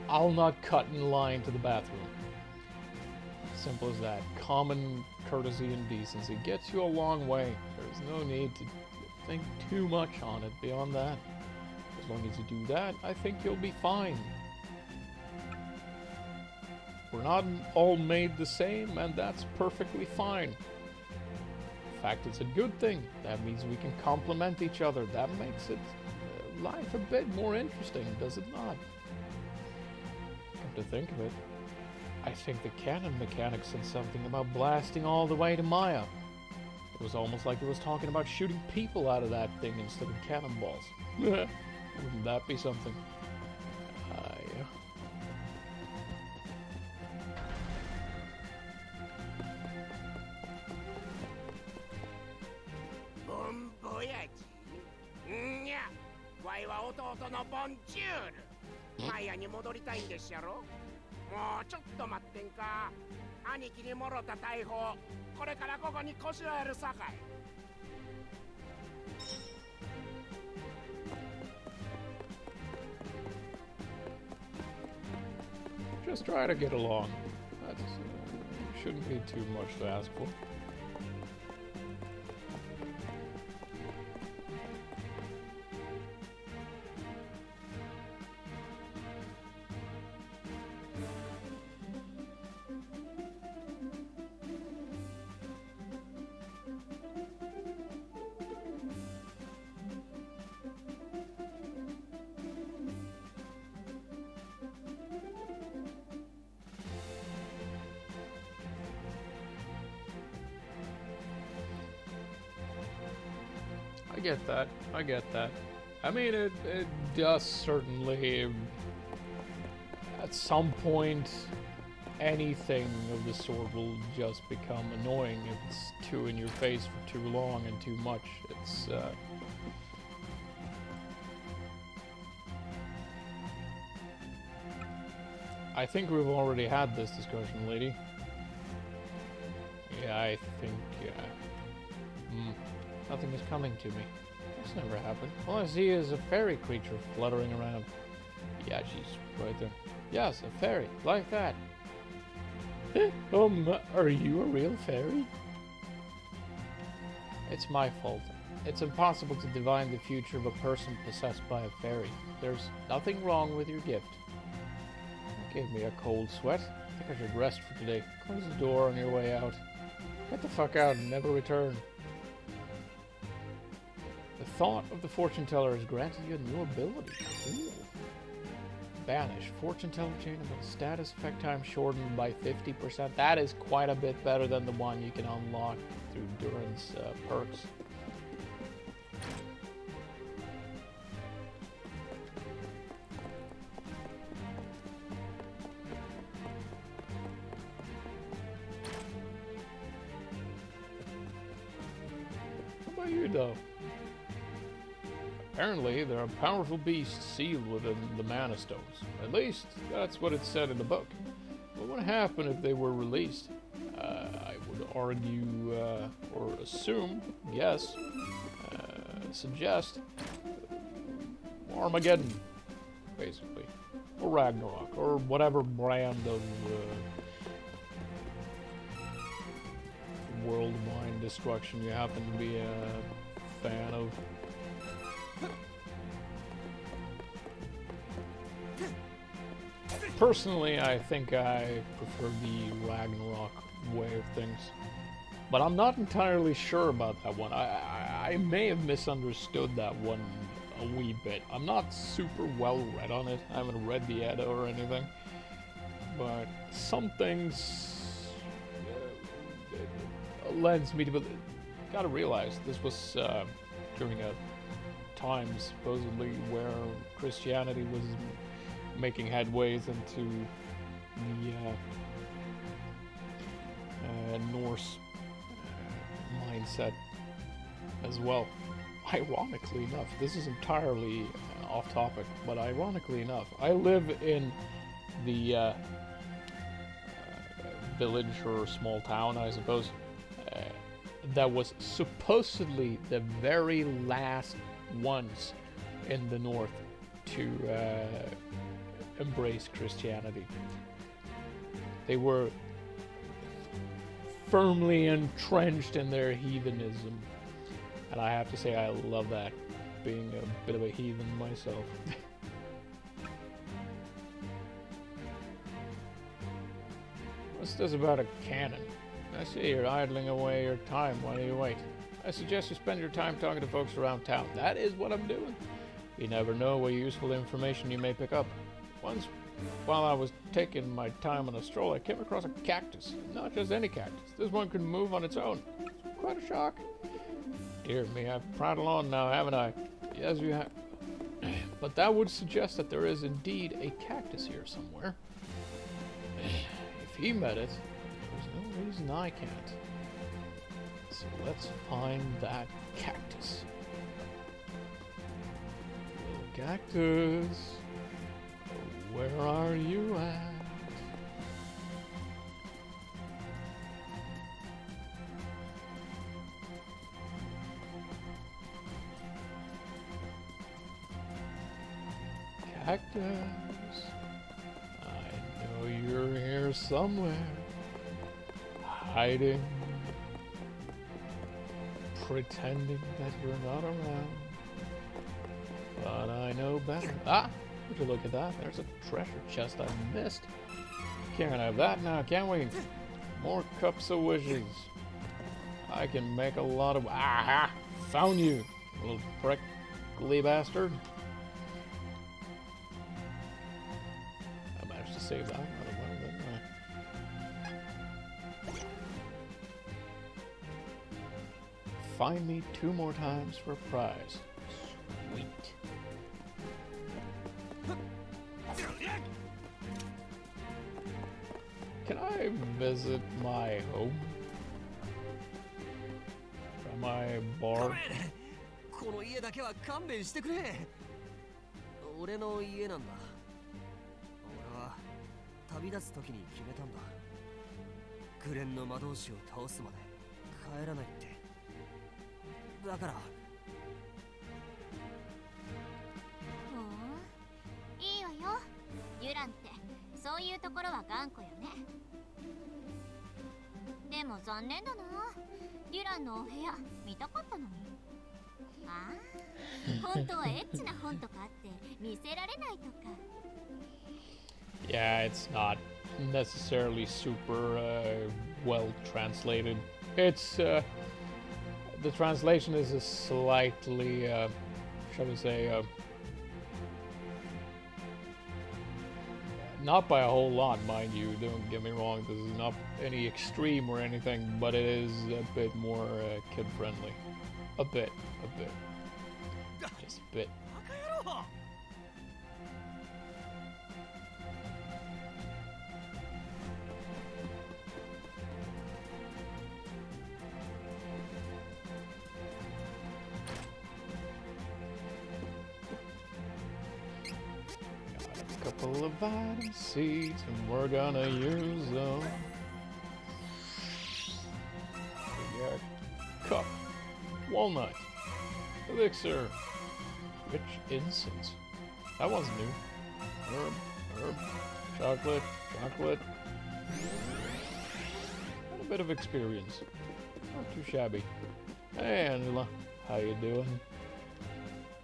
I'll not cut in line to the bathroom. Simple as that. Common courtesy and decency gets you a long way. There's no need to think too much on it beyond that. As long as you do that, I think you'll be fine. We're not all made the same, and that's perfectly fine. In fact, it's a good thing. That means we can complement each other. That makes it life a bit more interesting, does it not? Come to think of it, I think the cannon mechanic said something about blasting all the way to Maya. It was almost like it was talking about shooting people out of that thing instead of cannonballs. Wouldn't that be something? Yeah.ボンボヤジんにゃわいは弟のボンジュールマヤに戻りたいんでっしゃろもうちょっと待ってんか兄貴にもろた大砲これからここに腰をやるさかい Just try to get along. That shouldn't be too much to ask for. I get that. I get that. I mean, it does certainly, at some point, anything of the sort will just become annoying if it's too in your face for too long and too much. It's, I think we've already had this discussion, lady. Yeah, I think, nothing is coming to me. That's never happened. All I see is a fairy creature fluttering around. Yeah, she's right there. Yes, a fairy, like that. Are you a real fairy? It's my fault. It's impossible to divine the future of a person possessed by a fairy. There's nothing wrong with your gift. That gave me a cold sweat. I think I should rest for today. Close the door on your way out. Get the fuck out and never return. The thought of the fortune teller has granted you a new ability. Cool. Banish. Fortune teller chain of status effect time shortened by 50%. That is quite a bit better than the one you can unlock through Duran's perks. What about you, though? Apparently, there are powerful beasts sealed within the Mana Stones. At least, that's what it said in the book. What would happen if they were released? I would argue, or assume, guess, suggest, Armageddon, basically. Or Ragnarok, or whatever brand of worldwide destruction you happen to be a fan of. Personally, I think I prefer the Ragnarok way of things. But I'm not entirely sure about that one. I may have misunderstood that one a wee bit. I'm not super well read on it. I haven't read the Edda or anything. But some things lends me to believe. Gotta realize this was during a time supposedly where Christianity was making headways into the Norse mindset as well. Ironically enough, this is entirely off topic, but ironically enough, I live in the village or small town, I suppose, that was supposedly the very last ones in the north to embrace Christianity. They were firmly entrenched in their heathenism, and I have to say I love that, being a bit of a heathen myself. What's this about a cannon? I see you're idling away your time. Why do you wait? I suggest you spend your time talking to folks around town. That is what I'm doing. You never know what useful information you may pick up. Once, while I was taking my time on a stroll, I came across a cactus. Not just any cactus. This one could move on its own. Quite a shock. Dear me, I've prattled on now, haven't I? Yes, you have. But that would suggest that there is indeed a cactus here somewhere. If he met it, there's no reason I can't. So let's find that cactus. Little cactus, where are you at? Cactus, I know you're here somewhere, hiding, pretending that you're not around. But I know better. Ah, would you look at that? There's a treasure chest I missed. Can't have that now, can we? More cups of wishes. I can make a lot of... Aha! Found you, little prickly bastard. I managed to save that rather well, didn't I? Find me 2 more times for a prize. Sweet. Can I visit my home? Try my bar? この家だけは勘弁してくれ。俺の家なんだ。俺は旅立つ時に決めたんだ。グレンの魔導士を倒すまで帰らないって。だから。いいわよ。ユランってそういうところは頑固よね。でも残念だな。ユランのお部屋見たかったのに。ああ、本当はエッチな本とかあって見せられないとか。Yeah, it's not necessarily super well translated. It's the translation is a slightly, shall we say, not by a whole lot, mind you. Don't get me wrong. This is not any extreme or anything, but it is a bit more kid-friendly. A bit, just a bit. Couple of vitamin seeds, and we're gonna use them. We got cup, walnut, elixir, rich incense. That one's new. Herb, chocolate. Got a bit of experience. Not too shabby. Hey, Angela, how you doing?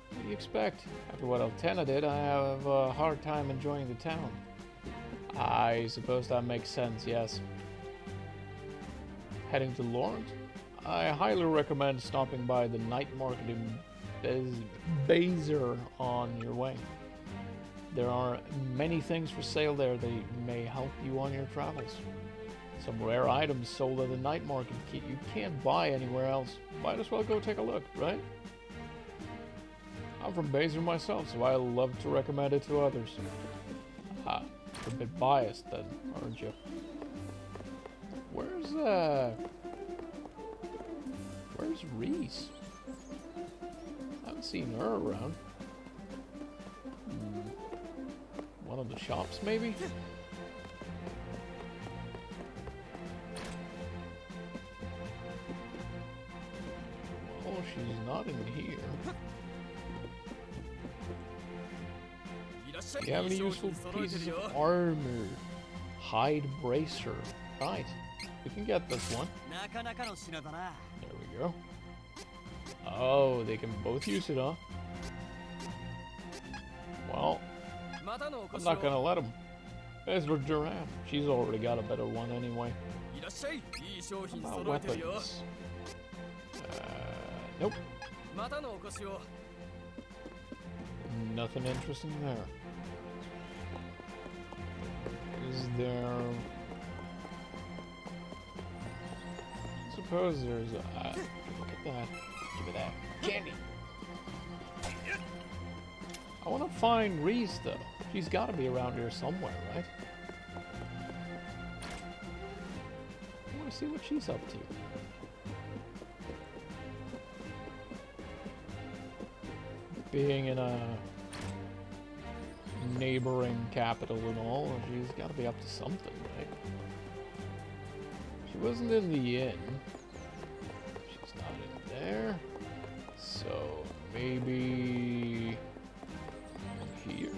What do you expect? After what Altena did, I have a hard time enjoying the town. I suppose that makes sense, yes. Heading to Laurent? I highly recommend stopping by the night market Baser on your way. There are many things for sale there that may help you on your travels. Some rare items sold at the night market you can't buy anywhere else. Might as well go take a look, right? I'm from Baser myself, so I love to recommend it to others. Ah, a bit biased then, aren't you? Where's Reese? I haven't seen her around. One of the shops, maybe? Oh, she's not in here. Do you have any useful pieces of armor? Hide bracer. Right. We can get this one. There we go. Oh, they can both use it, huh? Well, I'm not gonna let him. There's for Duran. She's already got a better one anyway. How about weapons? Nope. Nothing interesting there. Is there... I suppose there's a... look at that. Give me that. Candy! I want to find Reese, though. She's got to be around here somewhere, right? I want to see what she's up to. Being in a neighboring capital and all, she's got to be up to something, right? She wasn't in the inn. She's not in there. So maybe here.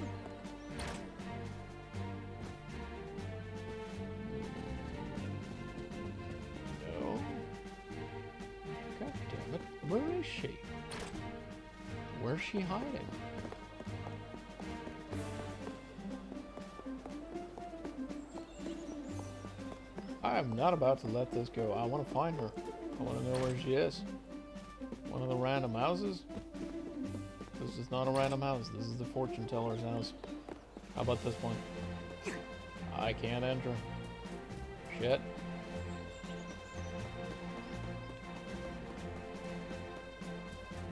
No. God damn it. Where is she? Where's she hiding? I am not about to let this go. I want to find her. I want to know where she is. One of the random houses? This is not a random house. This is the fortune teller's house. How about this one? I can't enter. Shit.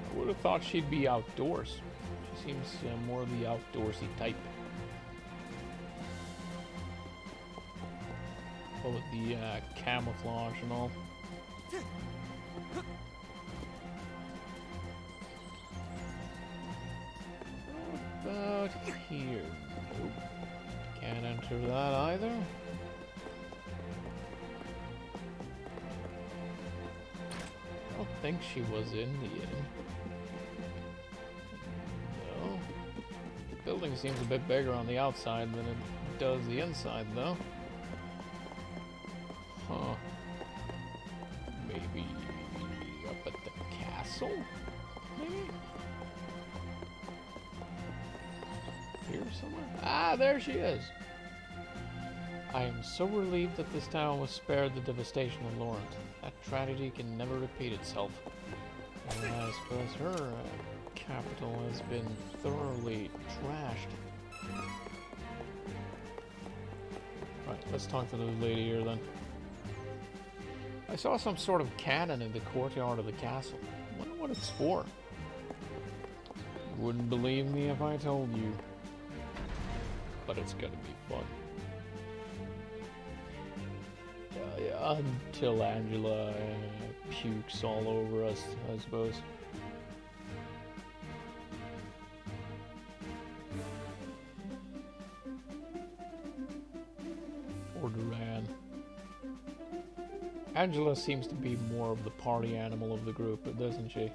I would have thought she'd be outdoors. She seems more the outdoorsy type. Oh, with the camouflage and all. About here. Nope. Can't enter that either. I don't think she was in the inn. No. The building seems a bit bigger on the outside than it does the inside, though. Huh. Maybe up at the castle? Maybe? Here somewhere? Ah, there she is! I am so relieved that this town was spared the devastation of Laurent. That tragedy can never repeat itself. And I suppose her capital has been thoroughly trashed. Right, let's talk to the lady here then. I saw some sort of cannon in the courtyard of the castle. Wonder what it's for. Wouldn't believe me if I told you. But it's gonna be fun. Yeah, until Angela pukes all over us, I suppose. Or Duran. Angela seems to be more of the party animal of the group, doesn't she?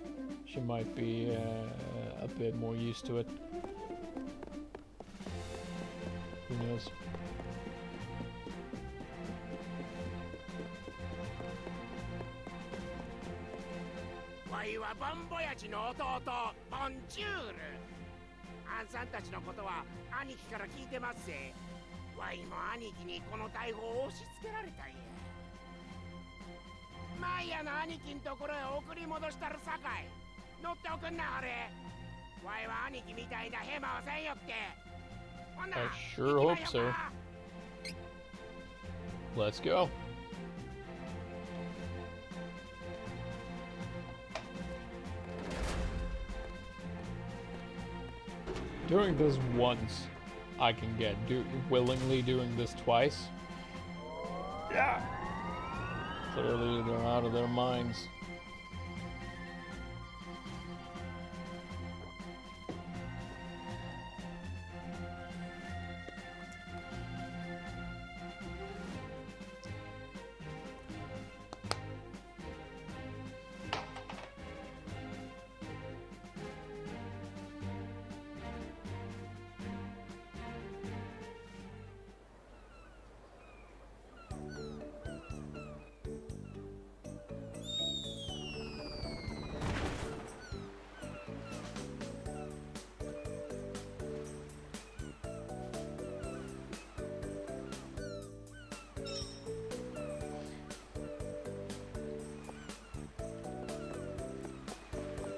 She might be a bit more used to it. Who knows?わいはボンボヤチの弟ボンジュール。アンさんたちのことは兄貴から聞いてますぜ。わいも兄貴にこの大砲を押し付けられたんや。マイヤの兄貴んところへ送り戻したるさかい。乗っておくんなあれ。わいは兄貴みたいなヘマはせんよって。ほな I sure 行 hope きま so. よか。 Let's go. Doing this once, I can get. Willingly doing this twice. Yeah. Clearly, they're out of their minds.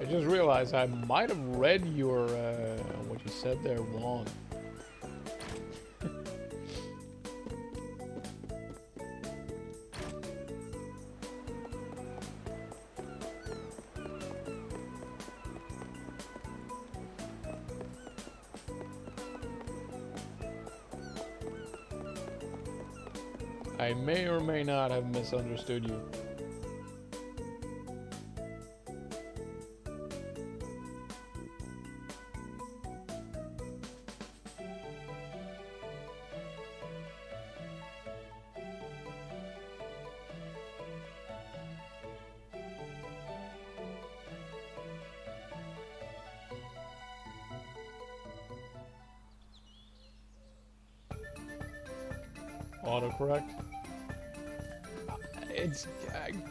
I just realized I might have read your, what you said there wrong. I may or may not have misunderstood you. Autocorrect? It's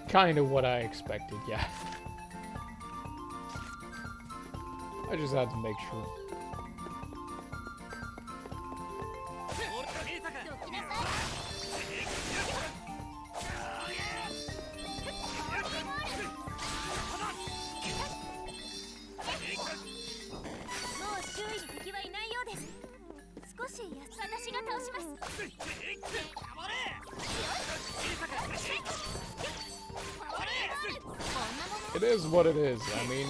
kind of what I expected, yeah. I just had to make sure. 少し私が倒します。 It is what it is. I mean,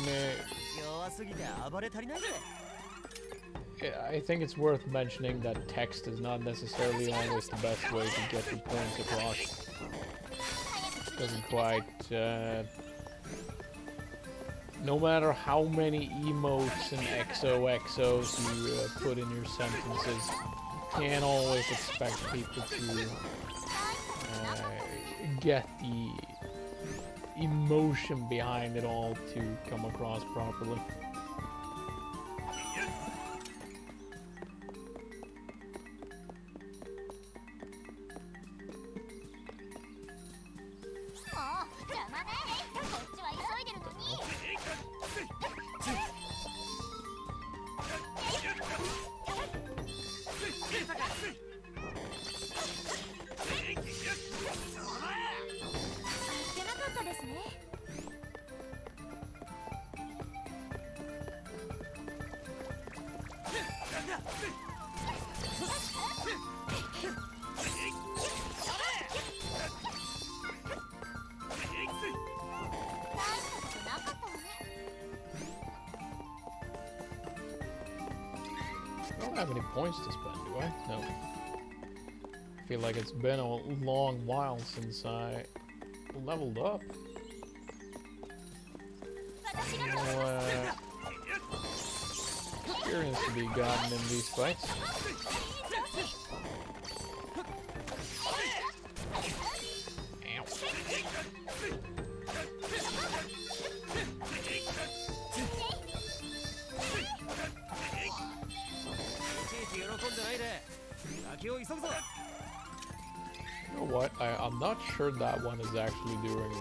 I think it's worth mentioning that text is not necessarily always the best way to get your points across. Doesn't quite, no matter how many emotes and XOXOs you put in your sentences, you can't always expect people to get the emotion behind it all to come across properly. I don't have any points to spend, do I? No. I feel like it's been a long while since I leveled up. No experience to be gotten in these fights. You know what? I'm not sure that one is actually doing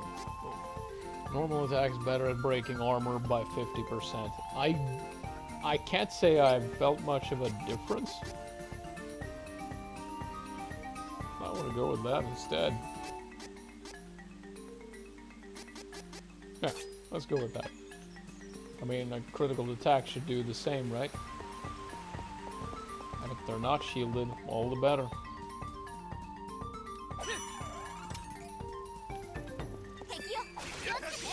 normal attacks better at breaking armor by 50%. I can't say I've felt much of a difference. I want to go with that instead. Yeah, let's go with that. I mean, a critical attack should do the same, right? And if they're not shielded, all the better. 敵よ気をつけて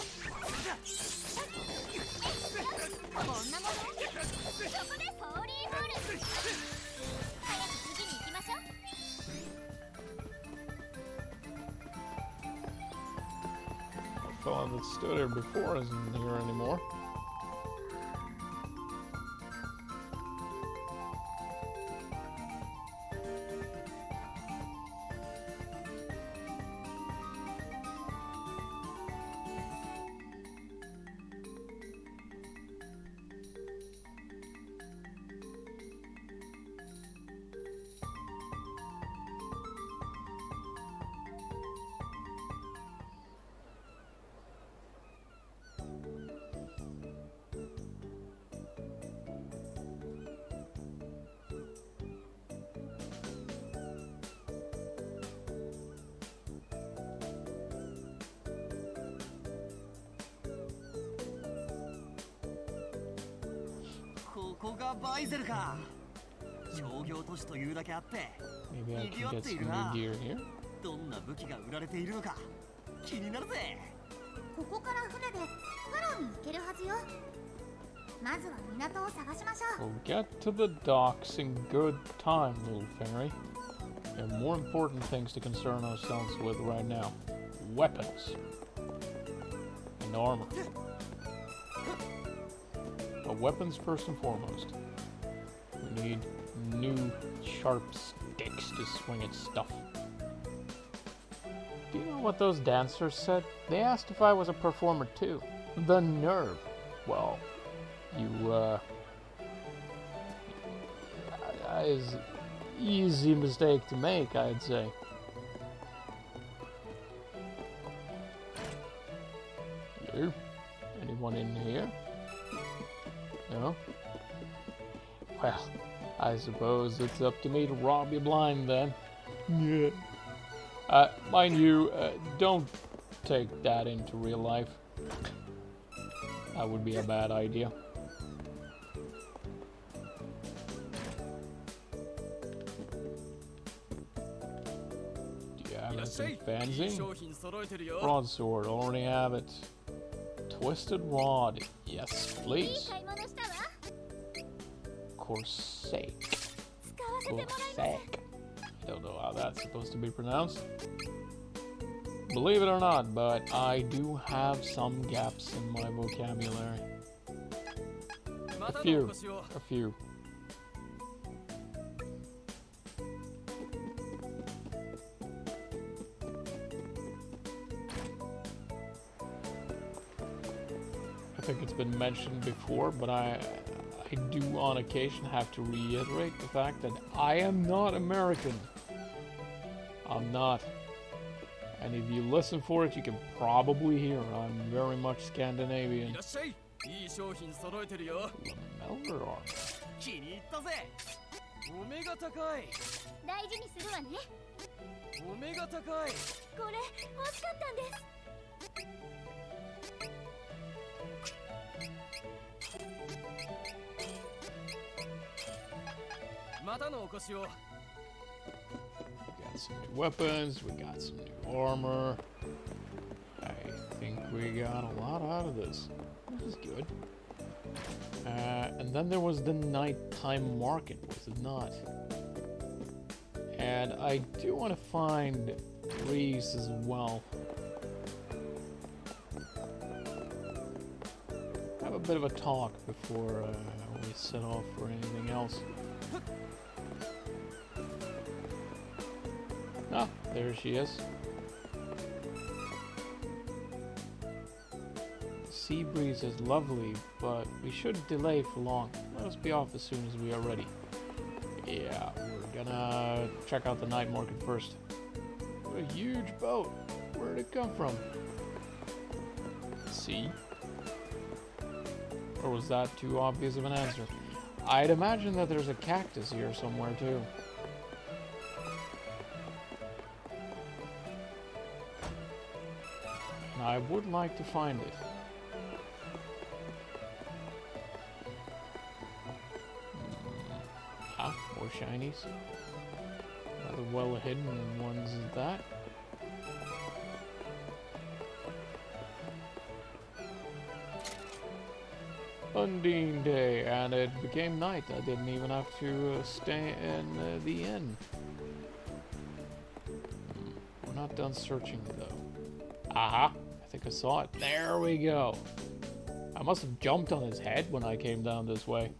こんなものそこでフォーリーボール早く次に行きましょう The fellow that stood here before isn't here anymore. Maybe I can get some new gear here. どんな武器が売られているのか気になるぜ。ここから船でフロに行けるはずよまずは港を探しましょう We'll get to the docks in good time, little fairy. We have more important things to concern ourselves with right now. Weapons. And armor. But weapons first and foremost. We need new sharp sticks to swing at stuff. Do you know what those dancers said? They asked if I was a performer too. The nerve. Well, you, is easy mistake to make, I'd say. You? Anyone in here? No? Well, I suppose it's up to me to rob you blind then. Yeah. Mind you, don't take that into real life. That would be a bad idea. Do you have anything fancy? Broadsword, already have it. Twisted rod, yes, please. Corsac. Corsac. Don't know how that's supposed to be pronounced. Believe it or not, but I do have some gaps in my vocabulary. A few. A few. I think it's been mentioned before, but I do on occasion have to reiterate the fact that I am not American. I'm not. And if you listen for it, you can probably hear I'm very much Scandinavian. Lamellar armor. 気に入ったぜ。お目が高い。大事にするわねお目が高い。これ欲しかったんですまたのお越しを。 We got some new weapons, we got some new armor. I think we got a lot out of this. This is good. And then there was the nighttime market, was it not? And I do want to find Reese as well. Have a bit of a talk before we set off for anything else. Ah, there she is. The sea breeze is lovely, but we shouldn't delay for long. Let us be off as soon as we are ready. Yeah, we're gonna check out the night market first. What a huge boat! Where did it come from? Sea? Or was that too obvious of an answer? I'd imagine that there's a cactus here somewhere too. I would like to find it. shinies. Rather well hidden ones as that. Undine Day, and it became night. I didn't even have to stay in the inn. We're not done searching though. Aha! I think I saw it. There we go. I must have jumped on his head when I came down this way.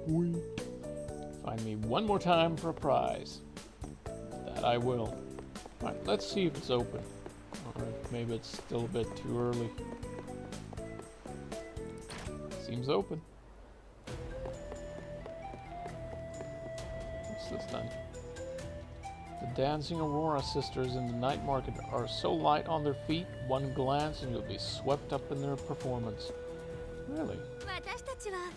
Sweet. Find me one more time for a prize. That I will. Alright, let's see if it's open. Or maybe it's still a bit too early. Seems open. What's this then? The dancing Aurora sisters in the night market are so light on their feet, one glance and you'll be swept up in their performance. Really? 私たちは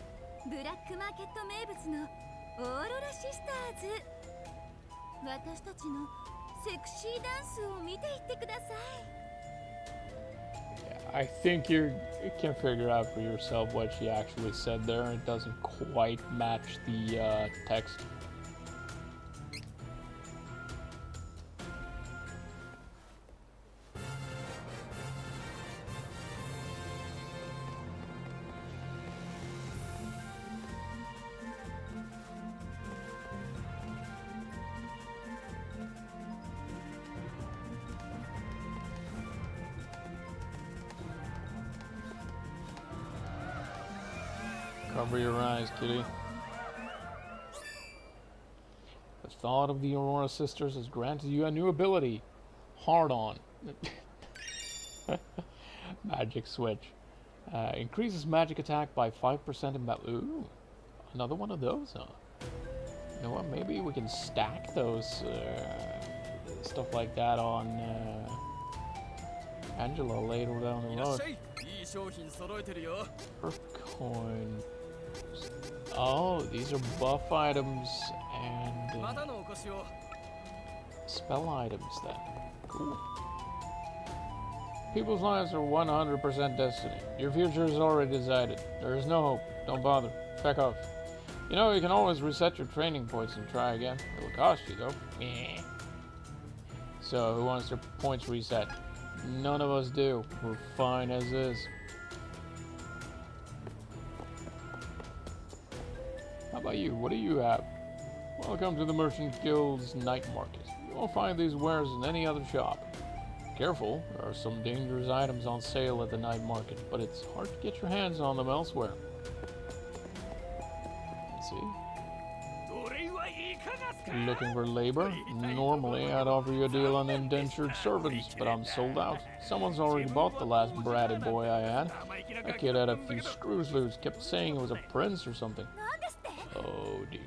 ブラックマーケット名物のオーロラシスターズ。私たちのセクシーダンスを見ていってください。 I think you can figure out for yourself what she actually said there. It doesn't quite match the text. Cover your eyes, kitty. The thought of the Aurora sisters has granted you a new ability. Hard on. Magic switch. Increases magic attack by 5% in battle. Ooh, another one of those, huh? You know what? Maybe we can stack those stuff like that on Angela later down the road. Earth coin. Oh, these are buff items and spell items then. Cool. People's lives are 100% destiny. Your future is already decided. There is no hope. Don't bother. Back off. You know, you can always reset your training points and try again. It'll cost you though. Meh. So, who wants their points reset? None of us do. We're fine as is. How about you? What do you have? Welcome to the Merchant Guild's night market. You won't find these wares in any other shop. Careful, there are some dangerous items on sale at the night market, but it's hard to get your hands on them elsewhere. Let's see. Looking for labor? Normally, I'd offer you a deal on indentured servants, but I'm sold out. Someone's already bought the last bratty boy I had. That kid had a few screws loose, kept saying he was a prince or something. Oh dear.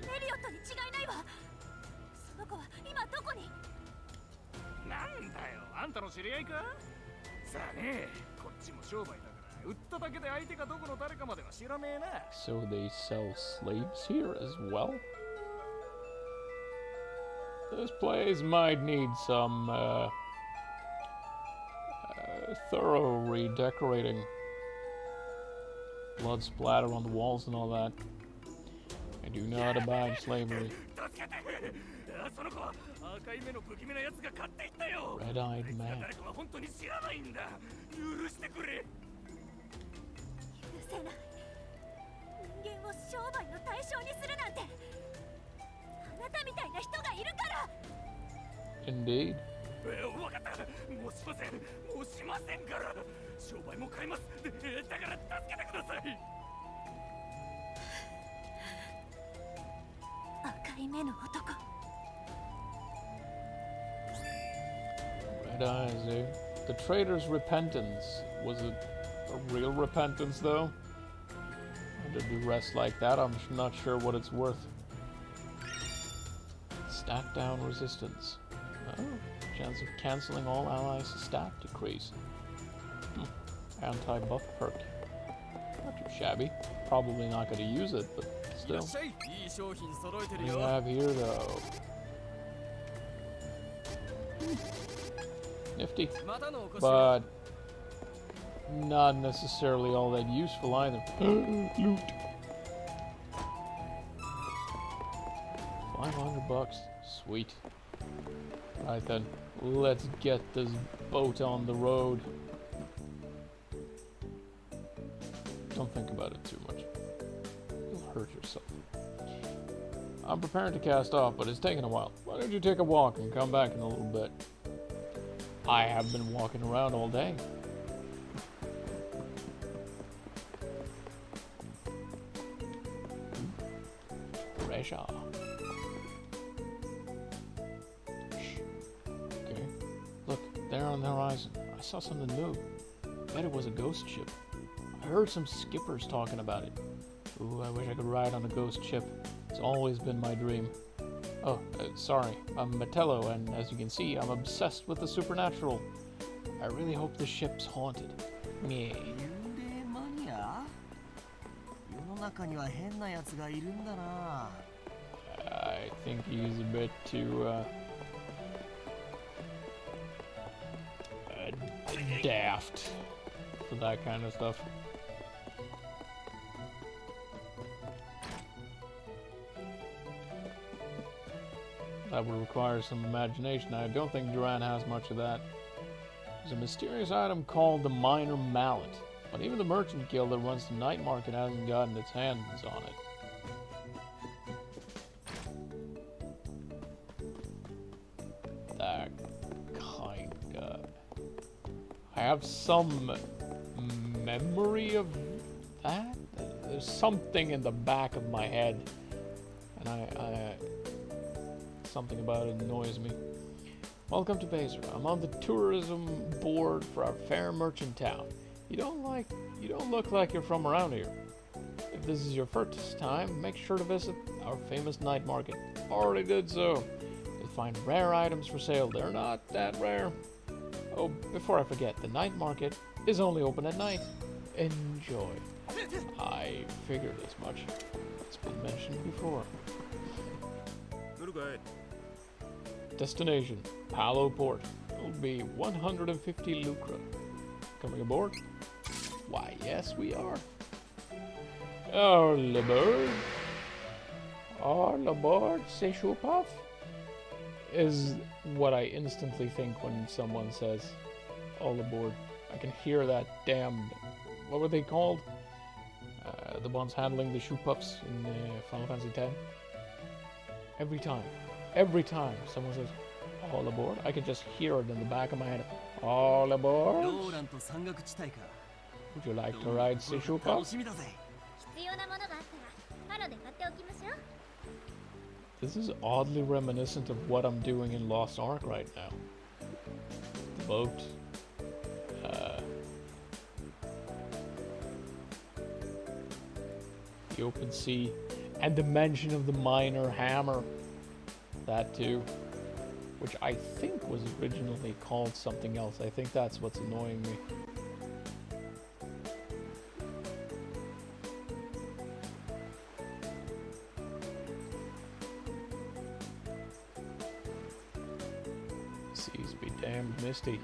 なんだよ、あんたの知り合いか？さあね、こっちも商売だから売っただけで相手がどこの誰かまでは知らねえな。 So they sell slaves here as well? This place might need some thorough redecorating. Blood splatter on the walls and all that. I do not abide slavery. Red-eyed man. 許せない。人間を商売の対象にするなんて。あなたみたいな人がいるから。 Indeed. わかった。もうしません。もうしませんから。商売も買います。だから助けてください。 赤い目の男。 Red eyes, eh? The trader's repentance. Was it a real repentance, though? Under duress like that, I'm not sure what it's worth. Stat down resistance. Oh, chance of cancelling all allies' stat decrease. Anti-buff perk. Not too shabby. Probably not going to use it, but still. What do you have here, though? Nifty. But not necessarily all that useful either. Loot. $500. Sweet. Right then, let's get this boat on the road. Don't think about it too much. You'll hurt yourself. I'm preparing to cast off, but it's taking a while. Why don't you take a walk and come back in a little bit? I have been walking around all day. Pressure. Okay. Look, there on the horizon. I saw something new. Bet it was a ghost ship. I heard some skippers talking about it. Ooh, I wish I could ride on a ghost ship. It's always been my dream. Oh, sorry. I'm Metello, and as you can see, I'm obsessed with the supernatural. I really hope the ship's haunted. Yeah. 幽霊マニア？世の中には変なやつがいるんだな。I think he's a bit too, daft for that kind of stuff. That would require some imagination. I don't think Duran has much of that. There's a mysterious item called the Minor Mallet, but even the merchant guild that runs the night market hasn't gotten its hands on it. That kinda... I have some memory of that. There's something in the back of my head, and I something about it annoys me. Welcome to Baser. I'm on the tourism board for our fair merchant town. You don't look like you're from around here. If this is your first time, make sure to visit our famous night market. Already did so. You'll find rare items for sale. They're not that rare. Oh, before I forget, the night market is only open at night. Enjoy. I figured as much. It's been mentioned before. Destination, Palo Port. It'll be 150 lucre. Coming aboard? Why, yes, we are. All aboard. All aboard, c'est Shupaf? Is what I instantly think when someone says all aboard. I can hear that damn... What were they called? The ones handling the Shupafs in Final Fantasy X? Every time someone says all aboard, I can just hear it in the back of my head. All aboard? Would you like to ride Sishupa? This is oddly reminiscent of what I'm doing in Lost Ark right now. The boat. The open sea. And the mention of the minor hammer. That too. Which I think was originally called something else. I think that's what's annoying me. Seas be damned misty.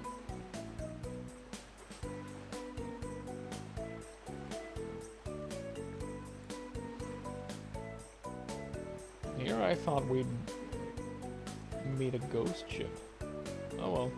Here I thought we'd meet a ghost ship. Oh well.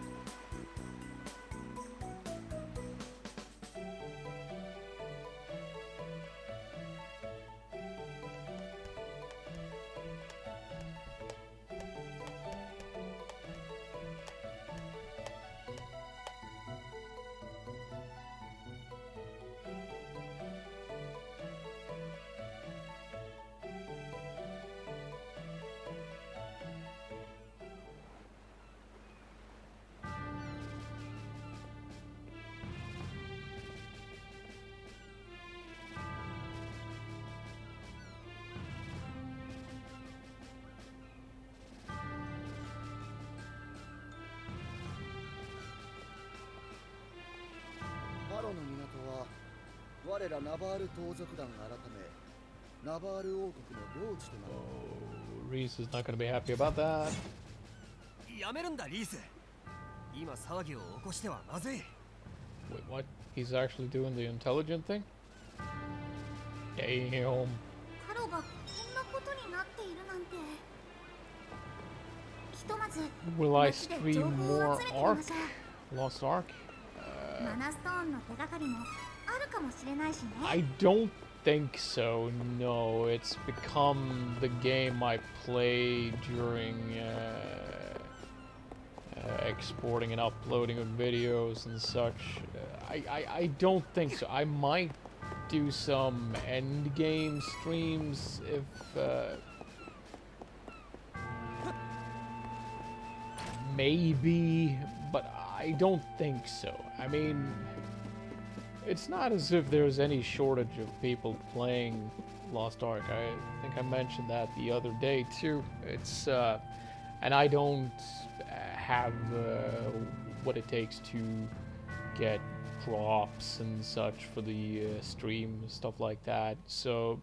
Oh, Reese is not going to be happy about that. Wait, what? He's actually doing the intelligent thing? Damn. とまず Will I 街で情 stream 報を more 集めてみま Ark? しょう。 Lost Ark? マナストーンの手がかりもあるかもしれないしね。 I don't think so. No, it's become the game I play during exporting and uploading of videos and such. I don't think so. I might do some end game streams if maybe, but I don't think so. I mean, it's not as if there's any shortage of people playing Lost Ark. I think I mentioned that the other day too. It's and I don't have what it takes to get drops and such for the stream, stuff like that. So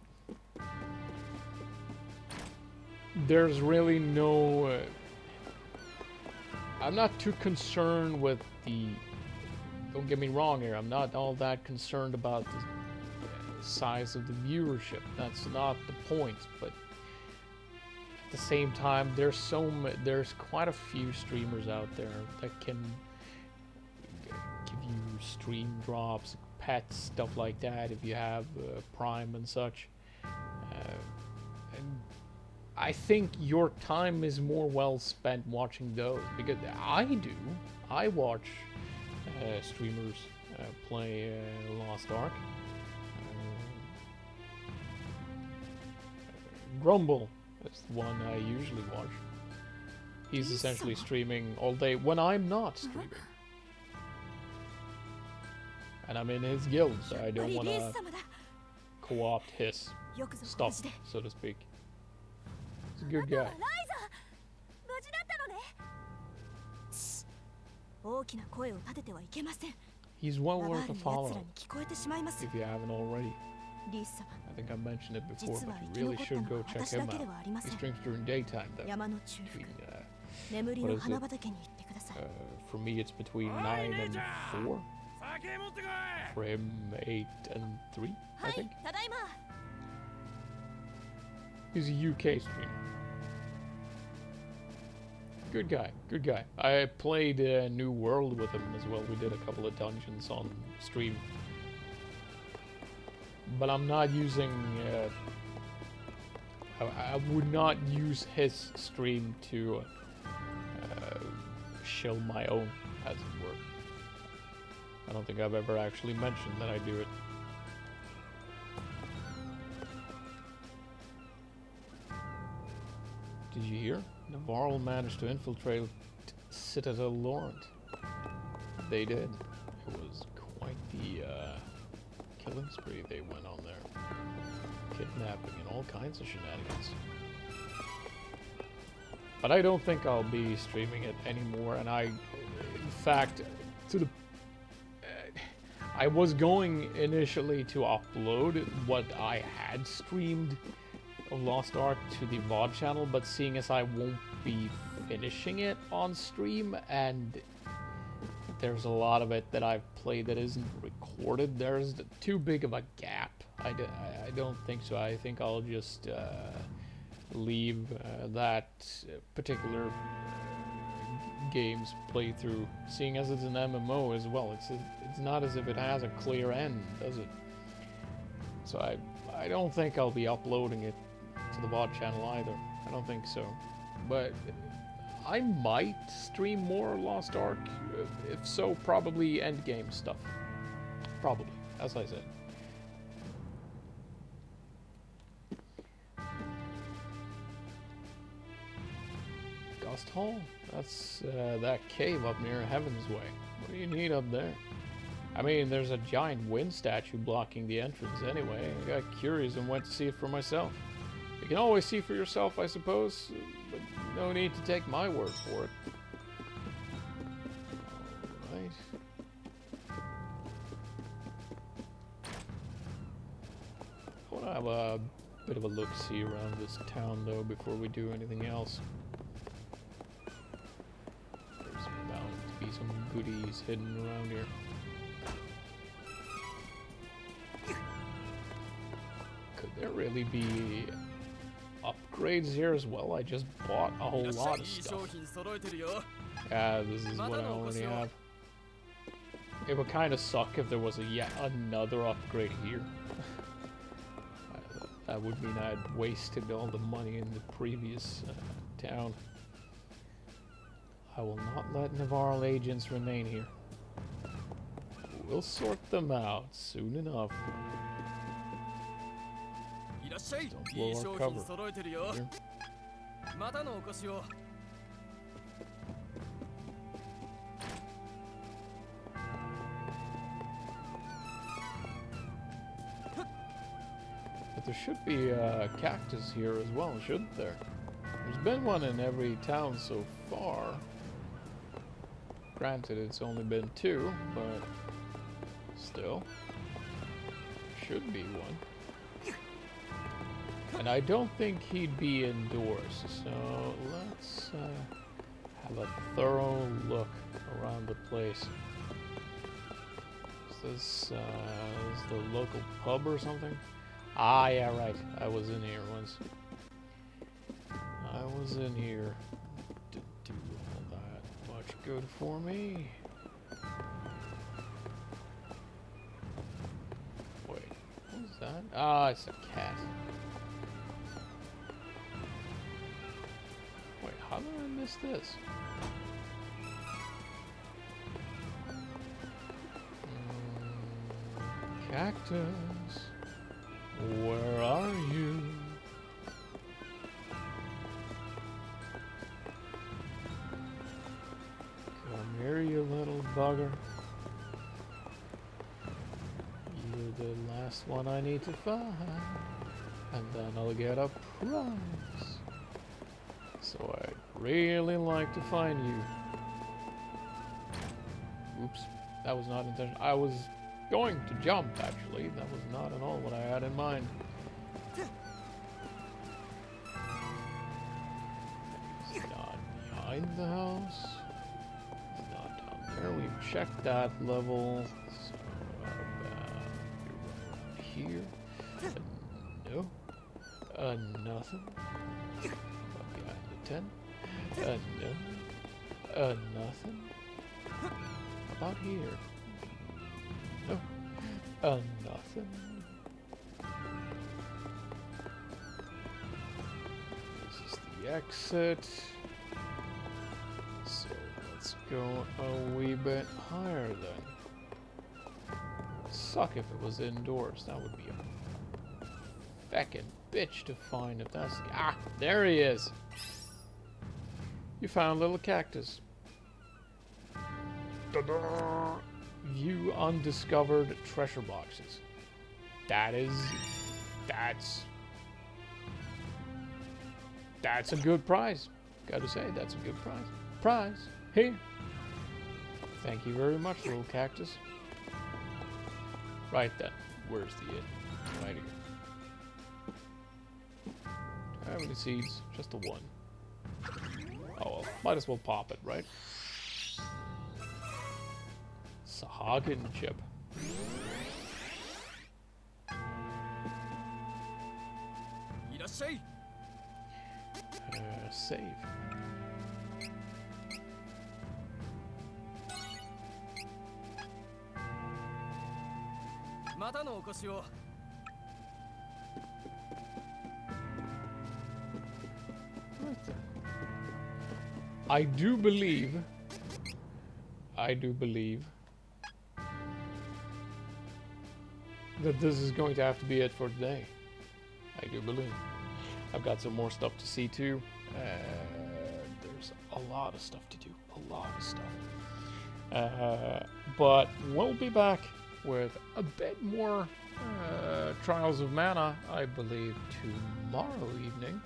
there's really no. I'm not too concerned with the. Don't get me wrong here. I'm not all that concerned about the size of the viewership. That's not the point. But at the same time, there's quite a few streamers out there that can give you stream drops, pets, stuff like that if you have Prime and such. And I think your time is more well spent watching those, because I do. I watch streamers play Lost Ark. Grumble is the one I usually watch. He's essentially streaming all day when I'm not streaming. And I'm in his guild, so I don't want to co-opt his stuff, so to speak. He's a good guy. 大きな声を立ててはいけません。 He's well ラバ worth ー a ルに奴 follow らに聞こえてしまいます if you haven't already. リース様 I think I mentioned it before, 実 but は生 you き really 残った should の go は check 私だ him けで out. はありま He せん。 streams during daytime though. 山の中腹 Between, 眠り what の is 花 it? 畑に行ってください。 For me, it's between 9 and 4. 酒持ってこ For him, 8 and 3, は I い think. ただいま。 He's a UK streamer. Good guy, good guy. I played New World with him as well. We did a couple of dungeons on stream. But I'm not using... I would not use his stream to shill my own, as it were. I don't think I've ever actually mentioned that I do it. Did you hear? Navarro managed to infiltrate Citadel Laurent. They did. It was quite the killing spree they went on there. Kidnapping and all kinds of shenanigans. But I don't think I'll be streaming it anymore, and in fact, I was going initially to upload what I had streamed of Lost Ark to the VOD channel, but seeing as I won't be finishing it on stream, and there's a lot of it that I've played that isn't recorded, there's too big of a gap. I don't think so. I think I'll just leave that particular game's playthrough, seeing as it's an MMO as well. It's not as if it has a clear end, does it? So I don't think I'll be uploading it to the VOD channel either. I don't think so. But I might stream more Lost Ark. If so, probably endgame stuff. Probably, as I said. Gust Hall? That's that cave up near Heaven's Way. What do you need up there? I mean, there's a giant wind statue blocking the entrance anyway. I got curious and went to see it for myself. You can always see for yourself, I suppose, but no need to take my word for it. Alright. I want to have a bit of a look-see around this town, though, before we do anything else. There's bound to be some goodies hidden around here. Could there really be upgrades here as well. I just bought a whole lot of stuff. Yeah, this is what I already have. It would kind of suck if there was a yet another upgrade here. That would mean I'd wasted all the money in the previous town. I will not let Navarro agents remain here. We'll sort them out soon enough. Don't blow our cover. Here. But there should be a cactus here as well, shouldn't there? There's been one in every town so far. Granted, it's only been 2, but still, should be one. And I don't think he'd be indoors, so let's have a thorough look around the place. Is this the local pub or something? Ah, yeah, right. I was in here once. I was in here. Didn't do all that much good for me. Wait, what was that? Ah, it's a cat. Wait, how did I miss this? Cactus, where are you? Come here, you little bugger. You're the last one I need to find, and then I'll get a prize. So I'd really like to find you. Oops, that was not intentional. I was going to jump, actually. That was not at all what I had in mind. He's not behind the house. He's not down there. We've checked that level. So, you're here. No. Nothing. Behind the tent. No. Nothing. How about here? No. Nothing. This is the exit. So let's go a wee bit higher then. Suck if it was indoors. That would be a feckin' bitch to find if that's... Ah! There he is! You found a little cactus. Ta-da! View undiscovered treasure boxes. That's a good prize. Gotta say, that's a good prize. Prize. Here. Thank you very much, little cactus. Right then. Where's the inn? Right here. Do I have any seeds? Just the one. Oh well, might as well pop it, right? Sahagin chip. Save. Right then. I do believe that this is going to have to be it for today. I do believe. I've got some more stuff to see too. There's a lot of stuff to do. A lot of stuff. But we'll be back with a bit more Trials of Mana, I believe, tomorrow evening.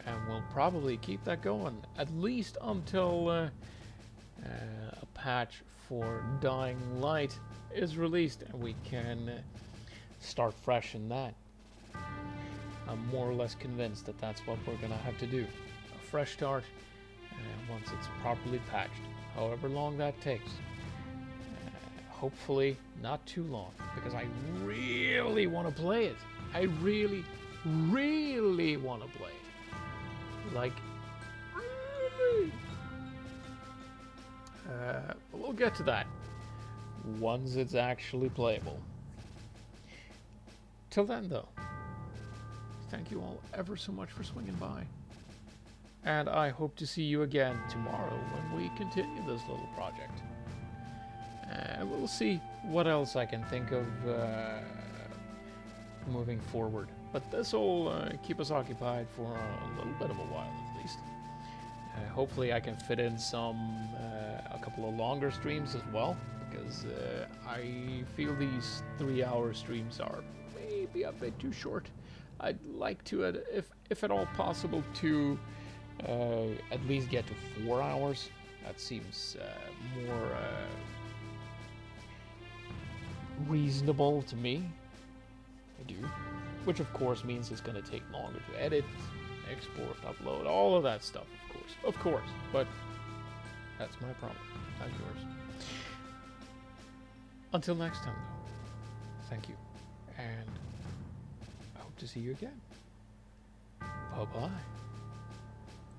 And we'll probably keep that going at least until a patch for Dying Light is released and we can start fresh in that. I'm more or less convinced that that's what we're gonna have to do. A fresh start once it's properly patched. However long that takes. Hopefully not too long, because I really want to play it. I really, really want to play. Like, really. We'll get to that once it's actually playable. Till then, though, thank you all ever so much for swinging by. And I hope to see you again tomorrow when we continue this little project. We'll see what else I can think of moving forward. But this will keep us occupied for a little bit of a while at least. Hopefully I can fit in a couple of longer streams as well, because I feel these 3-hour streams are maybe a bit too short. I'd like to, if at all possible, to at least get to 4 hours. That seems more reasonable to me. I do. Which of course means it's going to take longer to edit, export, upload, all of that stuff, of course. Of course. But that's my problem, not yours. Until next time, though, thank you. And I hope to see you again. Bye-bye.